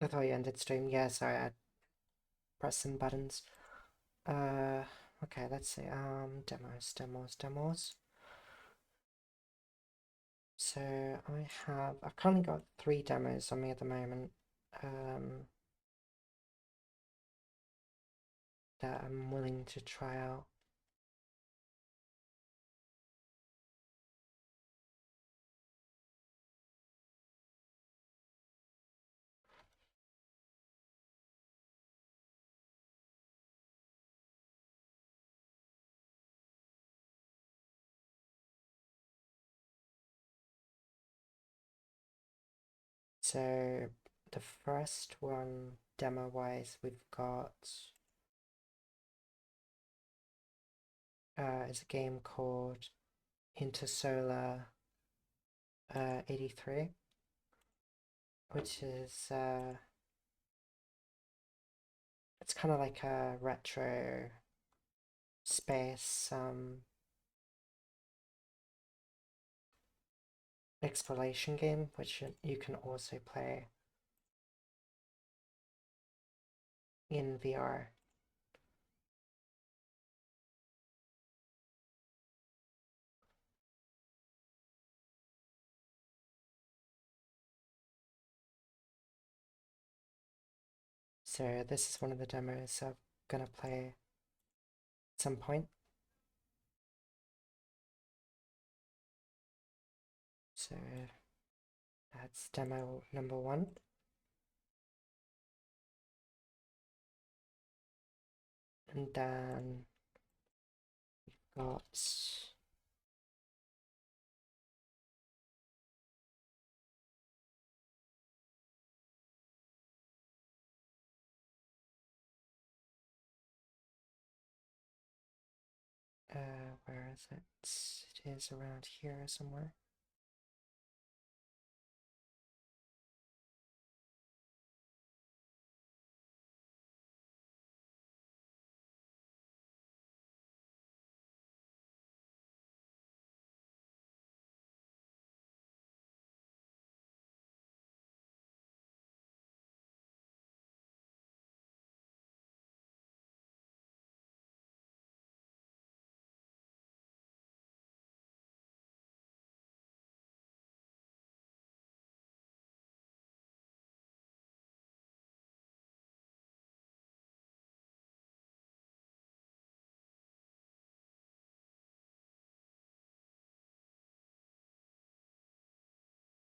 S1: I thought you ended stream. Yeah, sorry, I pressed some buttons. Okay, let's see. Demos. So I've currently got 3 demos on me at the moment. That I'm willing to try out. So the first one, demo-wise, we've got is a game called Intersolar 83, which is it's kind of like a retro space exploration game, which you can also play in VR. So this is one of the demos I'm gonna play at some point. So that's demo number 1. And then we've got where is it? is around here somewhere.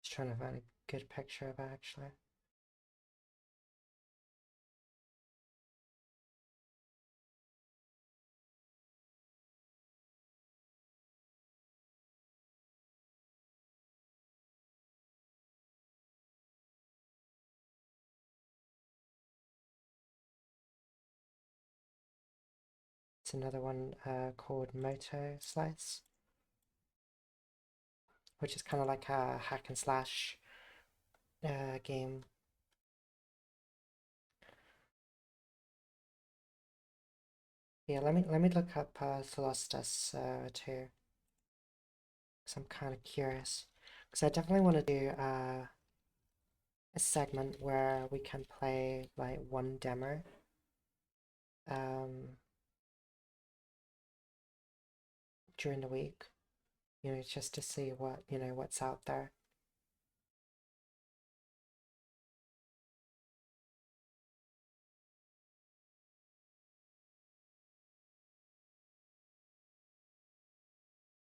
S1: Just trying to find a good picture of it actually. It's another one called Moto Slice, which is kind of like a hack and slash game. Yeah, let me look up Solstice too, because I'm kind of curious. Because I definitely want to do a segment where we can play like one demo. Um, during the week, just to see what, what's out there.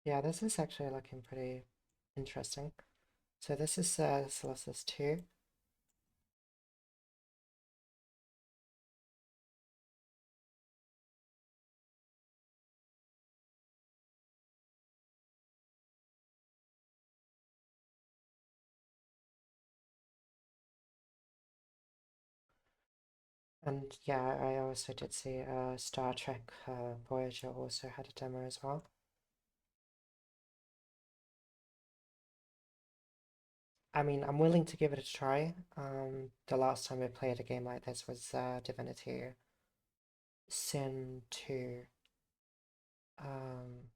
S1: Yeah, this is actually looking pretty interesting. So this is Solstice 2. And yeah, I also did see Star Trek Voyager also had a demo as well. I mean, I'm willing to give it a try. The last time I played a game like this was Divinity Sin 2. Um,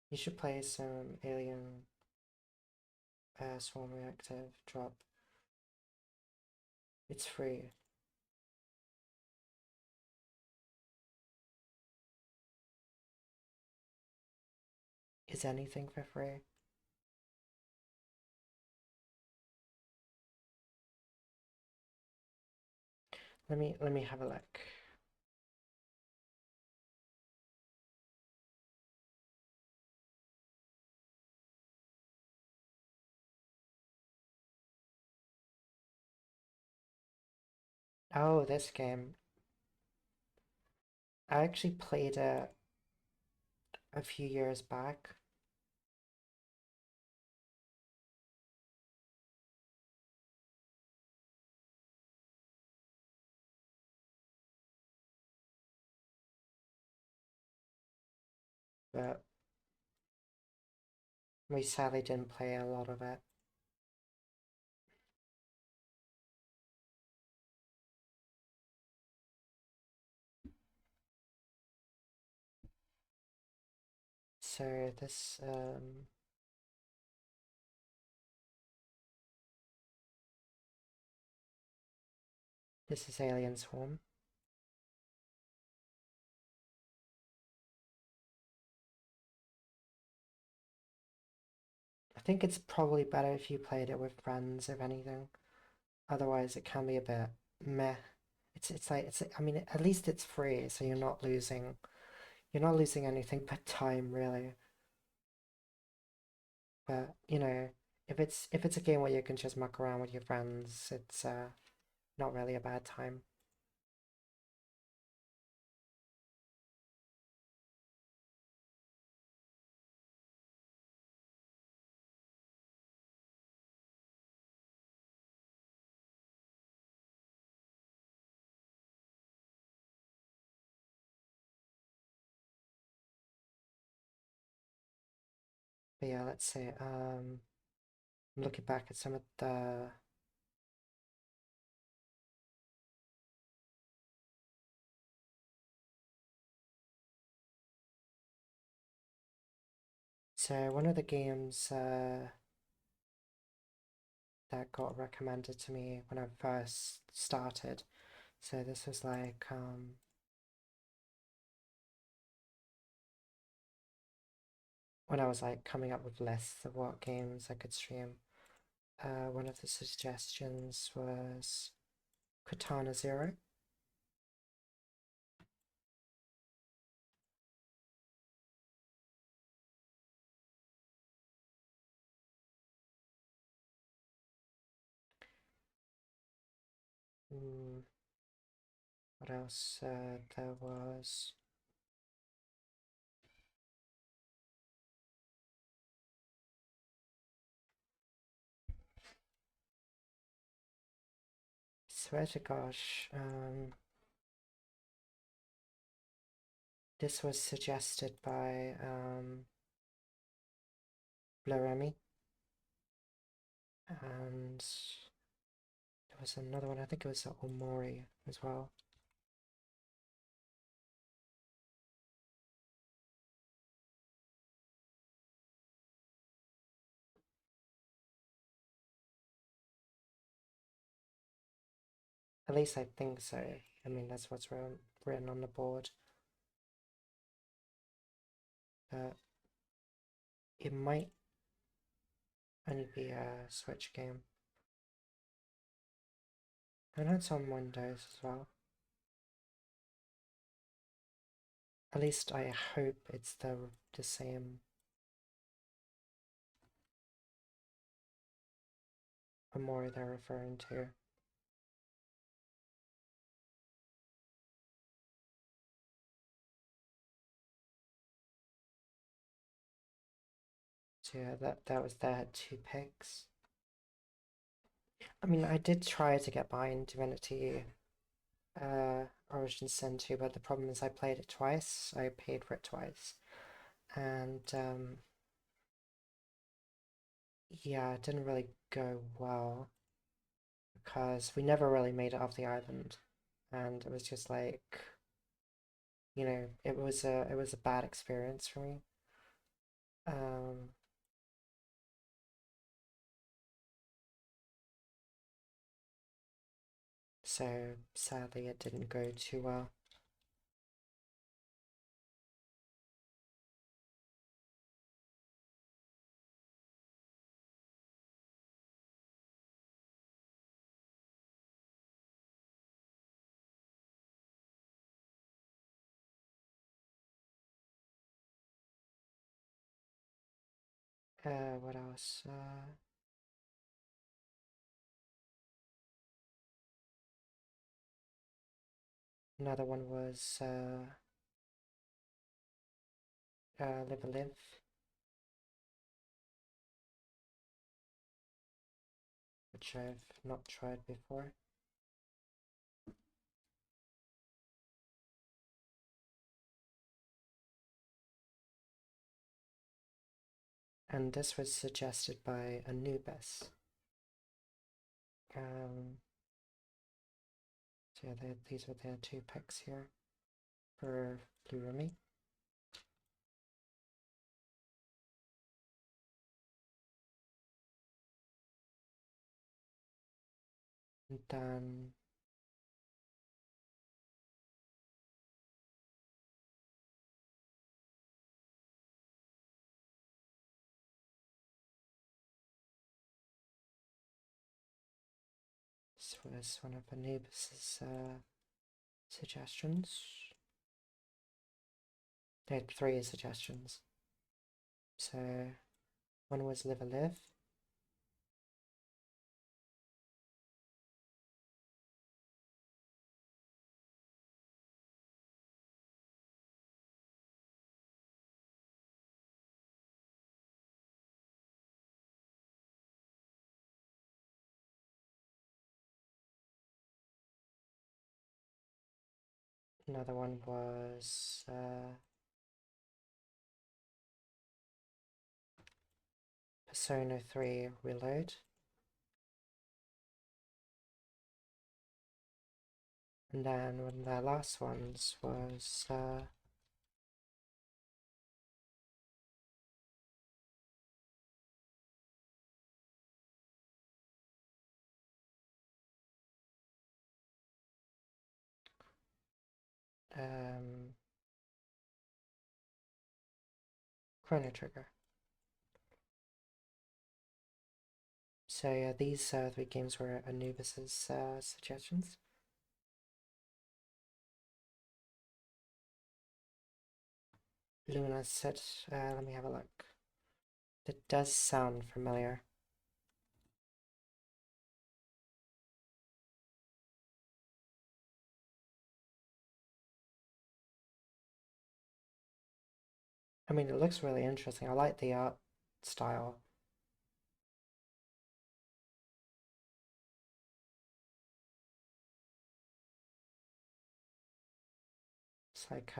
S1: you should play some Alien Swarm Reactive Drop. It's free. Is anything for free? Let me have a look. Oh, this game. I actually played it a few years back. But we sadly didn't play a lot of it. So this is Alien Swarm. I think it's probably better if you played it with friends, if anything. Otherwise, it can be a bit meh. I mean, at least it's free, so you're not losing anything but time, really. But, if it's a game where you can just muck around with your friends, it's not really a bad time. But yeah, let's see. I'm looking back at some of the so one of the games that got recommended to me when I first started. So this was like when I was like coming up with lists of what games I could stream. One of the suggestions was Katana Zero. What else? There was swear to gosh, this was suggested by Blaremi, and there was another one, I think it was Omori as well. At least I think so. I mean, that's what's written on the board. But it might only be a Switch game. I know it's on Windows as well. At least I hope it's the same Omori they're referring to. So yeah, that was their two picks. I mean, I did try to get behind Divinity Origin Sin 2, but the problem is I played it twice. I paid for it twice. And yeah, it didn't really go well because we never really made it off the island. And it was just like, you know, it was a bad experience for me. Um so sadly it didn't go too well. What else? Another one was Live a Live, which I've not tried before. And this was suggested by Anubis. So yeah, these were their two picks here for Blue. And then this was one of Anubis's suggestions. They had three suggestions. So one was Live a Live. Another one was Persona 3 Reload. And then one of their last ones was Chrono Trigger. So yeah, these 3 games were Anubis's suggestions. Luna said, let me have a look. It does sound familiar. I mean, it looks really interesting. I like the art style. It's like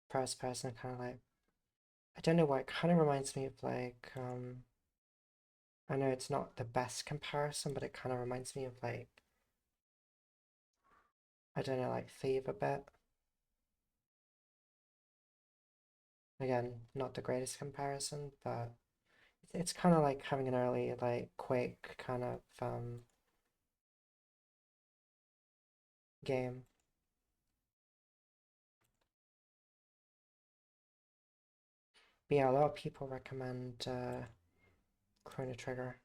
S1: first person, kind of like, I don't know why, it kind of reminds me of like, I know it's not the best comparison, but it kind of reminds me of like, I don't know, like Thief a bit. Again, not the greatest comparison, but it's kind of like having an early like Quake kind of game. But yeah, a lot of people recommend Chrono Trigger.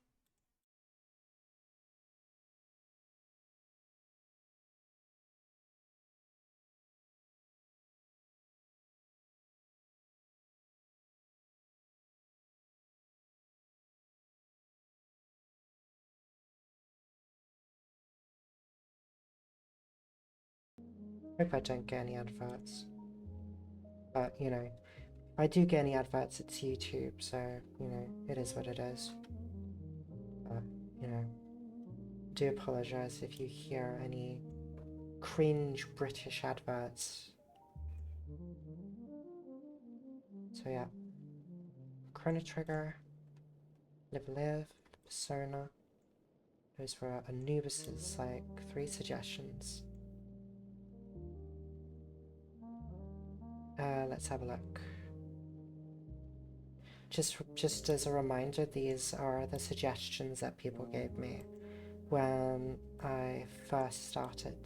S1: Hope I don't get any adverts. But, you know, if I do get any adverts, it's YouTube, so, you know, it is what it is. But, you know, do apologize if you hear any cringe British adverts. So yeah, Chrono Trigger, Live Live, Persona. Those were Anubis's like 3 suggestions. Let's have a look. Just as a reminder, these are the suggestions that people gave me when I first started.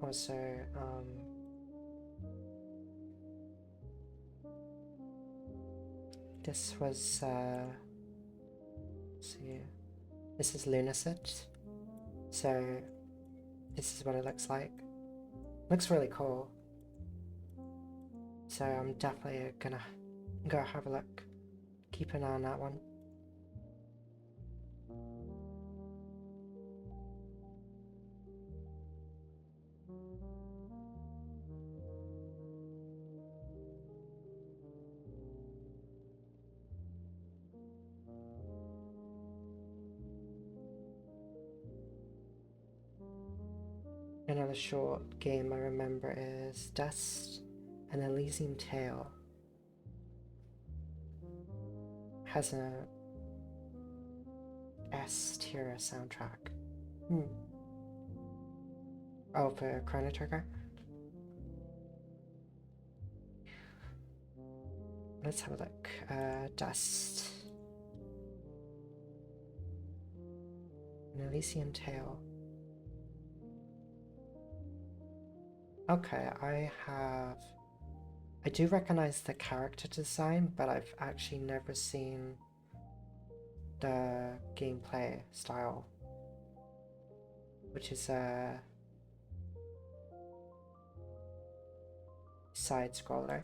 S1: Also, this was, let's see, this is Lunacid. So, this is what it looks like. Looks really cool. So I'm definitely gonna go have a look. Keep an eye on that one. Another short game I remember is Dust: An Elysian Tale. Has a S-tier soundtrack. Oh, for Chrono Trigger? Let's have a look. Dust: An Elysian Tale. Okay, I do recognize the character design, but I've actually never seen the gameplay style, which is a side scroller.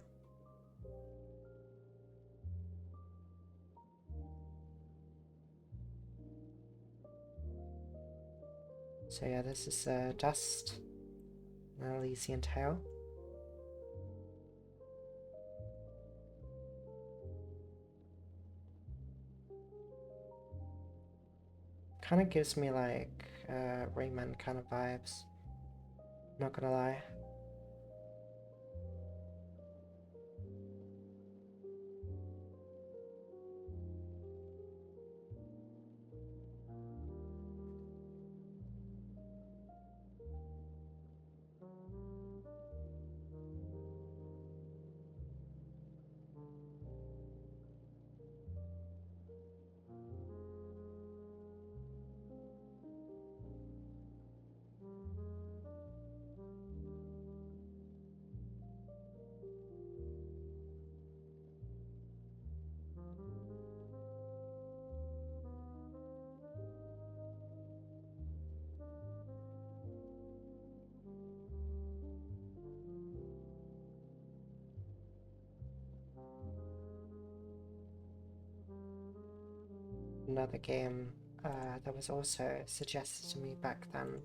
S1: So yeah, this is Dust: An Elysian Tale. Kind of gives me like Rayman kind of vibes. Not gonna lie. Another game that was also suggested to me back then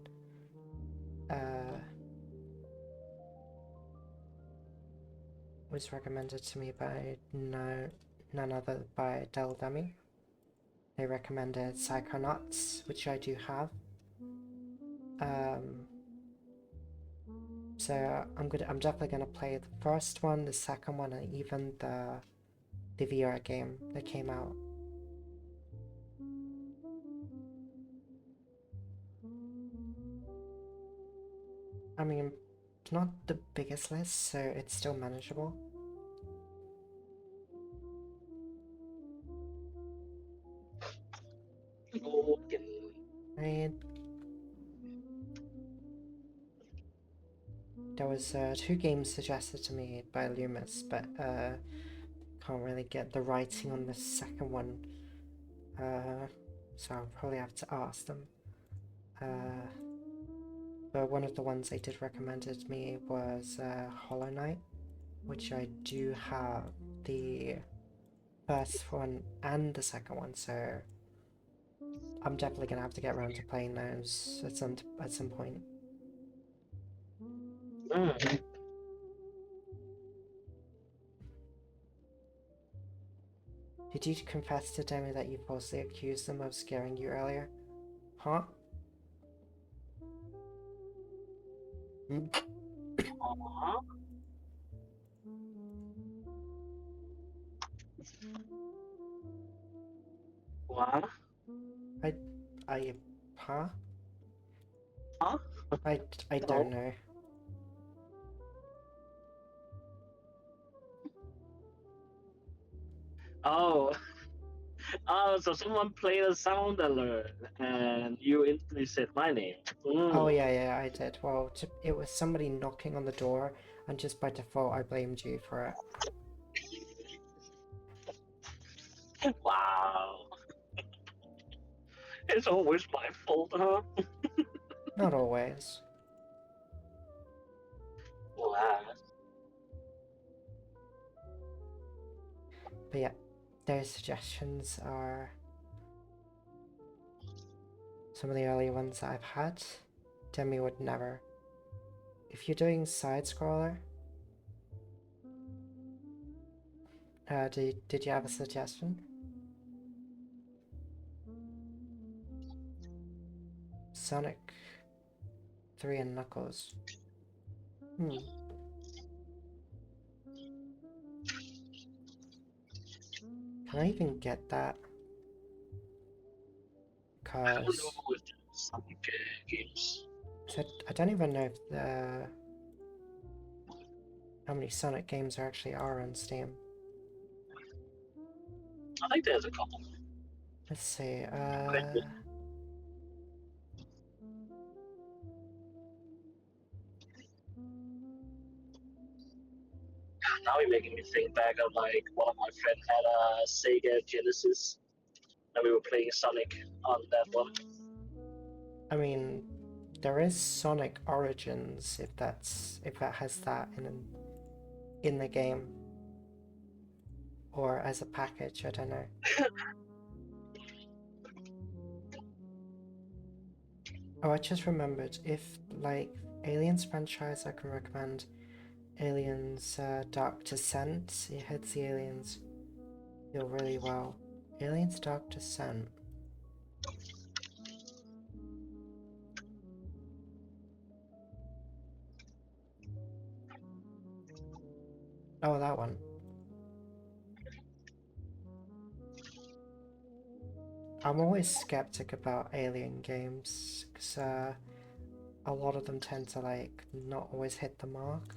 S1: was recommended to me by none other by Del Demi. They recommended Psychonauts, which I do have. So I'm definitely gonna play the first one, the second one, and even the VR game that came out. I mean, it's not the biggest list, so it's still manageable. There was 2 games suggested to me by Loomis, but can't really get the writing on the second one, so I'll probably have to ask them. But one of the ones they did recommended me was Hollow Knight, which I do have the first one and the second one, so I'm definitely gonna have to get around to playing those at some point. Did you confess to Demi that you falsely accused them of scaring you earlier? Huh?
S3: What?
S1: Huh?
S3: Huh?
S1: I don't know.
S3: Oh. Oh, so someone played a sound alert and you instantly said my name.
S1: Oh yeah, I did. Well, it was somebody knocking on the door, and just by default I blamed you for it.
S3: Wow. It's always my fault, huh?
S1: Not always.
S3: Wow.
S1: But yeah, their suggestions are some of the early ones that I've had. Demi would never. If you're doing side scroller, did you have a suggestion? Sonic 3 and Knuckles. Can I even get that? Because
S3: Sonic games.
S1: I don't even know if how many Sonic games there actually are on Steam.
S3: I think there's a couple.
S1: Let's see.
S3: Now you're making me think back of like one of my friends had a Sega Genesis and we were playing Sonic on that one.
S1: I mean, there is Sonic Origins if that has that in the game, or as a package. I don't know. Oh, I just remembered. If like Aliens franchise, I can recommend Aliens Dark Descent. It hits the aliens feel really well. Aliens Dark Descent. Oh, that one. I'm always skeptic about alien games, because a lot of them tend to, like, not always hit the mark.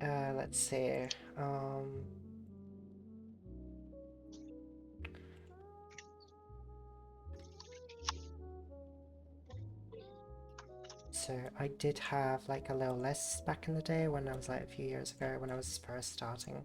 S1: Um, let's see. So I did have like a little list back in the day when I was like a few years ago when I was first starting.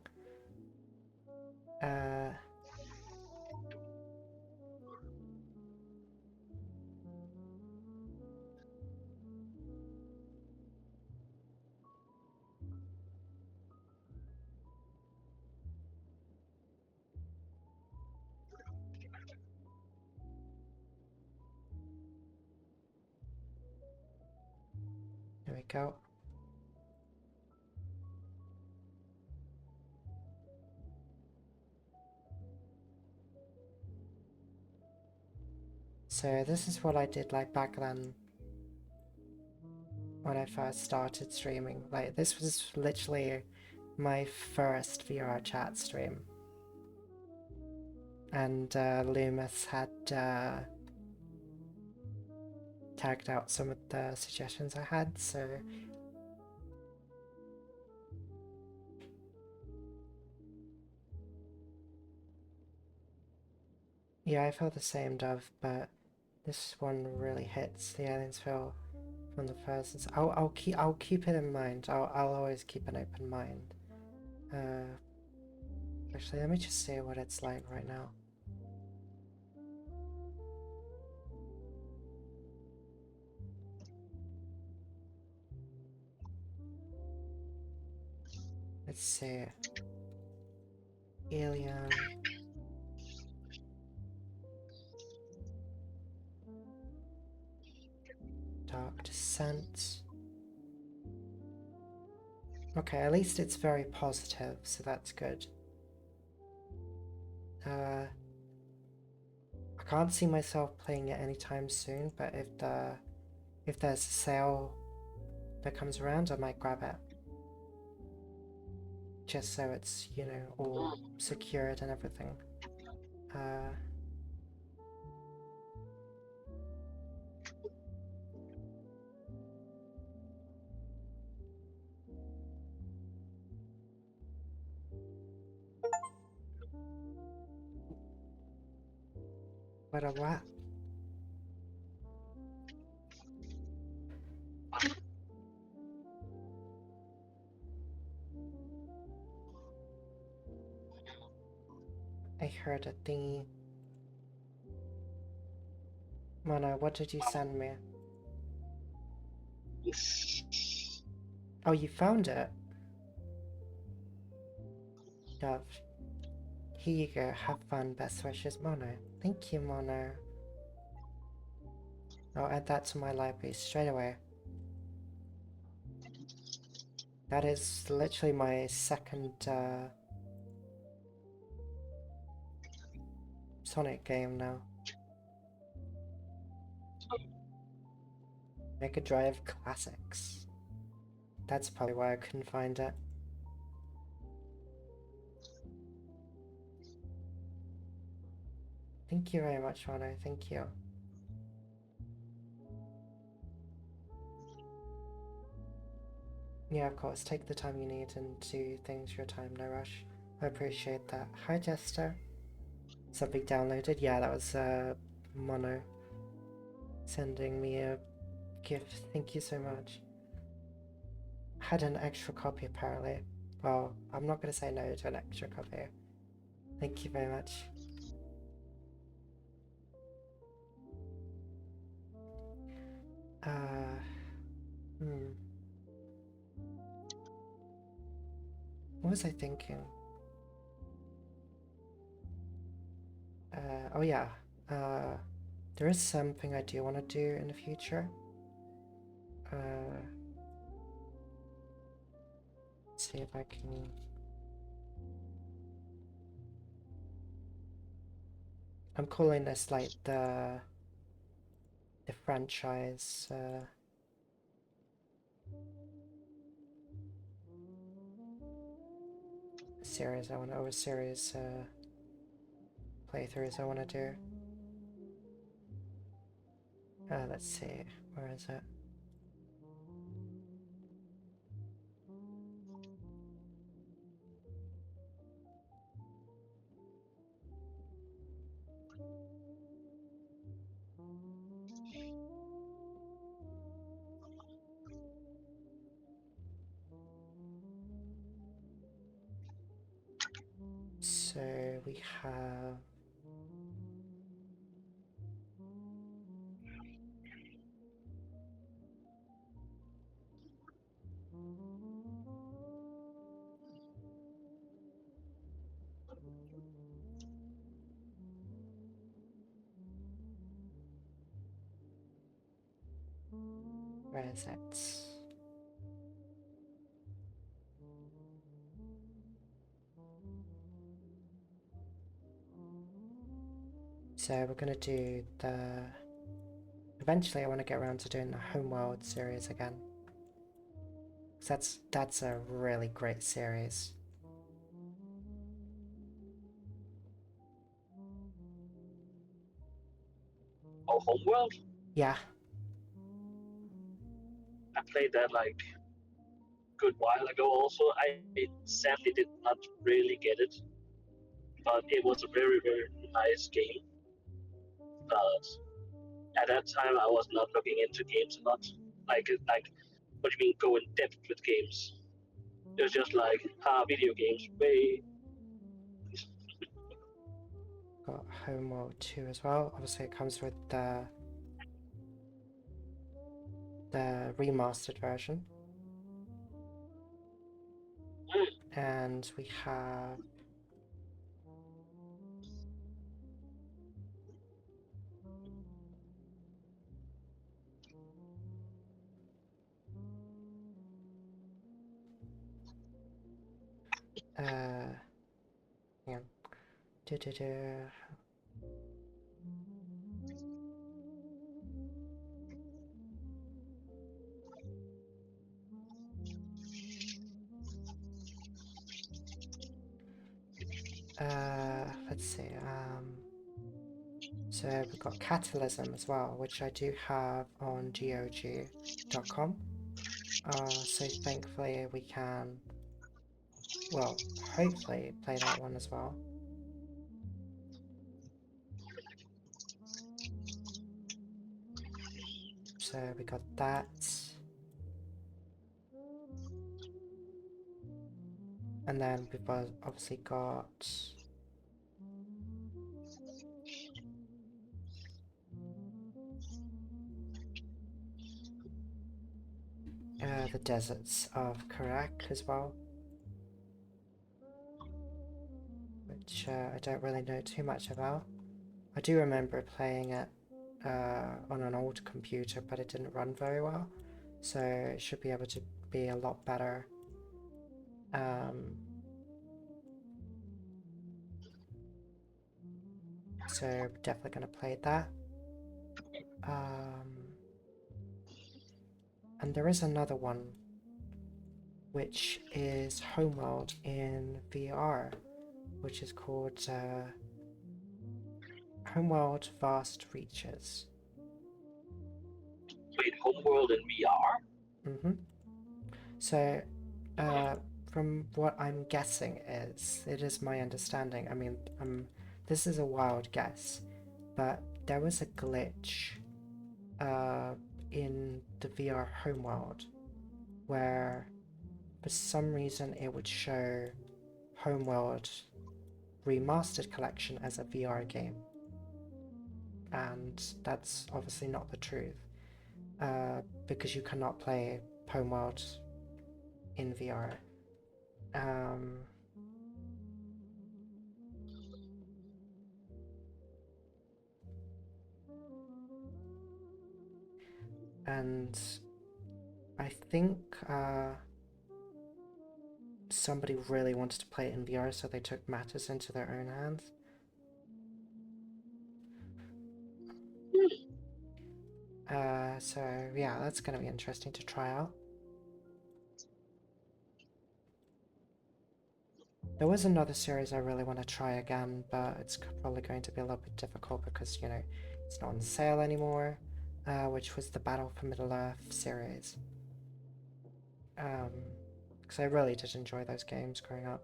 S1: There we go. So this is what I did like back then when I first started streaming. Like this was literally my first VR chat stream. And Loomis had tagged out some of the suggestions I had, so yeah, I feel the same, Dove, but this one really hits. The aliens feel from the first. I'll keep it in mind. I'll always keep an open mind. Actually, let me just see what it's like right now. Let's see. Alien. Dark Descent. Okay, at least it's very positive, so that's good. I can't see myself playing it anytime soon, but if there's a sale that comes around, I might grab it. Just so it's, you know, all secured and everything. What? I heard a thingy. Mono, what did you send me? Oh, you found it? Dove. Here you go, have fun, best wishes, Mono. Thank you, Mono. I'll add that to my library straight away. That is literally my second, Sonic game now. Mega Drive Classics. That's probably why I couldn't find it. Thank you very much, Mono. Thank you. Yeah, of course. Take the time you need and do things your time. No rush. I appreciate that. Hi, Jester. Something downloaded? Yeah, that was Mono sending me a gift. Thank you so much. Had an extra copy apparently. Well, I'm not going to say no to an extra copy. Thank you very much. What was I thinking? Oh yeah. There is something I do want to do in the future. Let's see if I can I'm calling this like the franchise series I want to, or series playthroughs I want to do. Let's see, where is it? So we have where is it? So we're gonna do the. Eventually, I want to get around to doing the Homeworld series again. That's a really great series.
S3: Oh, Homeworld?
S1: Yeah.
S3: I played that like a good while ago also. I sadly did not really get it, but it was a very, very nice game. But at that time, I was not looking into games a lot. Like, what do you mean go in depth with games? It was just like, video games, way.
S1: Got Homeworld 2 as well. Obviously, it comes with the remastered version. And we have hang on. Let's see. So we've got Catalysm as well, which I do have on GOG.com. So thankfully we can, well, hopefully play that one as well. So we got that. And then we've obviously got the Deserts of Karak as well, which I don't really know too much about. I do remember playing it on an old computer, but it didn't run very well, so it should be able to be a lot better. So definitely gonna play that. And there is another one, which is Homeworld in VR, which is called Homeworld Vast Reaches.
S3: Wait, Homeworld in VR?
S1: Mm-hmm. So, from what I'm guessing it is my understanding. I mean, this is a wild guess, but there was a glitch in the VR Homeworld where for some reason it would show Homeworld Remastered Collection as a VR game. And that's obviously not the truth, because you cannot play Homeworld in VR. And I think somebody really wanted to play it in VR, so they took matters into their own hands. So yeah, that's gonna be interesting to try out. There was another series I really want to try again, but it's probably going to be a little bit difficult because, you know, it's not on sale anymore, which was the Battle for Middle-earth series. Because I really did enjoy those games growing up.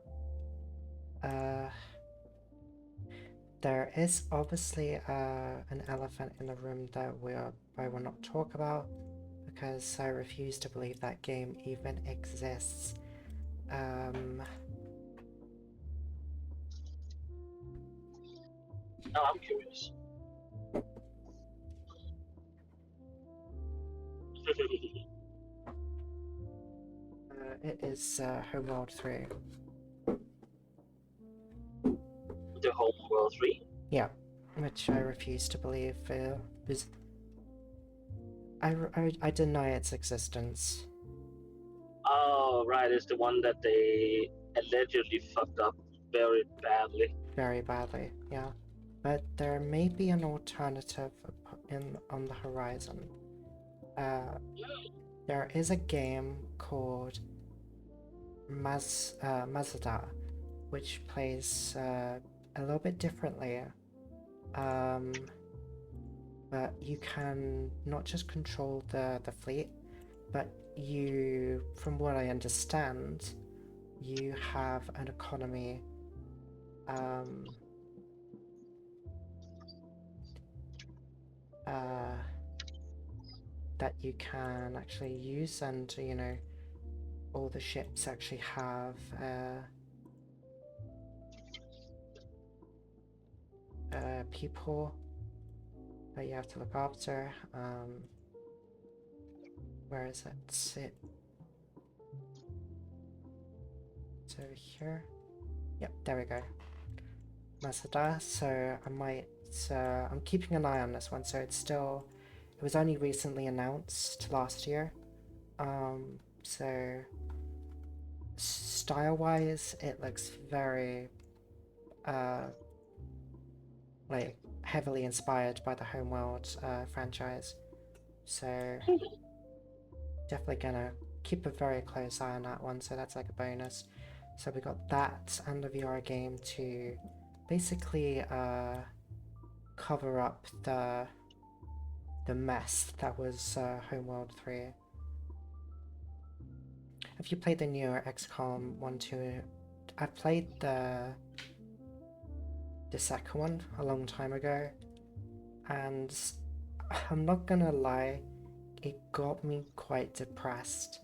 S1: There is obviously an elephant in the room that I will not talk about because I refuse to believe that game even exists.
S3: Now I'm curious.
S1: It is Homeworld 3.
S3: The Homeworld 3?
S1: Yeah, which I refuse to believe is... I deny its existence.
S3: Oh, right, it's the one that they allegedly fucked up very badly.
S1: Very badly, yeah. But there may be an alternative on the horizon. There is a game called Mazda, which plays a little bit differently. But you can not just control the fleet, but you, from what I understand, you have an economy that you can actually use, and you know, all the ships actually have people that you have to look after. Where is it? It's over here. Yep, there we go. Mazda. So I might. I'm keeping an eye on this one. So it's still. It was only recently announced last year. So style-wise, it looks very like heavily inspired by the Homeworld franchise. So definitely gonna keep a very close eye on that one. So that's like a bonus. So we got that and the VR game to basically cover up the mess that was Homeworld 3. Have you played the newer XCOM 1, 2? I played the second one a long time ago, and I'm not gonna lie, it got me quite depressed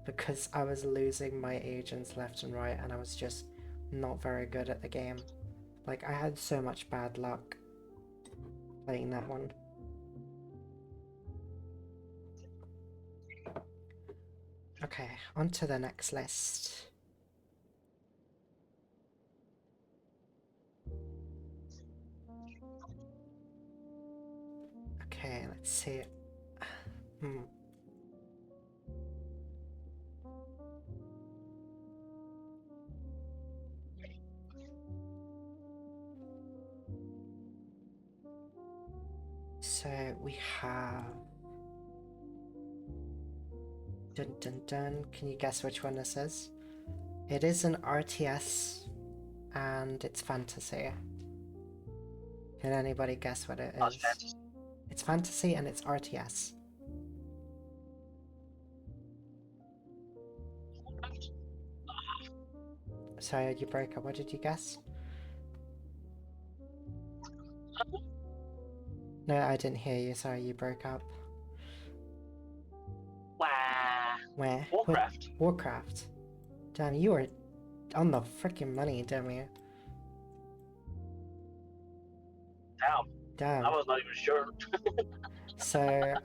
S1: because I was losing my agents left and right, and I was just not very good at the game. Like, I had so much bad luck playing that one. Okay, on to the next list. Okay, let's see. So we have... Dun dun dun. Can you guess which one this is? It is an RTS and it's fantasy. Can anybody guess what it is?
S3: Fantasy.
S1: It's fantasy and it's RTS. Sorry, you broke up. What did you guess? No, I didn't hear you. Sorry, you broke up.
S3: Wow.
S1: Where?
S3: Warcraft.
S1: Warcraft. Damn, you were on the freaking money, damn you.
S3: Damn. I was not even sure.
S1: So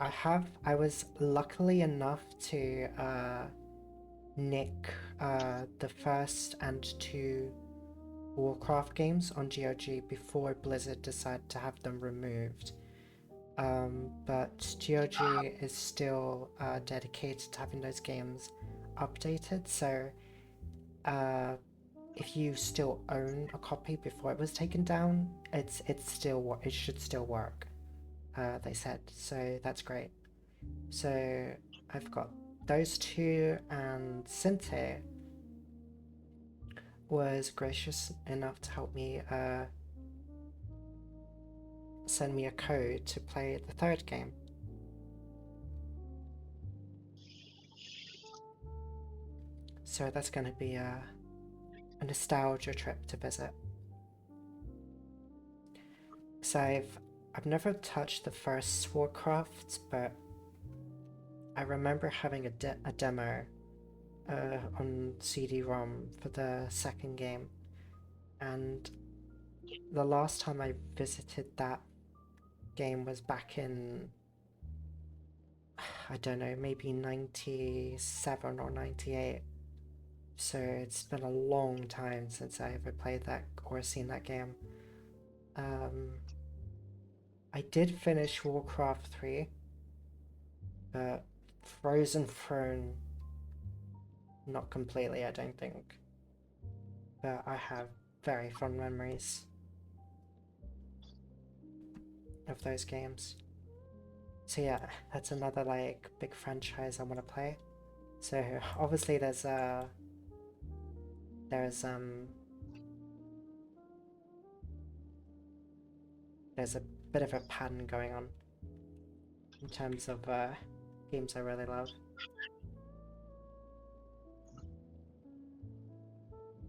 S1: I was luckily enough to nick the first and 2 Warcraft games on GOG before Blizzard decided to have them removed. But GOG is still dedicated to having those games updated, so if you still own a copy before it was taken down, it should still work. they said, so that's great. So I've got those two, and Sinte was gracious enough to help me send me a code to play the third game. So that's going to be a nostalgia trip to visit. So I've never touched the first Warcraft, but I remember having a demo on CD-ROM for the second game, and the last time I visited that game was back in, I don't know, maybe 97 or 98. So it's been a long time since I ever played that or seen that game. I did finish Warcraft 3, but Frozen Throne, not completely, I don't think. But I have very fond memories of those games. So yeah, that's another like big franchise I want to play. So obviously there's a bit of a pattern going on in terms of games I really love.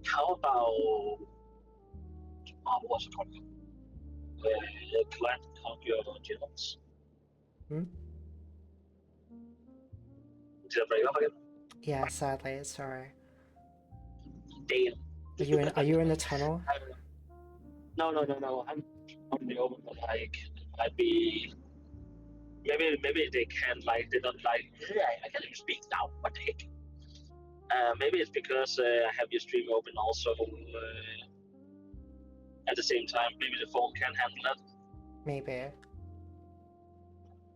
S3: How about what's it called? Command and Conquer Originals.
S1: Hmm?
S3: Did I break up again?
S1: Yeah, sadly, sorry.
S3: Damn.
S1: Are you in the tunnel?
S3: No. I'm on the open, but like it might be maybe they can like they don't like. Yeah, I can't even speak now. What the heck? Maybe it's because I have your stream open also at the same time. Maybe the phone can handle that.
S1: Maybe.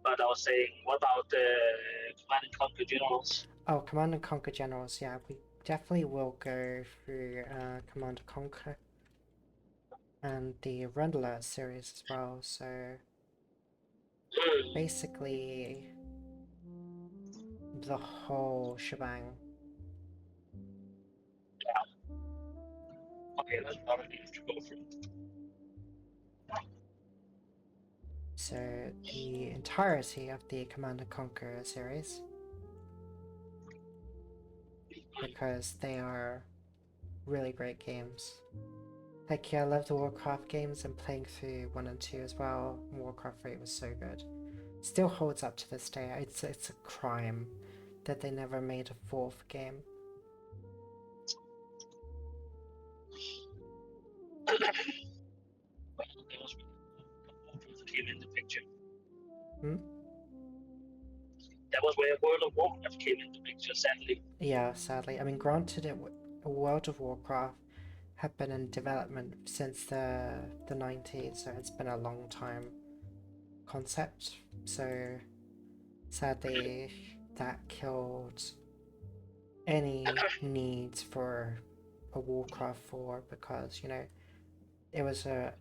S3: But I was saying, what about Command and Conquer Generals?
S1: Oh, Command and Conquer Generals, yeah, we definitely will go through Command and Conquer and the Red Alert series as well, so basically the whole shebang.
S3: Yeah. Okay, that's probably to go through.
S1: So the entirety of the Command and Conquer series, because they are really great games. Like, yeah, I love the Warcraft games, and playing through 1 and 2 as well. Warcraft 3 was so good. Still holds up to this day. It's a crime that they never made a fourth game.
S3: Came into picture.
S1: Hmm?
S3: That was where World of Warcraft came into picture, sadly.
S1: Yeah, sadly. I mean, granted, World of Warcraft had been in development since the 90s, so it's been a long time concept. So sadly, that killed any needs for a Warcraft 4 because, you know, it was a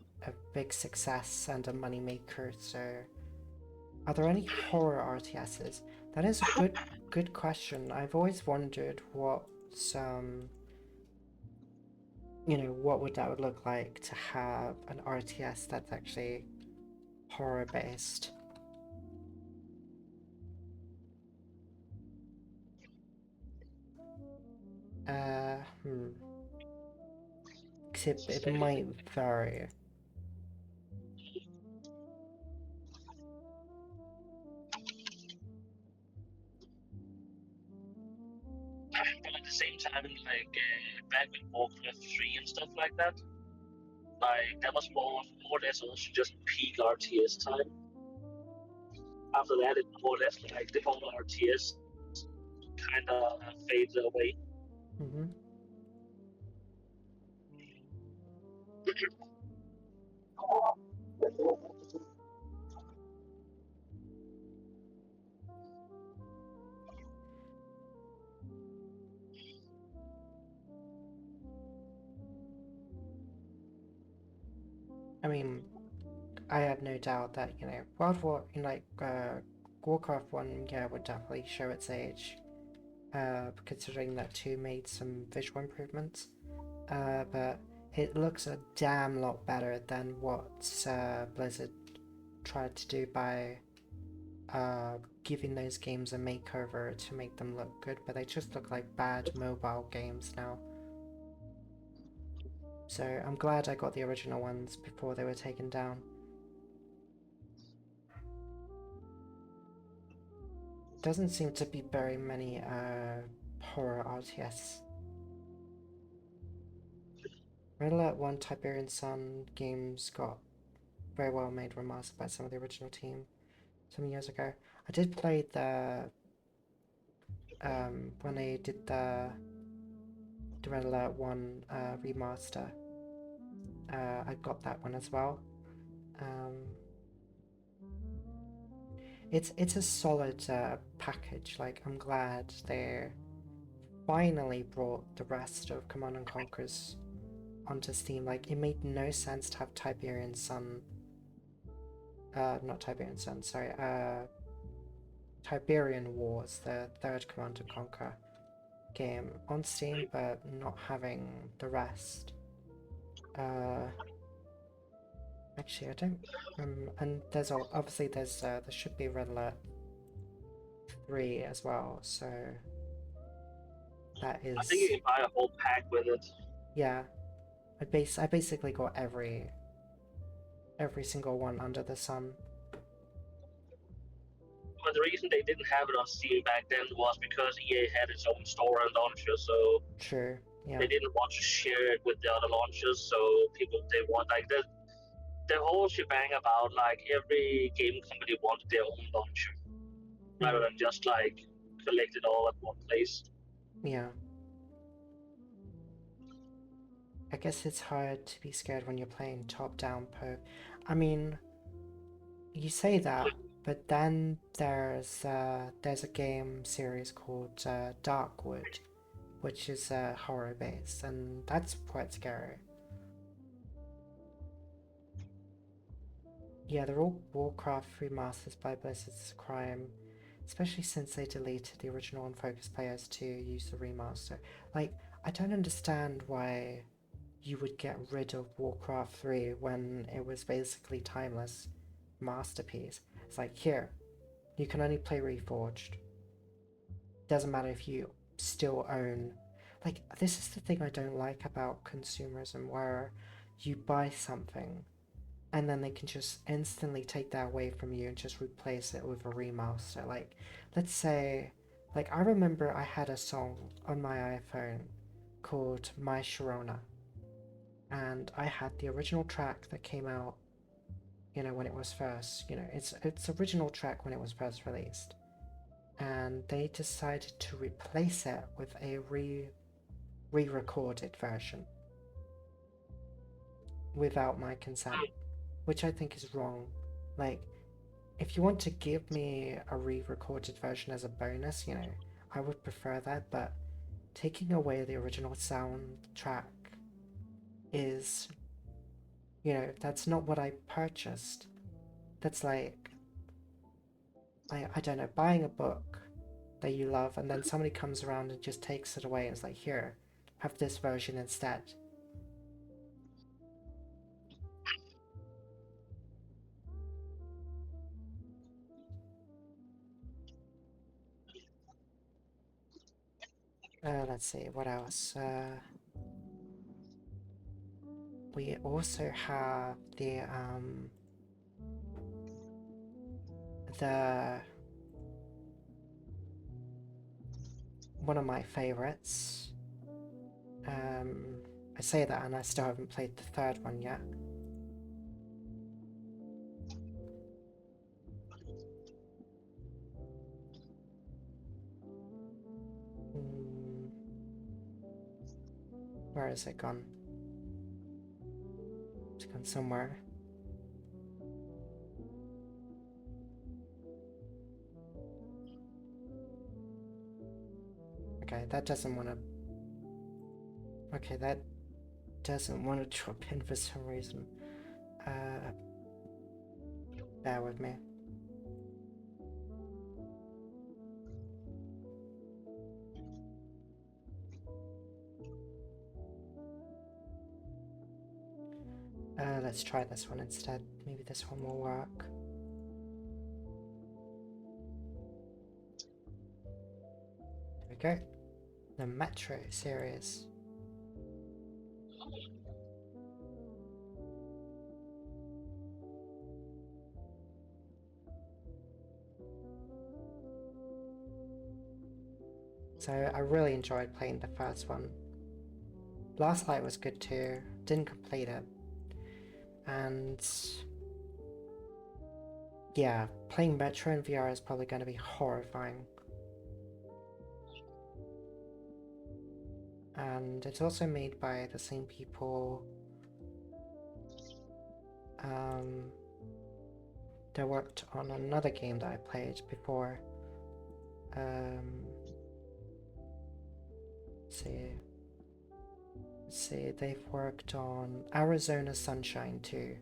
S1: big success and a moneymaker. So are there any horror RTSs? That is a good question. I've always wondered what you know, what that would look like to have an RTS that's actually horror based. Hmm. Except it might vary.
S3: But at the same time, like back with Warcraft 3 and stuff like that, like that was more or less also just peak RTS time. After that, it more or less like the whole RTS kind of fades away.
S1: Mm-hmm. I mean, I have no doubt that, you know, World War, Warcraft 1, yeah, would definitely show its age, considering that 2 made some visual improvements, but it looks a damn lot better than what Blizzard tried to do by giving those games a makeover to make them look good, but they just look like bad mobile games now. So I'm glad I got the original ones before they were taken down. Doesn't seem to be very many horror RTS. Red Alert 1 Tiberian Sun games got very well made remastered by some of the original team some years ago. I did play the when they did the Red Alert 1 remaster. I got that one as well. It's a solid package. Like, I'm glad they finally brought the rest of Command and Conquer's onto Steam. Like, it made no sense to have Tiberian Sun, not Tiberian Sun, sorry, Tiberian Wars, the third Command and Conquer game on Steam, but not having the rest. Actually, I don't. And there's obviously there should be Red Alert 3 as well. So that is.
S3: I think you can buy a whole pack with it.
S1: Yeah, I basically got every single one under the sun.
S3: But the reason they didn't have it on Steam back then was because EA had its own store and launcher, so
S1: True. Yeah.
S3: they didn't want to share it with the other launchers. So they want like the whole shebang about like every game company wanted their own launcher, rather than just like collect it all at one place.
S1: Yeah. I guess it's hard to be scared when you're playing top-down I mean, you say that, but then there's a game series called Darkwood, which is horror-based, and that's quite scary. Yeah, they're all Warcraft remasters by Blizzard's crime, especially since they deleted the original and focused players to use the remaster. Like, I don't understand why you would get rid of Warcraft 3 when it was basically timeless masterpiece. It's like, here, you can only play Reforged. Doesn't matter if you still own. Like, this is the thing I don't like about consumerism, where you buy something and then they can just instantly take that away from you and just replace it with a remaster. Like, let's say, like, I remember I had a song on my iPhone called My Sharona, and I had the original track that came out, you know, when it was first, you know, its original track when it was first released, and they decided to replace it with a re-recorded version without my consent, which I think is wrong. Like, if you want to give me a re-recorded version as a bonus, you know, I would prefer that, but taking away the original soundtrack is, you know, that's not what I purchased. That's like, I don't know, buying a book that you love and then somebody comes around and just takes it away and is like, here, have this version instead. Let's see, what else? We also have the one of my favorites. I say that and I still haven't played the third one yet. Where is it gone? It's gone somewhere. Okay, that doesn't want to... Okay, that doesn't want to drop in for some reason. Bear with me. Let's try this one instead. Maybe this one will work. There we go. The Metro series. So I really enjoyed playing the first one. Last Light was good too. Didn't complete it. And yeah, playing Metro in VR is probably going to be horrifying. And it's also made by the same people that worked on another game that I played before. Let's see, they've worked on Arizona Sunshine too,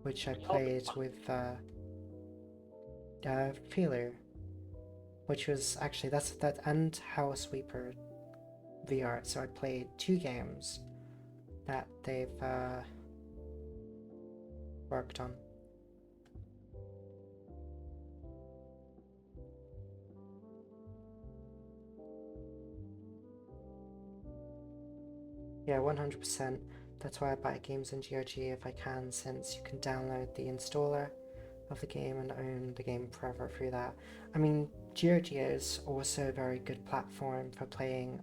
S1: which I played with Feeler, which was actually that and House Sweeper VR. So I played 2 games that they've worked on. Yeah, 100%. That's why I buy games in GOG if I can, since you can download the installer of the game and own the game forever through that. I mean, GOG is also a very good platform for playing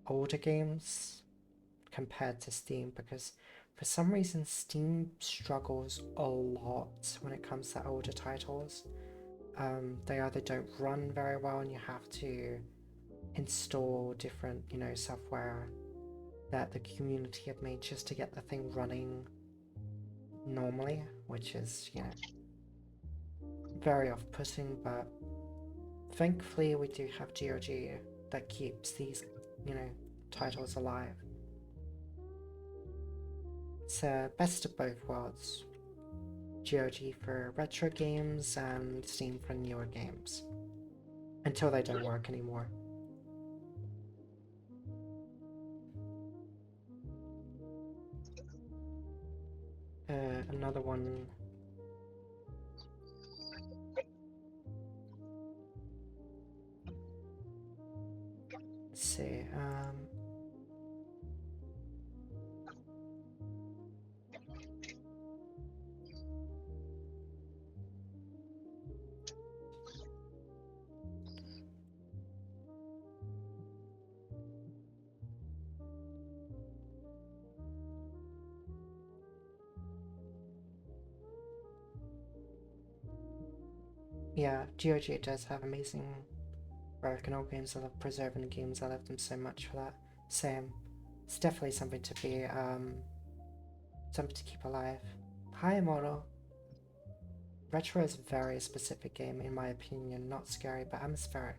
S1: older games compared to Steam, because for some reason Steam struggles a lot when it comes to older titles. They either don't run very well and you have to install different, software that the community have made just to get the thing running normally, which is, very off-putting, but thankfully we do have GOG that keeps these, titles alive. It's best of both worlds. GOG for retro games and Steam for newer games. Until they don't work anymore. Another one. Let's see. Yeah, GOG does have amazing original games. I love preserving games. I love them so much for that. Same. It's definitely something to be, something to keep alive. Hi, Moro. Retro is a very specific game, in my opinion. Not scary, but atmospheric.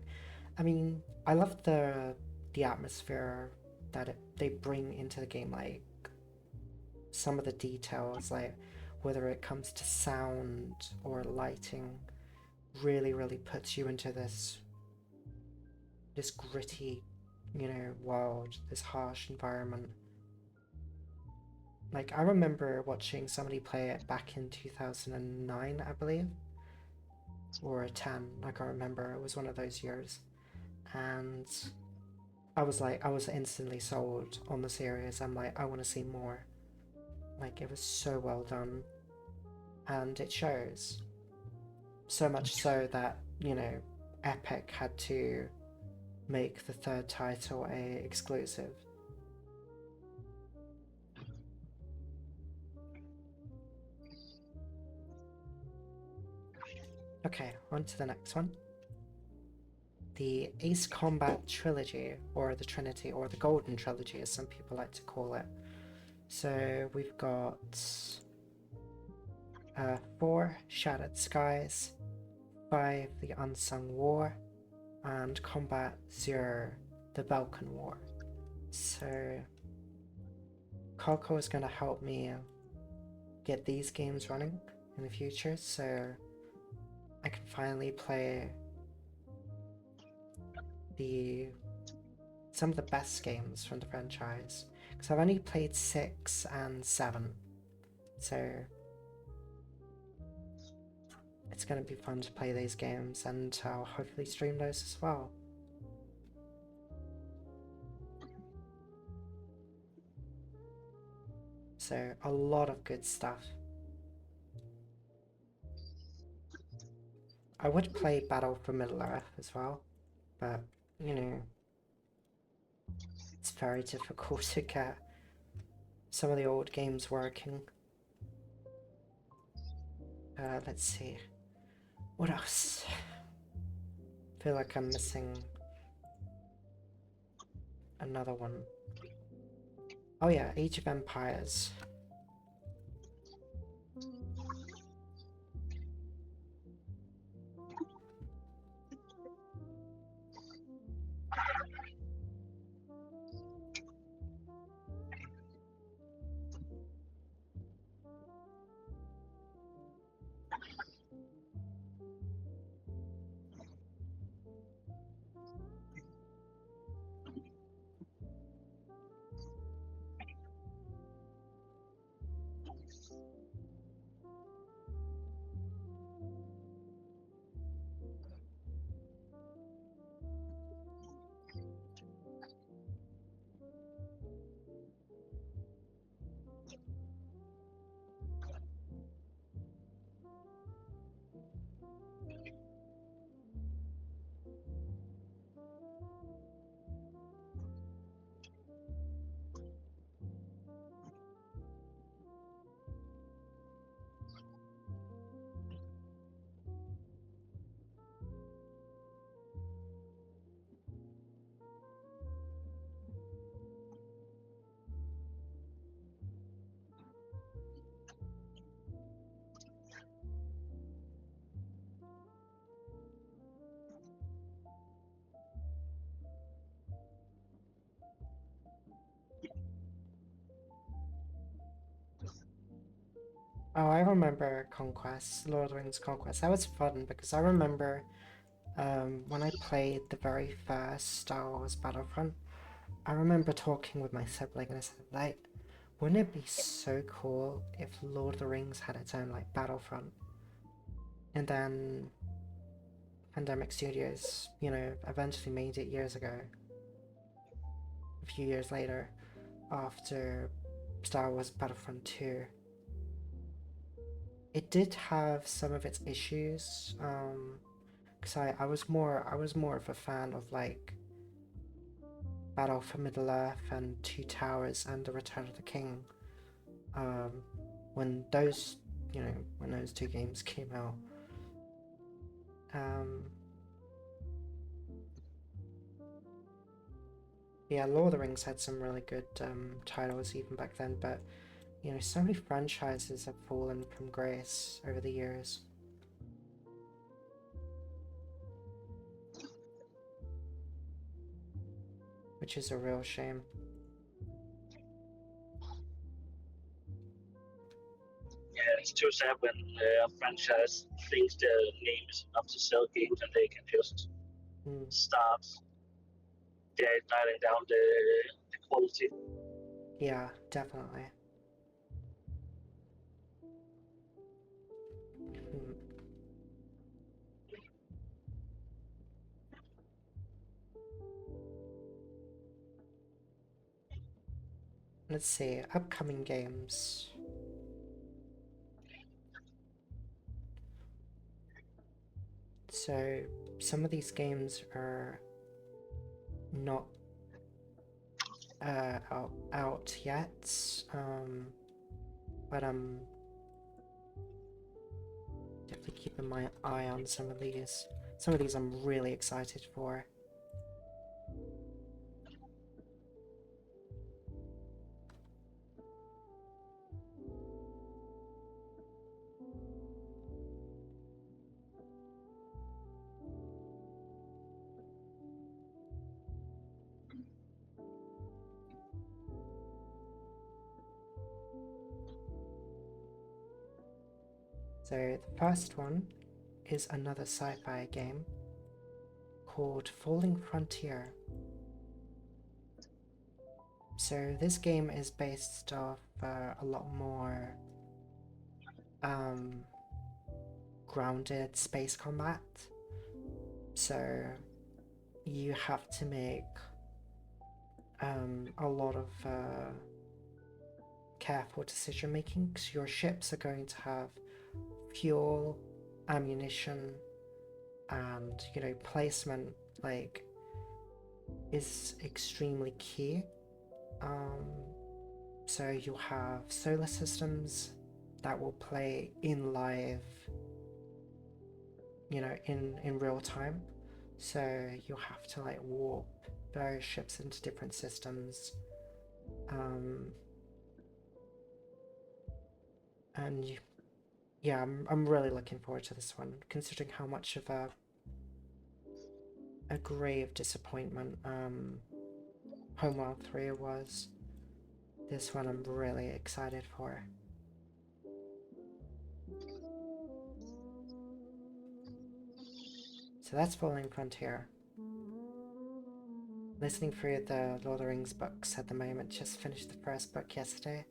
S1: I mean, I love the atmosphere that they bring into the game, like some of the details, like whether it comes to sound or lighting, really puts you into this gritty, world, this harsh environment. Like, I remember watching somebody play it back in 2009, I believe, or 10, I can't remember. It was one of those years, and I was instantly sold on the series. I'm like, I want to see more. Like, it was so well done, and it shows. So much so that, Epic had to make the 3rd title a exclusive. Okay, on to the next one. The Ace Combat Trilogy, or the Trinity, or the Golden Trilogy as some people like to call it. So we've got 4 Shattered Skies, 5 The Unsung War, and Combat Zero, the Balkan War. So Coco is going to help me get these games running in the future, so I can finally play some of the best games from the franchise. Because I've only played 6 and 7, so it's going to be fun to play these games, and I'll hopefully stream those as well. So a lot of good stuff. I would play Battle for Middle-earth as well, but you know, it's very difficult to get some of the old games working. Let's see. What else? I feel like I'm missing another one. Oh yeah, Age of Empires. Oh, I remember Conquest, Lord of the Rings Conquest. That was fun because I remember when I played the very first Star Wars Battlefront, I remember talking with my sibling and I said, like, wouldn't it be so cool if Lord of the Rings had its own, like, Battlefront? And then Pandemic Studios, you know, eventually made it years ago. A few years later, after Star Wars Battlefront 2. It did have some of its issues, because I was more of a fan of like Battle for Middle-earth and Two Towers and The Return of the King. When those, you know, when those two games came out. Yeah, Lord of the Rings had some really good titles even back then, but you know, so many franchises have fallen from grace over the years. Which is a real shame.
S3: Yeah, it's too sad when a franchise thinks their name is enough to sell games and they can just start dialing down the quality.
S1: Yeah, definitely. Let's see, upcoming games. So, some of these games are not out yet, but I'm definitely keeping my eye on some of these. Some of these I'm really excited for. So the first one is another sci-fi game called Falling Frontier. So this game is based off a lot more grounded space combat. So you have to make a lot of careful decision making, because your ships are going to have fuel, ammunition, and placement is extremely key. So you'll have solar systems that will play in live, in real time. So you'll have to warp various ships into different systems. And yeah, I'm really looking forward to this one, considering how much of a grave disappointment Homeworld 3 was. This one I'm really excited for. So that's Falling Frontier. Listening through the Lord of the Rings books at the moment, just finished the first book yesterday.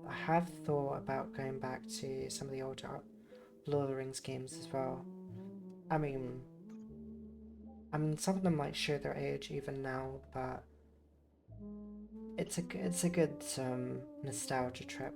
S1: I have thought about going back to some of the older Lord of the Rings games as well. I mean, some of them might show their age even now, but it's a good nostalgia trip.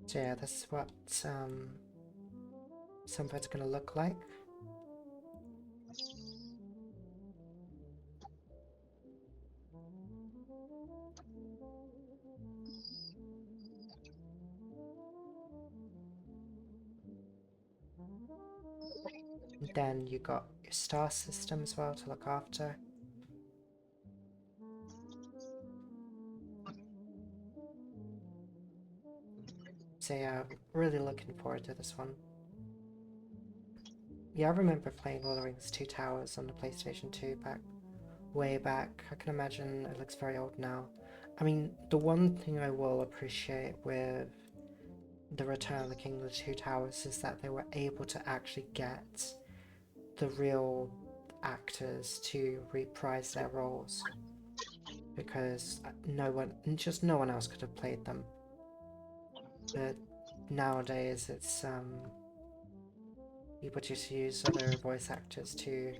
S1: So yeah, this is what some of it's gonna look like. Then you got your star system as well to look after. So yeah, really looking forward to this one. Yeah, I remember playing Lord of the Rings Two Towers on the PlayStation 2 way back. I can imagine it looks very old now. I mean, the one thing I will appreciate with the Return of the King of the Two Towers is that they were able to actually get the real actors to reprise their roles, because no one else could have played them. But nowadays it's people just use other voice actors to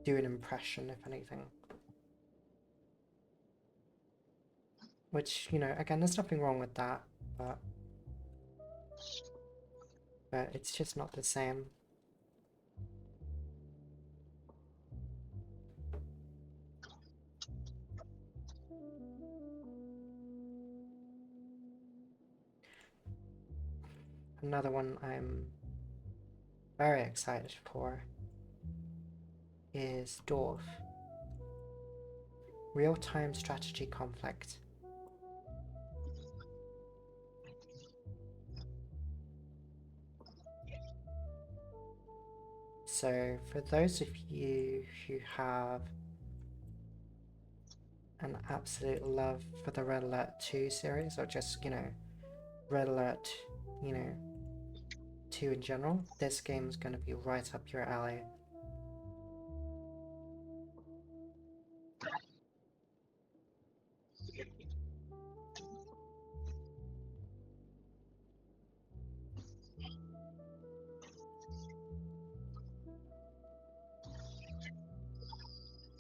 S1: do an impression, if anything. Which, again, there's nothing wrong with that, but it's just not the same. Another one I'm very excited for is Dwarf. Real-time strategy conflict. So for those of you who have an absolute love for the Red Alert 2 series, or just, you know, Red Alert, you know, 2 in general, this game is going to be right up your alley.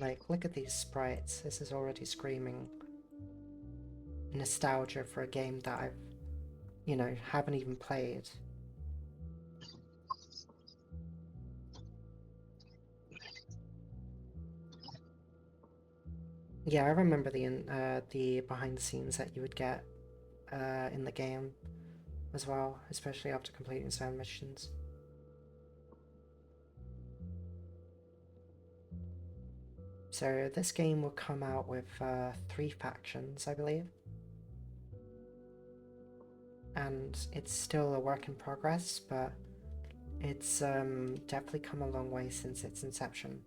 S1: Like, look at these sprites. This is already screaming nostalgia for a game that I've, you know, haven't even played. Yeah, I remember the behind the scenes that you would get in the game as well, especially after completing certain missions. So this game will come out with 3 factions, I believe. And it's still a work in progress, but it's definitely come a long way since its inception.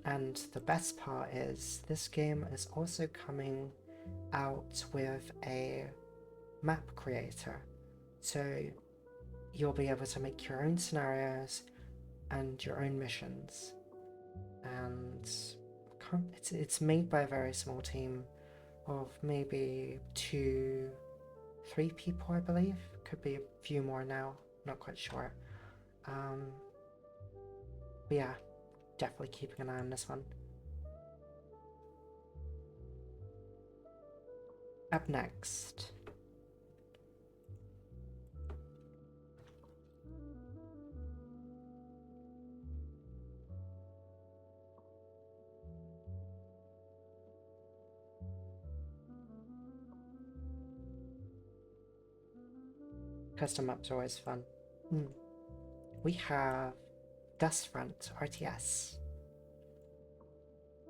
S1: And the best part is, this game is also coming out with a map creator. So you'll be able to make your own scenarios and your own missions. And it's made by a very small team of maybe 2-3 people, I believe. Could be a few more now, not quite sure. But yeah, definitely keeping an eye on this one. Up next, custom maps are always fun. We have Dustfront RTS.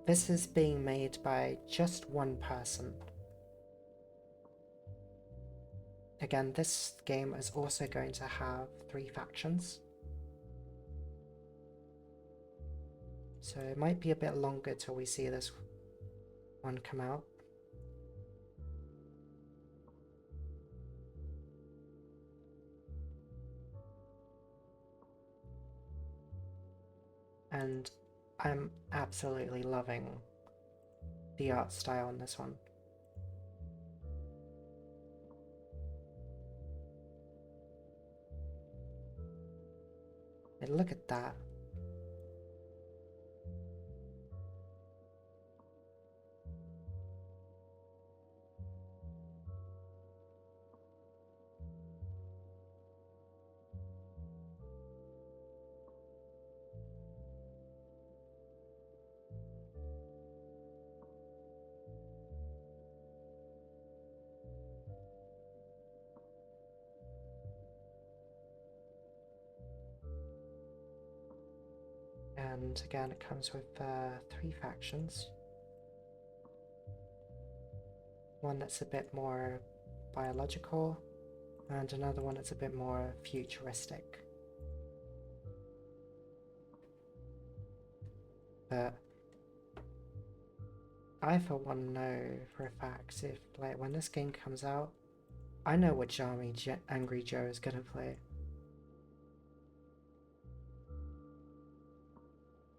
S1: This is being made by just one person. Again, this game is also going to have 3 factions. So it might be a bit longer till we see this one come out. And I'm absolutely loving the art style in this one. And look at that. And again, it comes with 3 factions. One that's a bit more biological, and another one that's a bit more futuristic. But I for one know for a fact, if like when this game comes out, I know which army Angry Joe is gonna play.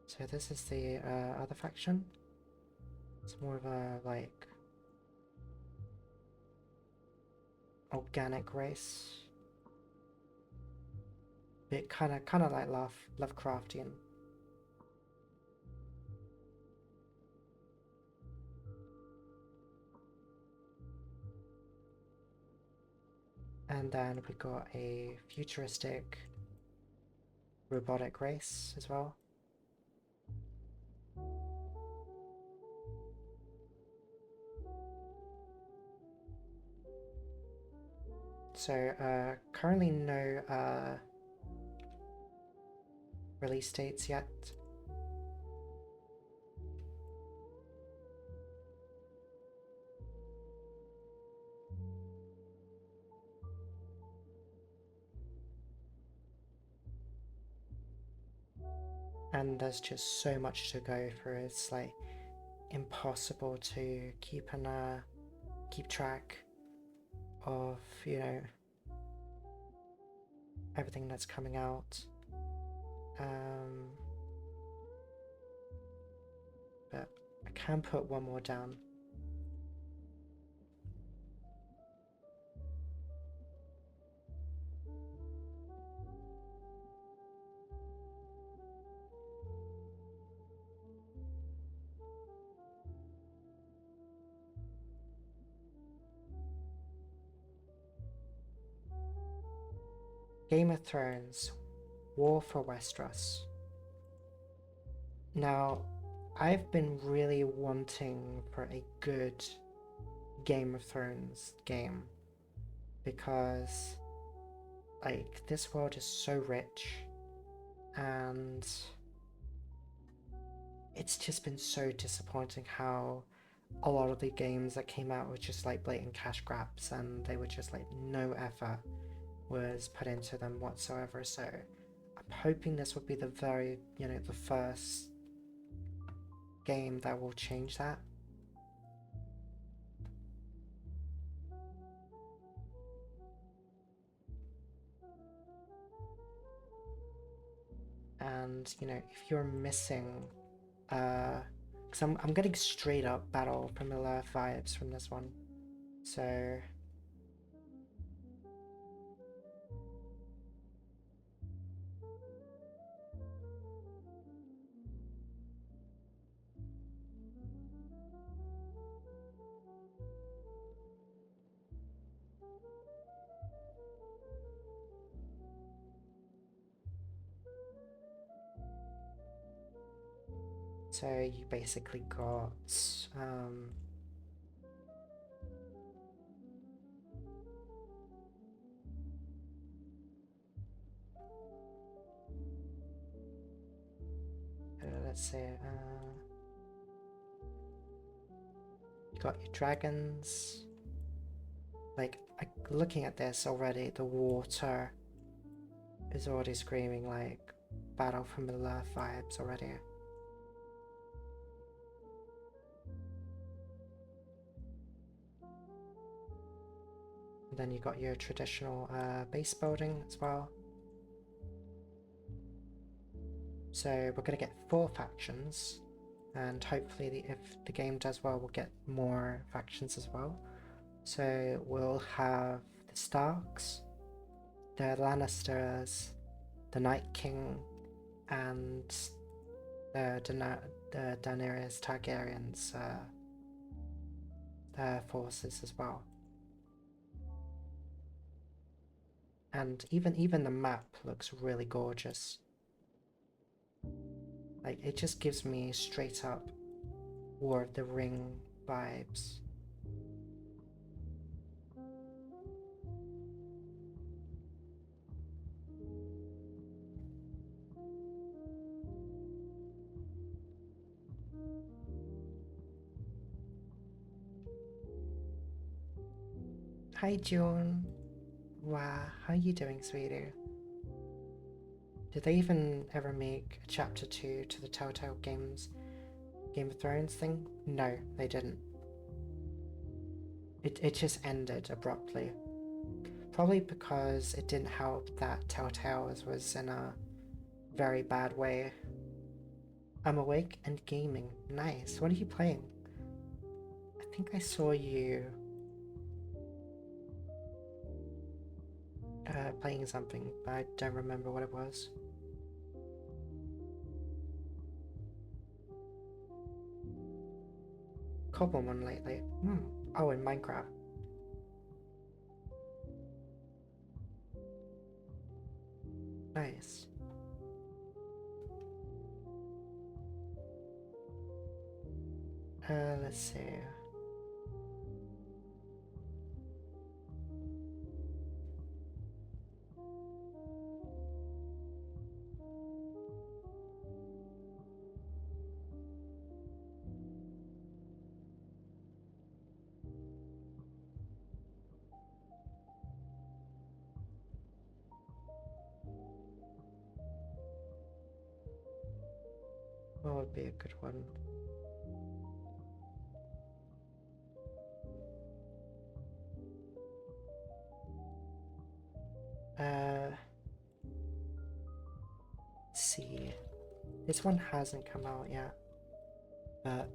S1: So this is the other faction. It's more of a like organic race, bit kind of like Lovecraftian. And then we got a futuristic robotic race as well. So, currently no release dates yet. And there's just so much to go through. It's like impossible to keep track of, you know, everything that's coming out. But I can put one more down. Game of Thrones, War for Westeros. Now, I've been really wanting for a good Game of Thrones game because, like, this world is so rich and it's just been so disappointing how a lot of the games that came out were just like blatant cash grabs and they were just like no effort was put into them whatsoever. So I'm hoping this will be the the first game that will change that. And if you're missing because I'm getting straight up Battle for Middle-earth vibes from this one, so you basically got let's say you got your dragons. Like, looking at this already, the water is already screaming like Battle for Middle-earth vibes already. And then you got your traditional base building as well. So we're going to get 4 factions, and hopefully if the game does well, we'll get more factions as well. So we'll have the Starks, the Lannisters, the Night King, and the Daenerys Targaryen's forces as well. And even the map looks really gorgeous. Like, it just gives me straight up War of the Ring vibes. Hi June. Wow, how you doing, sweetie? Did they even ever make a chapter 2 to the Telltale Games Game of Thrones thing? No, they didn't. It just ended abruptly. Probably because it didn't help that Telltale was in a very bad way. I'm awake and gaming. Nice. What are you playing? I think I saw you playing something, but I don't remember what it was. Cobblemon lately. Oh, in Minecraft. Nice. Let's see. would be a good one. Let's see. This one hasn't come out yet, but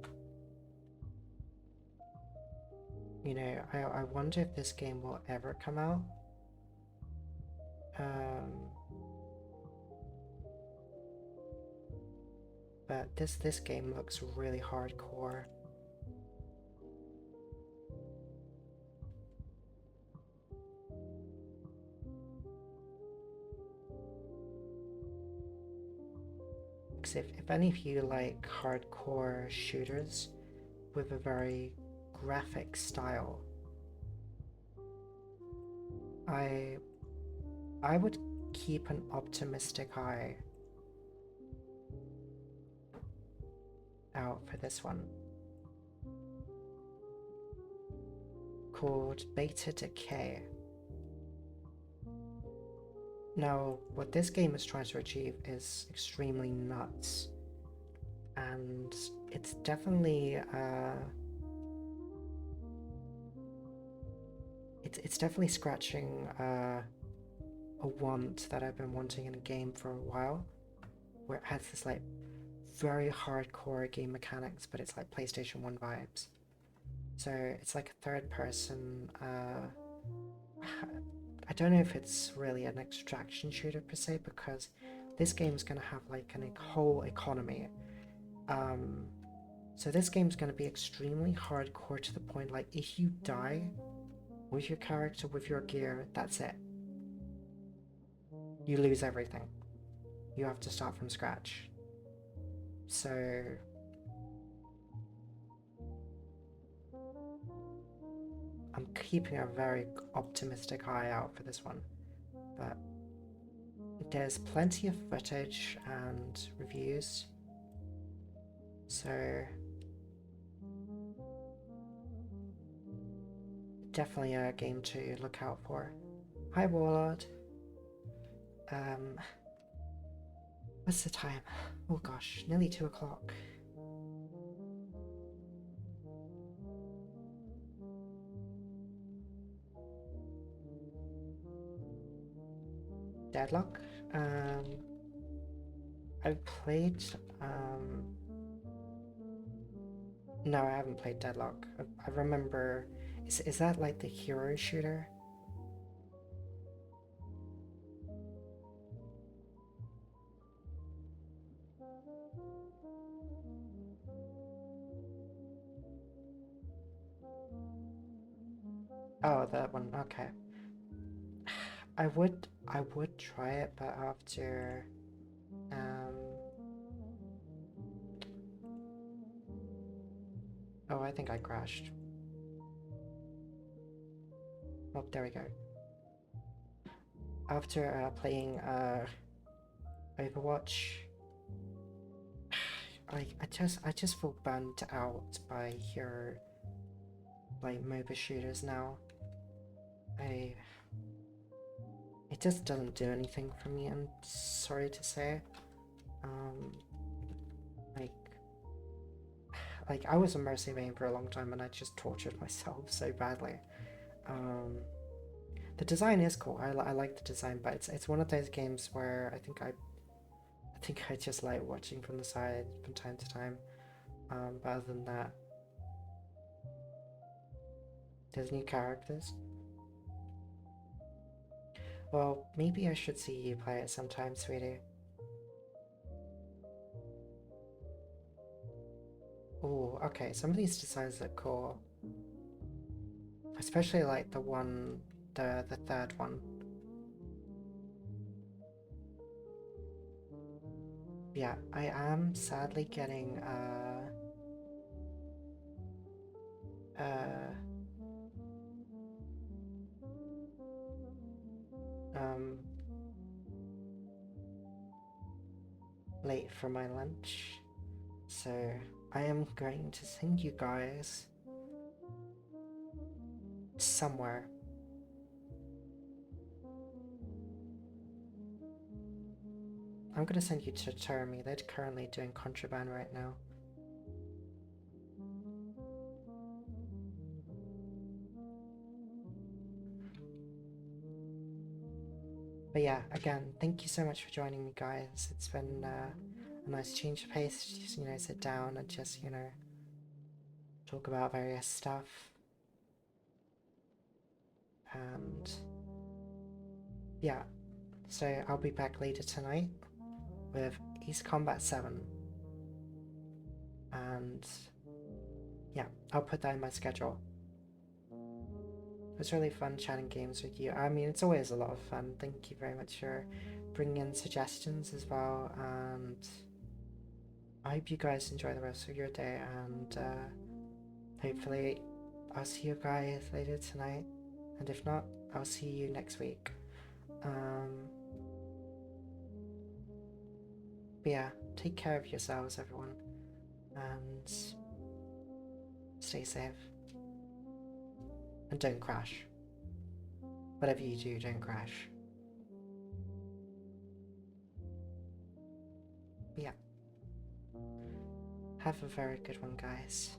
S1: you know, I wonder if this game will ever come out. But this game looks really hardcore. If any of you like hardcore shooters with a very graphic style, I would keep an optimistic eye out for this one, called Beta Decay. Now, what this game is trying to achieve is extremely nuts, and it's definitely it's definitely scratching a want that I've been wanting in a game for a while, where it has this like very hardcore game mechanics, but it's like PlayStation 1 vibes. So it's like a third person, I don't know if it's really an extraction shooter per se, because this game's gonna have like a whole economy. So this game's gonna be extremely hardcore to the point like if you die with your character, with your gear, that's it. You lose everything. You have to start from scratch. So I'm keeping a very optimistic eye out for this one, but there's plenty of footage and reviews, so definitely a game to look out for. Hi Warlord. What's the time? Oh gosh, nearly 2 o'clock. Deadlock? I've played, no, I haven't played Deadlock. I remember, is that like the hero shooter? Oh, that one, okay. I would try it, but after, oh, I think I crashed. Oh, there we go. After playing Overwatch, I just feel burnt out by hero like MOBA shooters now. It just doesn't do anything for me, I'm sorry to say. Like I was a Mercy main for a long time and I just tortured myself so badly. The design is cool. I like the design, but it's one of those games where I think I just like watching from the side from time to time. But other than that, there's new characters. Well, maybe I should see you play it sometime, sweetie. Oh, okay, some of these designs look cool. Especially like the one, the third one. Yeah, I am sadly getting, late for my lunch, so I am going to send you guys somewhere. I'm gonna send you to Termi. They're currently doing Contraband right now. But yeah, again, thank you so much for joining me, guys. It's been a nice change of pace. Just, sit down and just, talk about various stuff. And yeah, so I'll be back later tonight with East Combat 7. And yeah, I'll put that in my schedule. It was really fun chatting games with you. I mean, it's always a lot of fun. Thank you very much for bringing in suggestions as well. And I hope you guys enjoy the rest of your day. And hopefully I'll see you guys later tonight. And if not, I'll see you next week. But yeah, take care of yourselves, everyone. And stay safe. And don't crash. Whatever you do, don't crash. But yeah. Have a very good one, guys.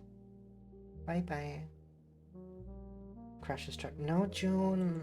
S1: Bye bye. Crash is truck. No, June.